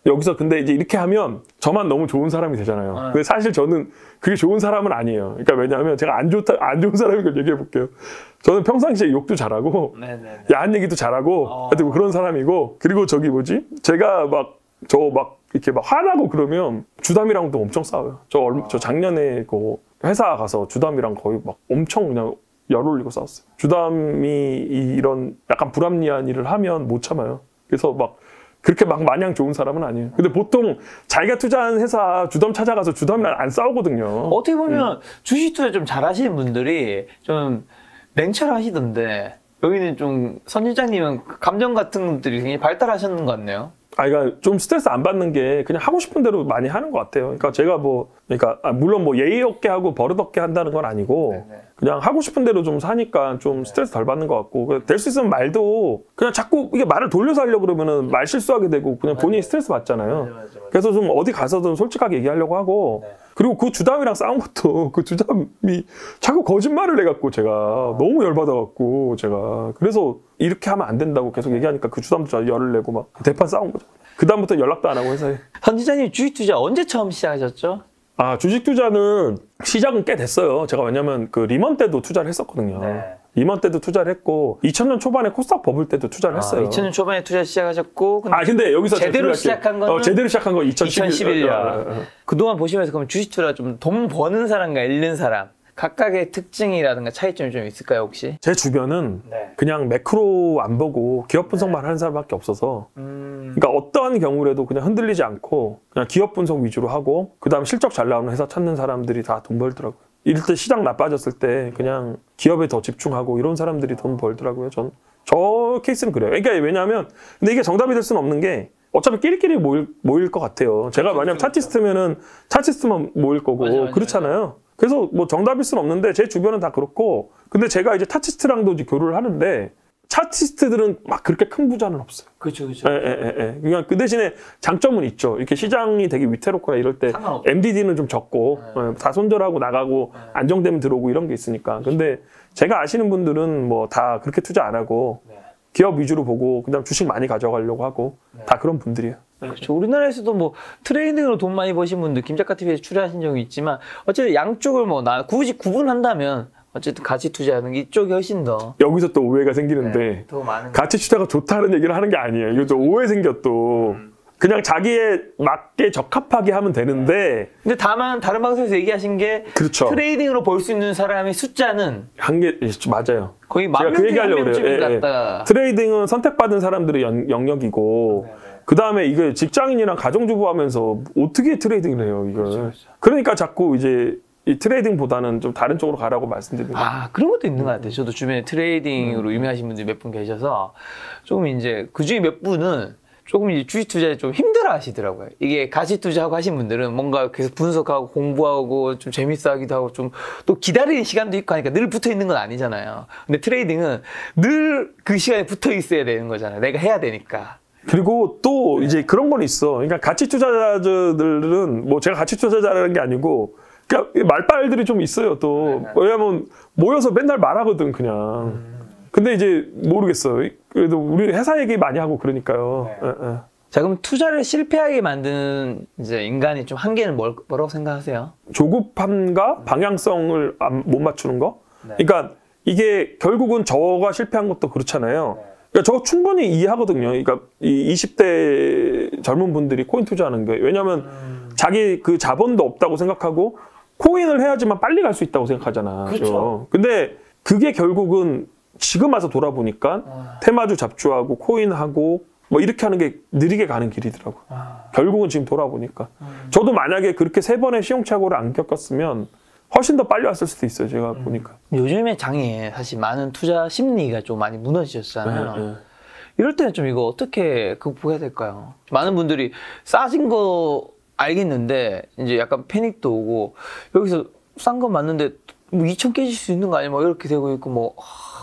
여기서 근데 이제 이렇게 하면 저만 너무 좋은 사람이 되잖아요. 근데 사실 저는 그게 좋은 사람은 아니에요. 그러니까 왜냐하면 제가 안 좋은 사람인 걸 얘기해 볼게요. 저는 평상시에 욕도 잘하고 야한 얘기도 잘하고 하여튼 그런 사람이고 그리고 저기 뭐지? 제가 이렇게 막 화나고 그러면 주담이랑도 엄청 싸워요. 저 작년에 그 회사 가서 주담이랑 거의 막 엄청 그냥 열 올리고 싸웠어요. 주담이 이런 약간 불합리한 일을 하면 못 참아요. 그래서 막 그렇게 막 마냥 좋은 사람은 아니에요. 근데 보통 자기가 투자한 회사 주담 찾아가서 주담이랑 안 싸우거든요. 어떻게 보면 주식 투자 좀 잘하시는 분들이 좀 냉철하시던데 여기는 좀 선실장님은 감정 같은 것들이 굉장히 발달하셨는 것 같네요. 그러니까 좀 스트레스 안 받는 게 그냥 하고 싶은 대로 많이 하는 것 같아요. 그러니까 제가 물론 뭐 예의 없게 하고 버릇 없게 한다는 건 아니고 그냥 하고 싶은 대로 좀 사니까 좀 스트레스 덜 받는 것 같고 될 수 있으면 말도 그냥 자꾸 이게 말을 돌려서 하려고 그러면은 말 실수하게 되고 그냥 본인이 스트레스 받잖아요. 그래서 좀 어디 가서든 솔직하게 얘기하려고 하고 그리고 그 주담이랑 싸운 것도 그 주담이 자꾸 거짓말을 해갖고 제가 너무 열받아갖고 제가 그래서 이렇게 하면 안 된다고 계속 얘기하니까 그 주담도 열을 내고 막 대판 싸운 거죠. 그 다음부터 연락도 안 하고 회사에. 선실장님 주식 투자 언제 처음 시작하셨죠? 주식 투자는 시작은 꽤 됐어요. 제가 왜냐면 그 리먼 때도 투자를 했었거든요. 리먼 때도 투자를 했고 2000년 초반에 코스닥 버블 때도 투자를 했어요. 2000년 초반에 투자 시작하셨고 근데 여기서 제대로 시작한 거는 제대로 시작한 거 2011년. 그동안 보시면서 그럼 주식 투자 좀 돈 버는 사람과 잃는 사람 각각의 특징이라든가 차이점이 좀 있을까요 혹시? 제 주변은 그냥 매크로 안 보고 기업 분석만 하는 사람밖에 없어서 그러니까 어떠한 경우라도 그냥 흔들리지 않고 그냥 기업 분석 위주로 하고 그 다음 실적 잘 나오는 회사 찾는 사람들이 다 돈 벌더라고요. 이럴 때 시장 나빠졌을 때 그냥 기업에 더 집중하고 이런 사람들이 돈 벌더라고요. 저 케이스는 그래요. 그러니까 왜냐하면 근데 이게 정답이 될 수는 없는 게 어차피 끼리끼리 모일 것 같아요. 제가 만약 차티스트면은 차티스트만 모일 거고 그렇잖아요. 그래서 뭐 정답일 수는 없는데 제 주변은 다 그렇고 근데 제가 이제 차티스트랑도 이제 교류를 하는데 차티스트들은 막 그렇게 큰 부자는 없어요. 그렇죠. 그냥 그 대신에 장점은 있죠. 이렇게 시장이 되게 위태롭거나 이럴 때 MDD는 좀 적고 다 손절하고 나가고 안정되면 들어오고 이런 게 있으니까. 근데 제가 아시는 분들은 뭐 다 그렇게 투자 안 하고 기업 위주로 보고 그다음 주식 많이 가져가려고 하고 다 그런 분들이에요. 그렇죠. 우리나라에서도 뭐 트레이딩으로 돈 많이 버신 분들 김작가TV에서 출연하신 적이 있지만 어쨌든 양쪽을 굳이 구분한다면 어쨌든 가치 투자하는 게 이쪽이 훨씬 더 여기서 또 오해가 생기는데 더 많은 가치 투자가 좋다는 얘기를 하는 게 아니에요. 이거 또 오해 생겨 또. 그냥 자기에 맞게 적합하게 하면 되는데 근데 다만 다른 방송에서 얘기하신 게 그렇죠. 트레이딩으로 벌 수 있는 사람의 숫자는 한계 맞아요. 거의 만 명 중에 한 명쯤 같다. 트레이딩은 선택받은 사람들의 영역이고 그 다음에 이게 직장인이랑 가정주부 하면서 어떻게 트레이딩을 해요, 이걸. 그렇죠. 그러니까 자꾸 이제 이 트레이딩보다는 좀 다른 쪽으로 가라고 말씀드립니다. 그런 것도 있는 것 같아요. 저도 주변에 트레이딩으로 유명하신 분들이 몇 분 계셔서 조금 이제 그 중에 몇 분은 조금 이제 주식 투자에 좀 힘들어 하시더라고요. 이게 가치 투자하고 하신 분들은 뭔가 계속 분석하고 공부하고 좀 재밌어 하기도 하고 좀 또 기다리는 시간도 있고 하니까 늘 붙어 있는 건 아니잖아요. 근데 트레이딩은 늘 그 시간에 붙어 있어야 되는 거잖아요. 내가 해야 되니까. 그리고 또 이제 그런 건 있어. 그러니까 가치 투자자들은 뭐 제가 가치 투자자라는 게 아니고 그러니까 말빨들이 좀 있어요 또. 왜냐면 모여서 맨날 말하거든 그냥. 근데 이제 모르겠어요. 그래도 우리 회사 얘기 많이 하고 그러니까요. 네. 예, 예. 자, 그럼 투자를 실패하게 만드는 이제 인간이 좀 한계는 뭐라고 생각하세요? 조급함과 방향성을 못 맞추는 거. 네. 그러니까 이게 결국은 저가 실패한 것도 그렇잖아요. 그러니까 저 충분히 이해하거든요. 그러니까 이 20대 젊은 분들이 코인 투자하는 게 왜냐하면 자기 그 자본도 없다고 생각하고 코인을 해야지만 빨리 갈 수 있다고 생각하잖아. 그렇죠. 근데 그게 결국은 지금 와서 돌아보니까 테마주 잡주하고 코인하고 뭐 이렇게 하는 게 느리게 가는 길이더라고. 결국은 지금 돌아보니까. 저도 만약에 그렇게 3번의 시행착오를 안 겪었으면 훨씬 더 빨리 왔을 수도 있어요. 제가 보니까. 요즘의 장에 사실 많은 투자 심리가 좀 많이 무너지셨잖아요. 네, 네. 이럴 때는 좀 이거 어떻게 극복해야 될까요? 많은 분들이 싸진 거 알겠는데 이제 약간 패닉도 오고 여기서 싼 거 맞는데 뭐 2천 깨질 수 있는 거 아니야? 뭐 이렇게 되고 있고 뭐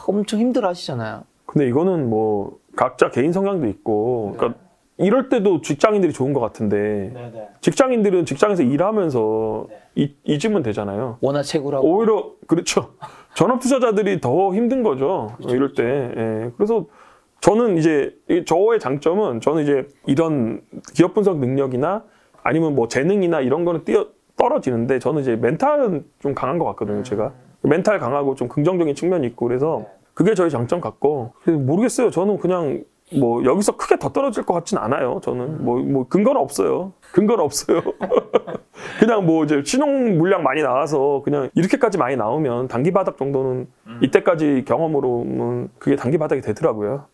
엄청 힘들어 하시잖아요. 근데 이거는 뭐 각자 개인 성향도 있고 그러니까 이럴 때도 직장인들이 좋은 것 같은데 직장인들은 직장에서 일하면서 잊으면 되잖아요. 원화채굴하고 오히려 그렇죠. 전업 투자자들이 더 힘든 거죠. 이럴 때. 예. 그래서 저는 이제 저의 장점은 저는 이제 이런 기업 분석 능력이나 아니면 뭐 재능이나 이런 거는 떨어지는데 저는 이제 멘탈은 좀 강한 것 같거든요. 제가 멘탈 강하고 좀 긍정적인 측면이 있고 그래서 그게 저희 장점 같고 모르겠어요. 저는 그냥 뭐 여기서 크게 더 떨어질 것 같진 않아요. 저는 뭐 근거는 없어요. 근거는 없어요. 그냥 뭐 이제 신용 물량 많이 나와서 그냥 이렇게까지 많이 나오면 단기 바닥 정도는 이때까지 경험으로는 그게 단기 바닥이 되더라고요.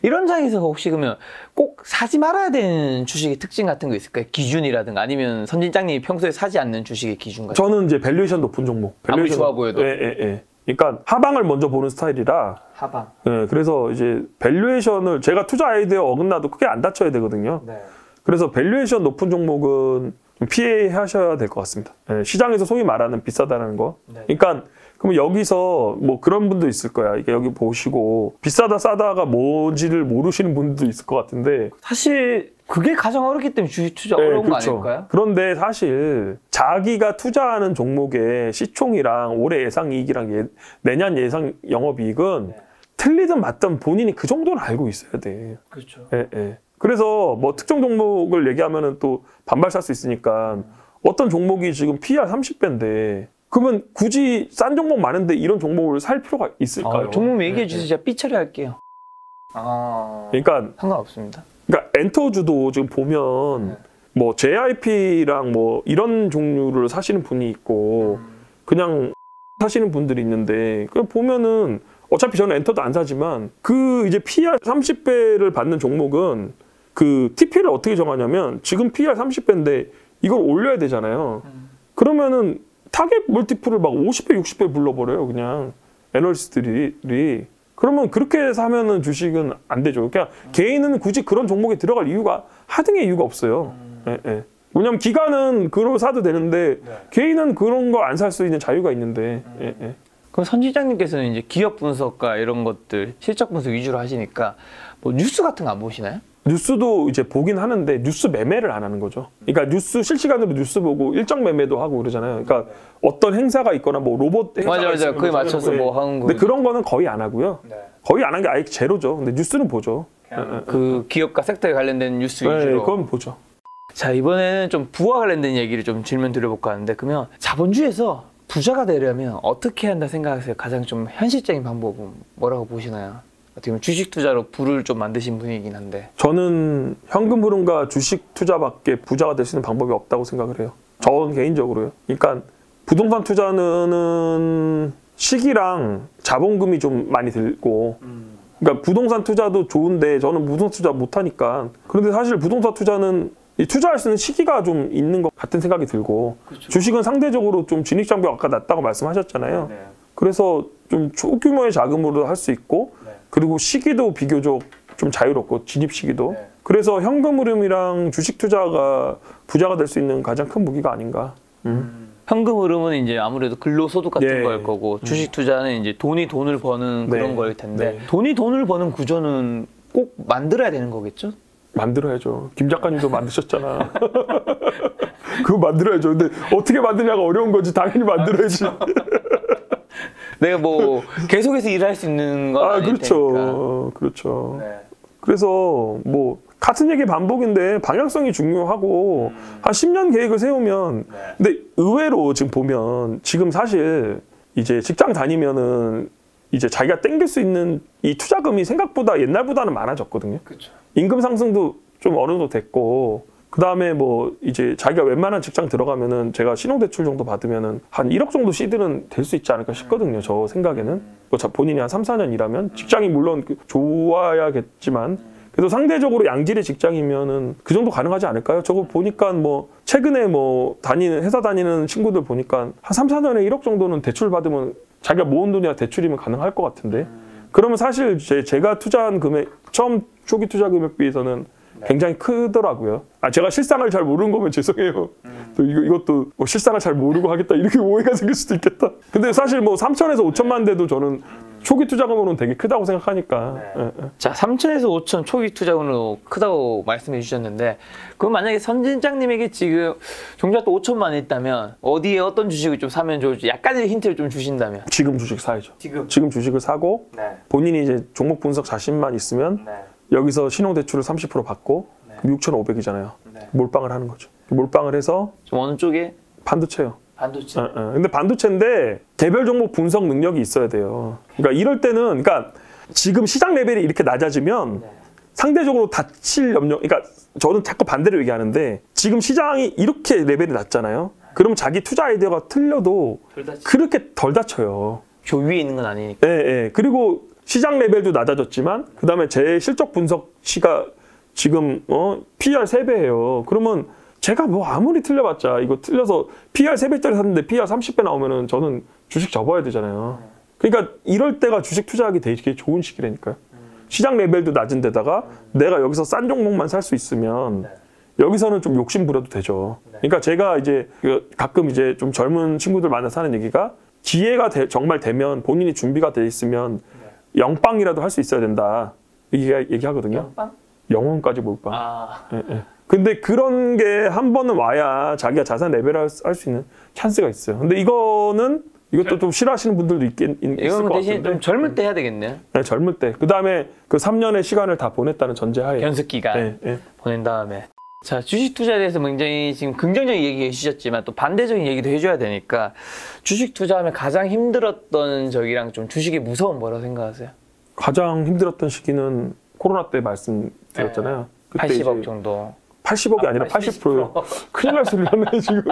이런 장에서 혹시 그러면 꼭 사지 말아야 되는 주식의 특징 같은 거 있을까요? 기준이라든가 아니면 선진장님이 평소에 사지 않는 주식의 기준 같은 거? 저는 이제 밸류에이션 높은 종목. 아무리 좋아 보여도. 예. 그러니까 하방을 먼저 보는 스타일이라. 하방. 예, 그래서 이제 밸류에이션을 제가 투자 아이디어 어긋나도 크게 안 다쳐야 되거든요. 네. 그래서 밸류에이션 높은 종목은 좀 피하셔야 될 것 같습니다. 예, 시장에서 소위 말하는 비싸다는 거. 네. 그러니까 그럼 여기서 뭐 그런 분도 있을 거야. 이게 여기 보시고 비싸다 싸다가 뭔지를 모르시는 분도 있을 것 같은데. 사실 그게 가장 어렵기 때문에 주식 투자 어려운 거 아닐까요? 그런데 사실 자기가 투자하는 종목의 시총이랑 올해 예상 이익이랑 내년 예상 영업이익은 틀리든 맞든 본인이 그 정도는 알고 있어야 돼. 그렇죠. 예. 그래서 뭐 특정 종목을 얘기하면은 또 반발 살 수 있으니까 어떤 종목이 지금 PER 30배인데 그러면 굳이 싼 종목 많은데 이런 종목을 살 필요가 있을까요? 종목 얘기해 주세요. 제가 삐 처리할게요. 그러니까 상관없습니다. 그러니까 엔터주도 지금 보면 뭐 JIP랑 뭐 이런 종류를 사시는 분이 있고 그냥 사시는 분들이 있는데 그냥 보면은 어차피 저는 엔터도 안 사지만 그 이제 PER 30배를 받는 종목은 그 TP를 어떻게 정하냐면 지금 PER 30배인데 이걸 올려야 되잖아요. 그러면은 타겟 멀티플을 막 50배, 60배 불러버려요. 그냥 애널리스트들이. 그러면 그렇게 사면은 주식은 안 되죠. 그러니까 개인은 굳이 그런 종목에 들어갈 이유가 하등의 이유가 없어요. 예. 왜냐면 기관은 그걸 사도 되는데 개인은 그런 거 안 살 수 있는 자유가 있는데. 예. 그럼 선지장님께서는 이제 기업 분석과 이런 것들 실적 분석 위주로 하시니까 뭐 뉴스 같은 거 안 보시나요? 뉴스도 이제 보긴 하는데 뉴스 매매를 안 하는 거죠. 그러니까 뉴스 실시간으로 뉴스 보고 일정 매매도 하고 그러잖아요. 그러니까 어떤 행사가 있거나 뭐 로봇 행사가 맞아. 있으면 그에 맞춰서 뭐 하는 거. 근데 그런 거는 거의 안 하고요. 거의 안 한 게 아예 제로죠. 근데 뉴스는 보죠. 그 기업과 섹터에 관련된 뉴스 위주로. 그건 보죠. 자, 이번에는 좀 부와 관련된 얘기를 좀 질문 드려볼까 하는데 그러면 자본주의에서 부자가 되려면 어떻게 한다 생각하세요? 가장 좀 현실적인 방법은 뭐라고 보시나요? 어떻게 보면 주식 투자로 부를 좀 만드신 분이긴 한데. 저는 현금 흐름과 주식 투자밖에 부자가 될 수 있는 방법이 없다고 생각을 해요. 저는 개인적으로요. 그러니까 부동산 투자는 시기랑 자본금이 좀 많이 들고 그러니까 부동산 투자도 좋은데 저는 부동산 투자 못하니까 그런데 사실 부동산 투자는 이 투자할 수 있는 시기가 좀 있는 것 같은 생각이 들고 그렇죠. 주식은 상대적으로 좀 진입장벽이 아까 낮다고 말씀하셨잖아요. 네. 그래서 좀 초규모의 자금으로 할 수 있고 그리고 시기도 비교적 좀 자유롭고 진입 시기도 그래서 현금 흐름이랑 주식 투자가 부자가 될 수 있는 가장 큰 무기가 아닌가. 현금 흐름은 이제 아무래도 근로소득 같은 예. 걸 거고 주식 투자는 이제 돈이 돈을 버는 네. 그런 거일 텐데 네. 돈이 돈을 버는 구조는 꼭 만들어야 되는 거겠죠? 만들어야죠. 김 작가님도 만드셨잖아. 그거 만들어야죠. 근데 어떻게 만드냐가 어려운 거지. 당연히 만들어야지. 내가 뭐 계속해서 일할 수 있는 건 아닐 그렇죠. 테니까. 그렇죠. 네. 그래서 뭐 같은 얘기 반복인데 방향성이 중요하고 한 10년 계획을 세우면 근데 의외로 지금 보면 지금 사실 이제 직장 다니면은 이제 자기가 땡길 수 있는 이 투자금이 생각보다 옛날보다는 많아졌거든요. 그렇죠. 임금 상승도 좀 어느 정도 됐고 그다음에 뭐 이제 자기가 웬만한 직장 들어가면은 제가 신용대출 정도 받으면은 한 1억 정도 시드는 될 수 있지 않을까 싶거든요. 저 생각에는. 뭐 본인이 한 3, 4년 일하면 직장이 물론 좋아야겠지만 그래도 상대적으로 양질의 직장이면은 그 정도 가능하지 않을까요? 저거 보니까 뭐 최근에 뭐 회사 다니는 친구들 보니까 한 3, 4년에 1억 정도는 대출 받으면 자기가 모은 돈이나 대출이면 가능할 것 같은데 그러면 사실 제가 투자한 금액 처음 초기 투자 금액 비해서는 굉장히 크더라고요. 제가 실상을 잘 모르는 거면 죄송해요. 또 이것도 뭐 실상을 잘 모르고 하겠다 이렇게 오해가 생길 수도 있겠다. 근데 사실 뭐 3천에서 5천만 돼도 저는 초기 투자금으로는 되게 크다고 생각하니까. 예. 자, 3천에서 5천 초기 투자금으로 크다고 말씀해 주셨는데 그럼 만약에 선진장님에게 지금 종잣돈 5천만 있다면 어디에 어떤 주식을 좀 사면 좋을지 약간의 힌트를 좀 주신다면 지금 주식 사야죠. 지금 주식을 사고 본인이 이제 종목 분석 자신만 있으면 여기서 신용대출을 30% 받고 6,500이잖아요. 몰빵을 하는 거죠. 몰빵을 해서 좀 어느 쪽에? 반도체요. 반도체. 근데 반도체인데 개별 종목 분석 능력이 있어야 돼요. 그러니까 이럴 때는 그러니까 지금 시장 레벨이 이렇게 낮아지면 상대적으로 다칠 염려. 그러니까 저는 자꾸 반대로 얘기하는데 지금 시장이 이렇게 레벨이 낮잖아요. 그러면 자기 투자 아이디어가 틀려도 그렇게 덜 다쳐요. 저 위에 있는 건 아니니까. 예. 그리고 시장 레벨도 낮아졌지만 그다음에 제 실적 분석치가 지금 PER 3배예요. 그러면 제가 뭐 아무리 틀려봤자 이거 틀려서 PER 3배짜리 샀는데 PER 30배 나오면은 저는 주식 접어야 되잖아요. 그러니까 이럴 때가 주식 투자하기 되게 좋은 시기라니까요. 시장 레벨도 낮은 데다가 내가 여기서 싼 종목만 살 수 있으면 여기서는 좀 욕심 부려도 되죠. 그러니까 제가 이제 가끔 이제 좀 젊은 친구들 만나서 하는 얘기가 기회가 정말 되면 본인이 준비가 돼 있으면 영빵이라도 할 수 있어야 된다. 얘기하거든요. 영빵? 영혼까지 몰빵. 예. 근데 그런 게 한 번은 와야 자기가 자산 레벨할 수 있는 찬스가 있어요. 근데 이것도 좀 싫어하시는 분들도 있을 것 대신 같은데. 좀 젊을 때 해야 되겠네요. 네, 젊을 때. 그다음에 그 3년의 시간을 다 보냈다는 전제하에. 연습 기간 보낸 다음에. 자, 주식 투자에 대해서 굉장히 지금 긍정적인 얘기 해주셨지만 또 반대적인 얘기도 해줘야 되니까 주식 투자하면 가장 힘들었던 적이랑 좀 주식의 무서움 뭐라고 생각하세요? 가장 힘들었던 시기는 코로나 때 말씀드렸잖아요. 그때 80억 정도. 80억이 아니라 80%요. 큰일 날 소리를 하네 지금.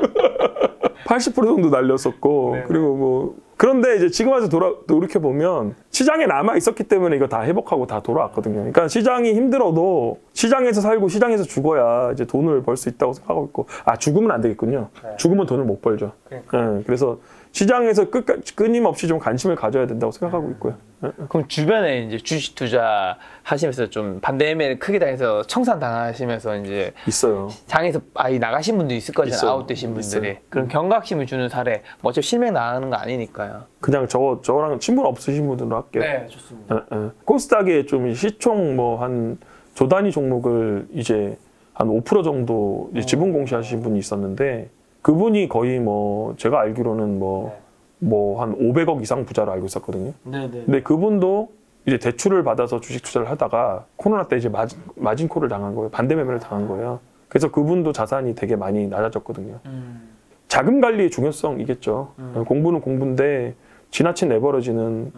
80% 정도 날렸었고 그리고 뭐 그런데 이제 지금 와서 돌이켜보면 시장에 남아 있었기 때문에 이거 다 회복하고 다 돌아왔거든요. 그러니까 시장이 힘들어도 시장에서 살고 시장에서 죽어야 이제 돈을 벌 수 있다고 생각하고 있고 죽으면 안 되겠군요. 죽으면 돈을 못 벌죠. 그래서 시장에서 끊임없이 좀 관심을 가져야 된다고 생각하고 있고요. 그럼 주변에 이제 주식 투자 하시면서 좀 반대 매매를 크게 당해서 청산 당하시면서 이제 있어요. 장에서 아예 나가신 분도 있을 거잖아요. 있어요. 아웃되신 분들이. 있어요. 그런 경각심을 주는 사례. 뭐 어차피 실명 나가는 거 아니니까요. 그냥 저랑 친분 없으신 분들로 할게요. 네, 좋습니다. 코스닥에 좀 시총 뭐 한 조 단위 종목을 이제 한 5% 정도 이제 지분 공시하신 분이 있었는데 그분이 거의 뭐 제가 알기로는 뭐 한 500억 이상 부자로 알고 있었거든요. 근데 그분도 이제 대출을 받아서 주식 투자를 하다가 코로나 때 이제 마진콜을 당한 거예요. 반대 매매를 당한 거예요. 그래서 그분도 자산이 되게 많이 낮아졌거든요. 자금 관리의 중요성이겠죠. 공부는 공부인데 지나친 레버리지는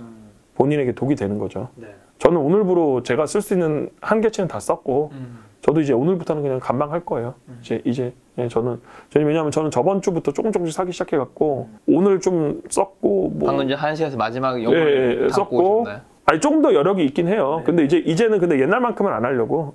본인에게 독이 되는 거죠. 저는 오늘부로 제가 쓸 수 있는 한계치는 다 썼고 저도 이제 오늘부터는 그냥 감방할 거예요. 저는 왜냐하면 저는 저번 주부터 조금씩 사기 시작해갖고 오늘 좀 썼고 뭐 방금 전 한시에서 마지막 영상을 썼고 오셨나요? 아니 조금 더 여력이 있긴 해요. 근데 이제는 근데 옛날만큼은 안 하려고.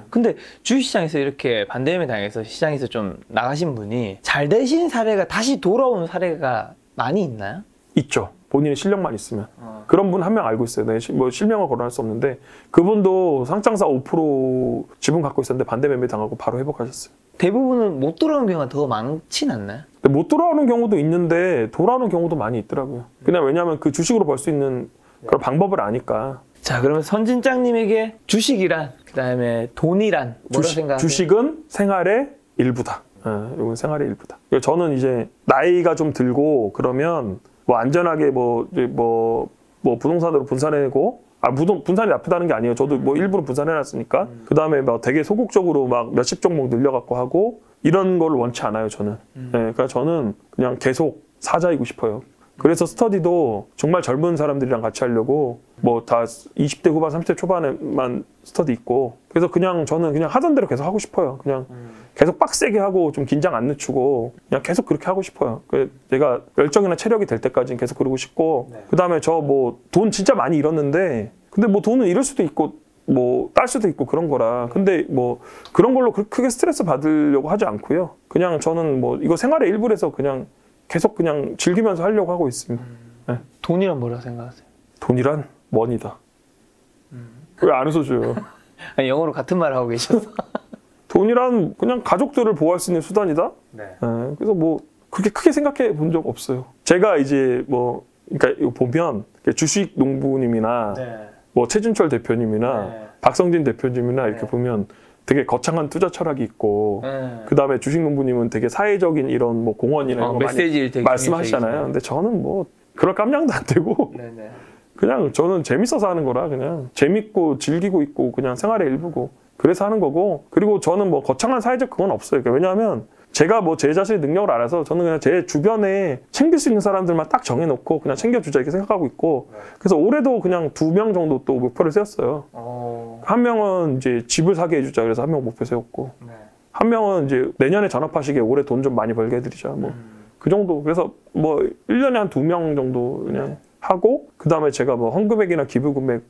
근데 주식시장에서 이렇게 반대매매 당해서 시장에서 좀 나가신 분이 잘 되신 사례가 다시 돌아오는 사례가 많이 있나요? 있죠. 본인의 실력만 있으면. 그런 분 한 명 알고 있어요. 네, 뭐 실명을 거론할 수 없는데 그분도 상장사 5% 지분 갖고 있었는데 반대 매매 당하고 바로 회복하셨어요. 대부분은 못 돌아오는 경우가 더 많진 않나요? 못 돌아오는 경우도 있는데 돌아오는 경우도 많이 있더라고요. 그냥 왜냐하면 그 주식으로 벌 수 있는 그런 방법을 아니까. 자, 그러면 선진장님에게 주식이란, 그 다음에 돈이란 뭐라 생각하세요? 주식은 생활의 일부다. 이건 생활의 일부다. 저는 이제 나이가 좀 들고 그러면 뭐 안전하게 뭐 부동산으로 분산해내고 분산이 나쁘다는 게 아니에요. 저도 뭐 일부러 분산해놨으니까. 그 다음에 막 되게 소극적으로 막 몇십 종목 늘려갖고 하고 이런 걸 원치 않아요, 저는. 그러니까 저는 그냥 계속 사자이고 싶어요. 그래서 스터디도 정말 젊은 사람들이랑 같이 하려고 뭐 다 20대 후반, 30대 초반에만 스터디 있고 그래서 그냥 저는 그냥 하던 대로 계속 하고 싶어요. 그냥 계속 빡세게 하고 좀 긴장 안 늦추고 그냥 계속 그렇게 하고 싶어요. 내가 열정이나 체력이 될 때까지는 계속 그러고 싶고 그 다음에 저 뭐 돈 진짜 많이 잃었는데 근데 뭐 돈은 잃을 수도 있고 뭐 딸 수도 있고 그런 거라 근데 뭐 그런 걸로 크게 스트레스 받으려고 하지 않고요. 그냥 저는 뭐 이거 생활의 일부라서 그냥 계속 그냥 즐기면서 하려고 하고 있습니다. 네. 돈이란 뭐라 생각하세요? 돈이란 머니다. 왜 안 웃어줘요? 아니, 영어로 같은 말을 하고 계셔서. 돈이란 그냥 가족들을 보호할 수 있는 수단이다. 네. 그래서 뭐 그렇게 크게 생각해 본 적 없어요. 제가 이제 뭐 그러니까 이거 보면 주식 농부님이나 뭐 최진철 대표님이나 박성진 대표님이나 이렇게 보면 되게 거창한 투자 철학이 있고 그 다음에 주식 농부님은 되게 사회적인 이런 뭐 공헌이나 이런 거 많이 말씀하시잖아요. 근데 저는 뭐 그럴 깜냥도 안 되고 그냥 저는 재밌어서 하는 거라 그냥 재밌고 즐기고 있고 그냥 생활의 일부고 그래서 하는 거고 그리고 저는 뭐 거창한 사회적 그건 없어요. 그러니까 왜냐하면 제가 뭐 제 자신의 능력을 알아서 저는 그냥 제 주변에 챙길 수 있는 사람들만 딱 정해놓고 그냥 챙겨주자 이렇게 생각하고 있고 그래서 올해도 그냥 2명 정도 또 목표를 세웠어요. 한 명은 이제 집을 사게 해주자 그래서 한 명 목표 세웠고 한 명은 이제 내년에 전업하시기에 올해 돈 좀 많이 벌게 해드리자 뭐 그 정도 그래서 뭐 1년에 한 2명 정도 그냥 하고 그 다음에 제가 뭐 헌금액이나 기부 금액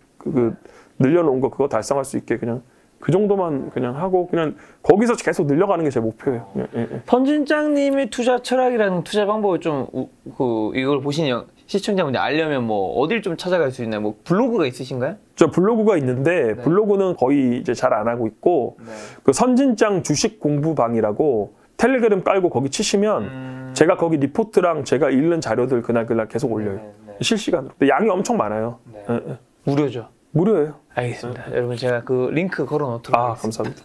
늘려놓은 거 그거 달성할 수 있게 그냥 그 정도만 그냥 하고 그냥 거기서 계속 늘려가는 게 제 목표예요. 선진장님의 투자 철학이라는 투자 방법을 좀 이걸 보신 시청자분들 알려면 뭐 어딜 좀 찾아갈 수 있나요? 뭐 블로그가 있으신가요? 저 블로그가 있는데 블로그는 거의 이제 잘 안 하고 있고 그 선진장 주식 공부방이라고 텔레그램 깔고 거기 치시면 제가 거기 리포트랑 제가 읽는 자료들 그날 계속 올려요. 실시간으로. 근데 양이 엄청 많아요. 무료죠? 무료예요. 알겠습니다. 여러분 제가 그 링크 걸어놓도록 하겠습니다. 감사합니다.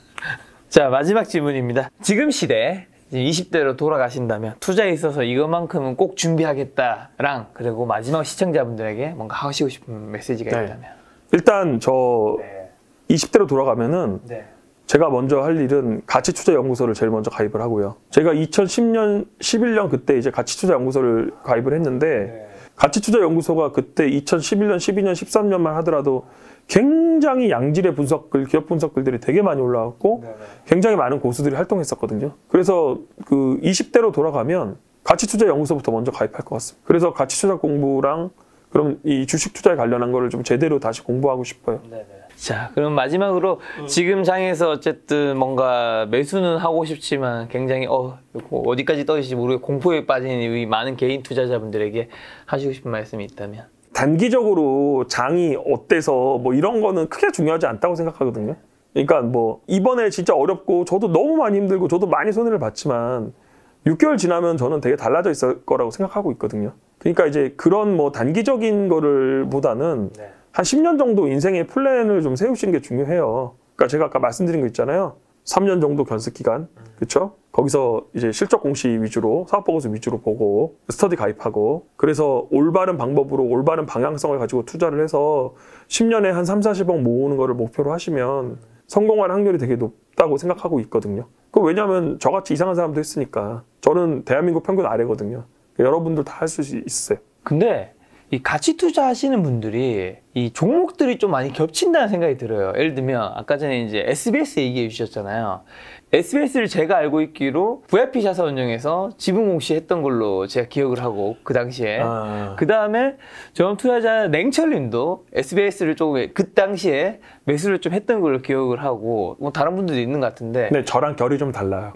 자, 마지막 질문입니다. 지금 시대 20대로 돌아가신다면 투자에 있어서 이것만큼은 꼭 준비하겠다랑 그리고 마지막 시청자분들에게 뭔가 하시고 싶은 메시지가 있다면 일단 저 20대로 돌아가면은 제가 먼저 할 일은 가치투자연구소를 제일 먼저 가입을 하고요. 제가 2010년, 11년 그때 이제 가치투자연구소를 가입을 했는데 가치투자연구소가 그때 2011년, 12년, 13년만 하더라도 굉장히 양질의 기업 분석글들이 되게 많이 올라왔고 굉장히 많은 고수들이 활동했었거든요. 그래서 그 20대로 돌아가면 가치투자연구소부터 먼저 가입할 것 같습니다. 그래서 가치투자 공부랑 그럼 이 주식 투자에 관련한 거를 좀 제대로 다시 공부하고 싶어요. 자, 그럼 마지막으로 지금 장에서 어쨌든 뭔가 매수는 하고 싶지만 굉장히 어디까지 떨어질지 모르게 공포에 빠진 이 많은 개인 투자자분들에게 하시고 싶은 말씀이 있다면? 단기적으로 장이 어때서 뭐 이런 거는 크게 중요하지 않다고 생각하거든요. 그러니까 뭐 이번에 진짜 어렵고 저도 너무 많이 힘들고 저도 많이 손해를 봤지만 6개월 지나면 저는 되게 달라져 있을 거라고 생각하고 있거든요. 그러니까 이제 그런 뭐 단기적인 거를 보다는 한 10년 정도 인생의 플랜을 좀 세우시는 게 중요해요. 그러니까 제가 아까 말씀드린 거 있잖아요. 3년 정도 견습 기간, 그렇죠? 거기서 이제 실적 공시 위주로 사업 보고서 위주로 보고 스터디 가입하고 그래서 올바른 방법으로 올바른 방향성을 가지고 투자를 해서 10년에 한 3, 40억 모으는 거를 목표로 하시면 성공할 확률이 되게 높다고 생각하고 있거든요. 왜냐하면 저같이 이상한 사람도 했으니까. 저는 대한민국 평균 아래거든요. 여러분들 다 할 수 있어요. 근데 이 가치 투자하시는 분들이 이 종목들이 좀 많이 겹친다는 생각이 들어요. 예를 들면 아까 전에 이제 SBS 얘기해 주셨잖아요. SBS를 제가 알고 있기로 VIP 샤사 운영에서 지분 공시했던 걸로 제가 기억을 하고 그 당시에 그 다음에 저런 투자자 냉철님도 SBS를 조금 그 당시에 매수를 좀 했던 걸로 기억을 하고 뭐 다른 분들도 있는 것 같은데 네, 저랑 결이 좀 달라요.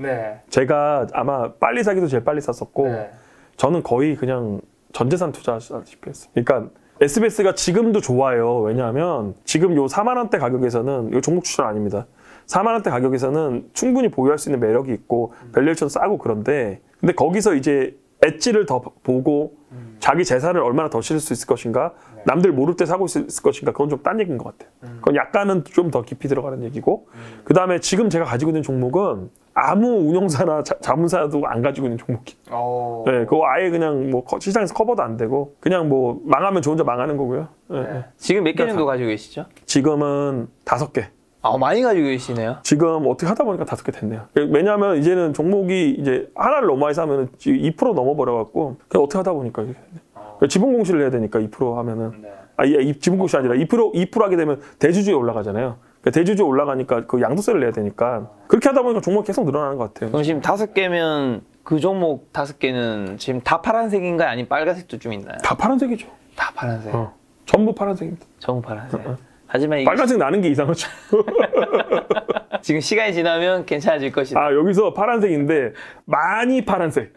제가 아마 빨리 사기도 제일 빨리 샀었고 저는 거의 그냥 전재산 투자하시다시피 했어요. 그러니까 SBS가 지금도 좋아요. 왜냐하면 지금 요 4만 원대 가격에서는 이거 종목 추천 아닙니다. 4만 원대 가격에서는 충분히 보유할 수 있는 매력이 있고 밸류에이션 싸고 그런데 근데 거기서 이제 엣지를 더 보고 자기 재산을 얼마나 더 실을 수 있을 것인가 남들 모를 때 사고 있을 것인가 그건 좀 딴 얘기인 것 같아요. 그건 약간은 좀 더 깊이 들어가는 얘기고 그 다음에 지금 제가 가지고 있는 종목은 아무 운용사나 자문사도 안 가지고 있는 종목이에요. 네, 그거 아예 그냥 뭐 시장에서 커버도 안 되고 그냥 뭐 망하면 저 혼자 망하는 거고요. 네. 지금 몇 개 정도 가지고 계시죠? 지금은 5개. 많이 가지고 계시네요. 지금 어떻게 하다 보니까 5개 됐네요. 왜냐하면 이제는 종목이 이제 하나를 너무 많이 사면 2% 넘어버려갖고 그냥 어떻게 하다 보니까 이렇게 됐네요. 지분 공시를 해야 되니까 2% 하면은 지분 공시 아니라 2% 하게 되면 대주주에 올라가잖아요. 대주주에 올라가니까 그 양도세를 내야 되니까 그렇게 하다 보니까 종목 계속 늘어나는 것 같아요. 그럼 지금 5개면 그 종목 5개는 지금 다 파란색인가요? 아니면 빨간색도 좀 있나요? 다 파란색이죠. 다 파란색. 전부 파란색입니다. 전부 파란색. 하지만 이게 빨간색 나는 게 이상하죠. 지금 시간이 지나면 괜찮아질 것이다. 여기서 파란색인데 많이 파란색.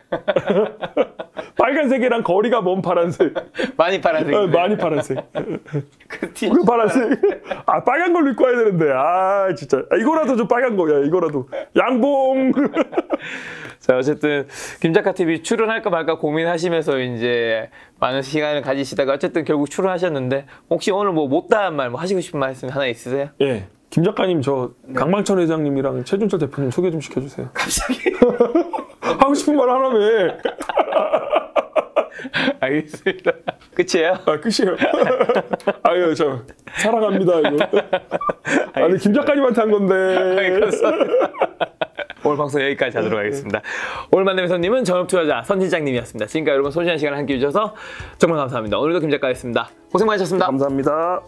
빨간색이랑 거리가 먼 파란색. 많이 파란색. 많이 파란색. 그 파란색. 빨간 걸로 입고 와야 되는데. 진짜. 이거라도 좀 빨간 거야. 이거라도. 양봉. 자, 어쨌든 김작가TV 출연할까 말까 고민하시면서 이제 많은 시간을 가지시다가 어쨌든 결국 출연하셨는데 혹시 오늘 뭐 못다한 말, 뭐 하시고 싶은 말씀 하나 있으세요? 예. 김 작가님 저 강방천 회장님이랑 최준철 대표님 소개 좀 시켜주세요. 갑자기 하고 싶은 말 하라며. 알겠습니다. 끝이에요? 끝이에요. 아유 저 사랑합니다 이거. 아니 김 작가님한테 한 건데. 오늘 방송 여기까지 하도록 하겠습니다. 오늘 만남의 손님은 전업투자자 선실장님이었습니다. 지금까지 여러분 소중한 시간을 함께 해주셔서 정말 감사합니다. 오늘도 김 작가였습니다. 고생 많으셨습니다. 감사합니다.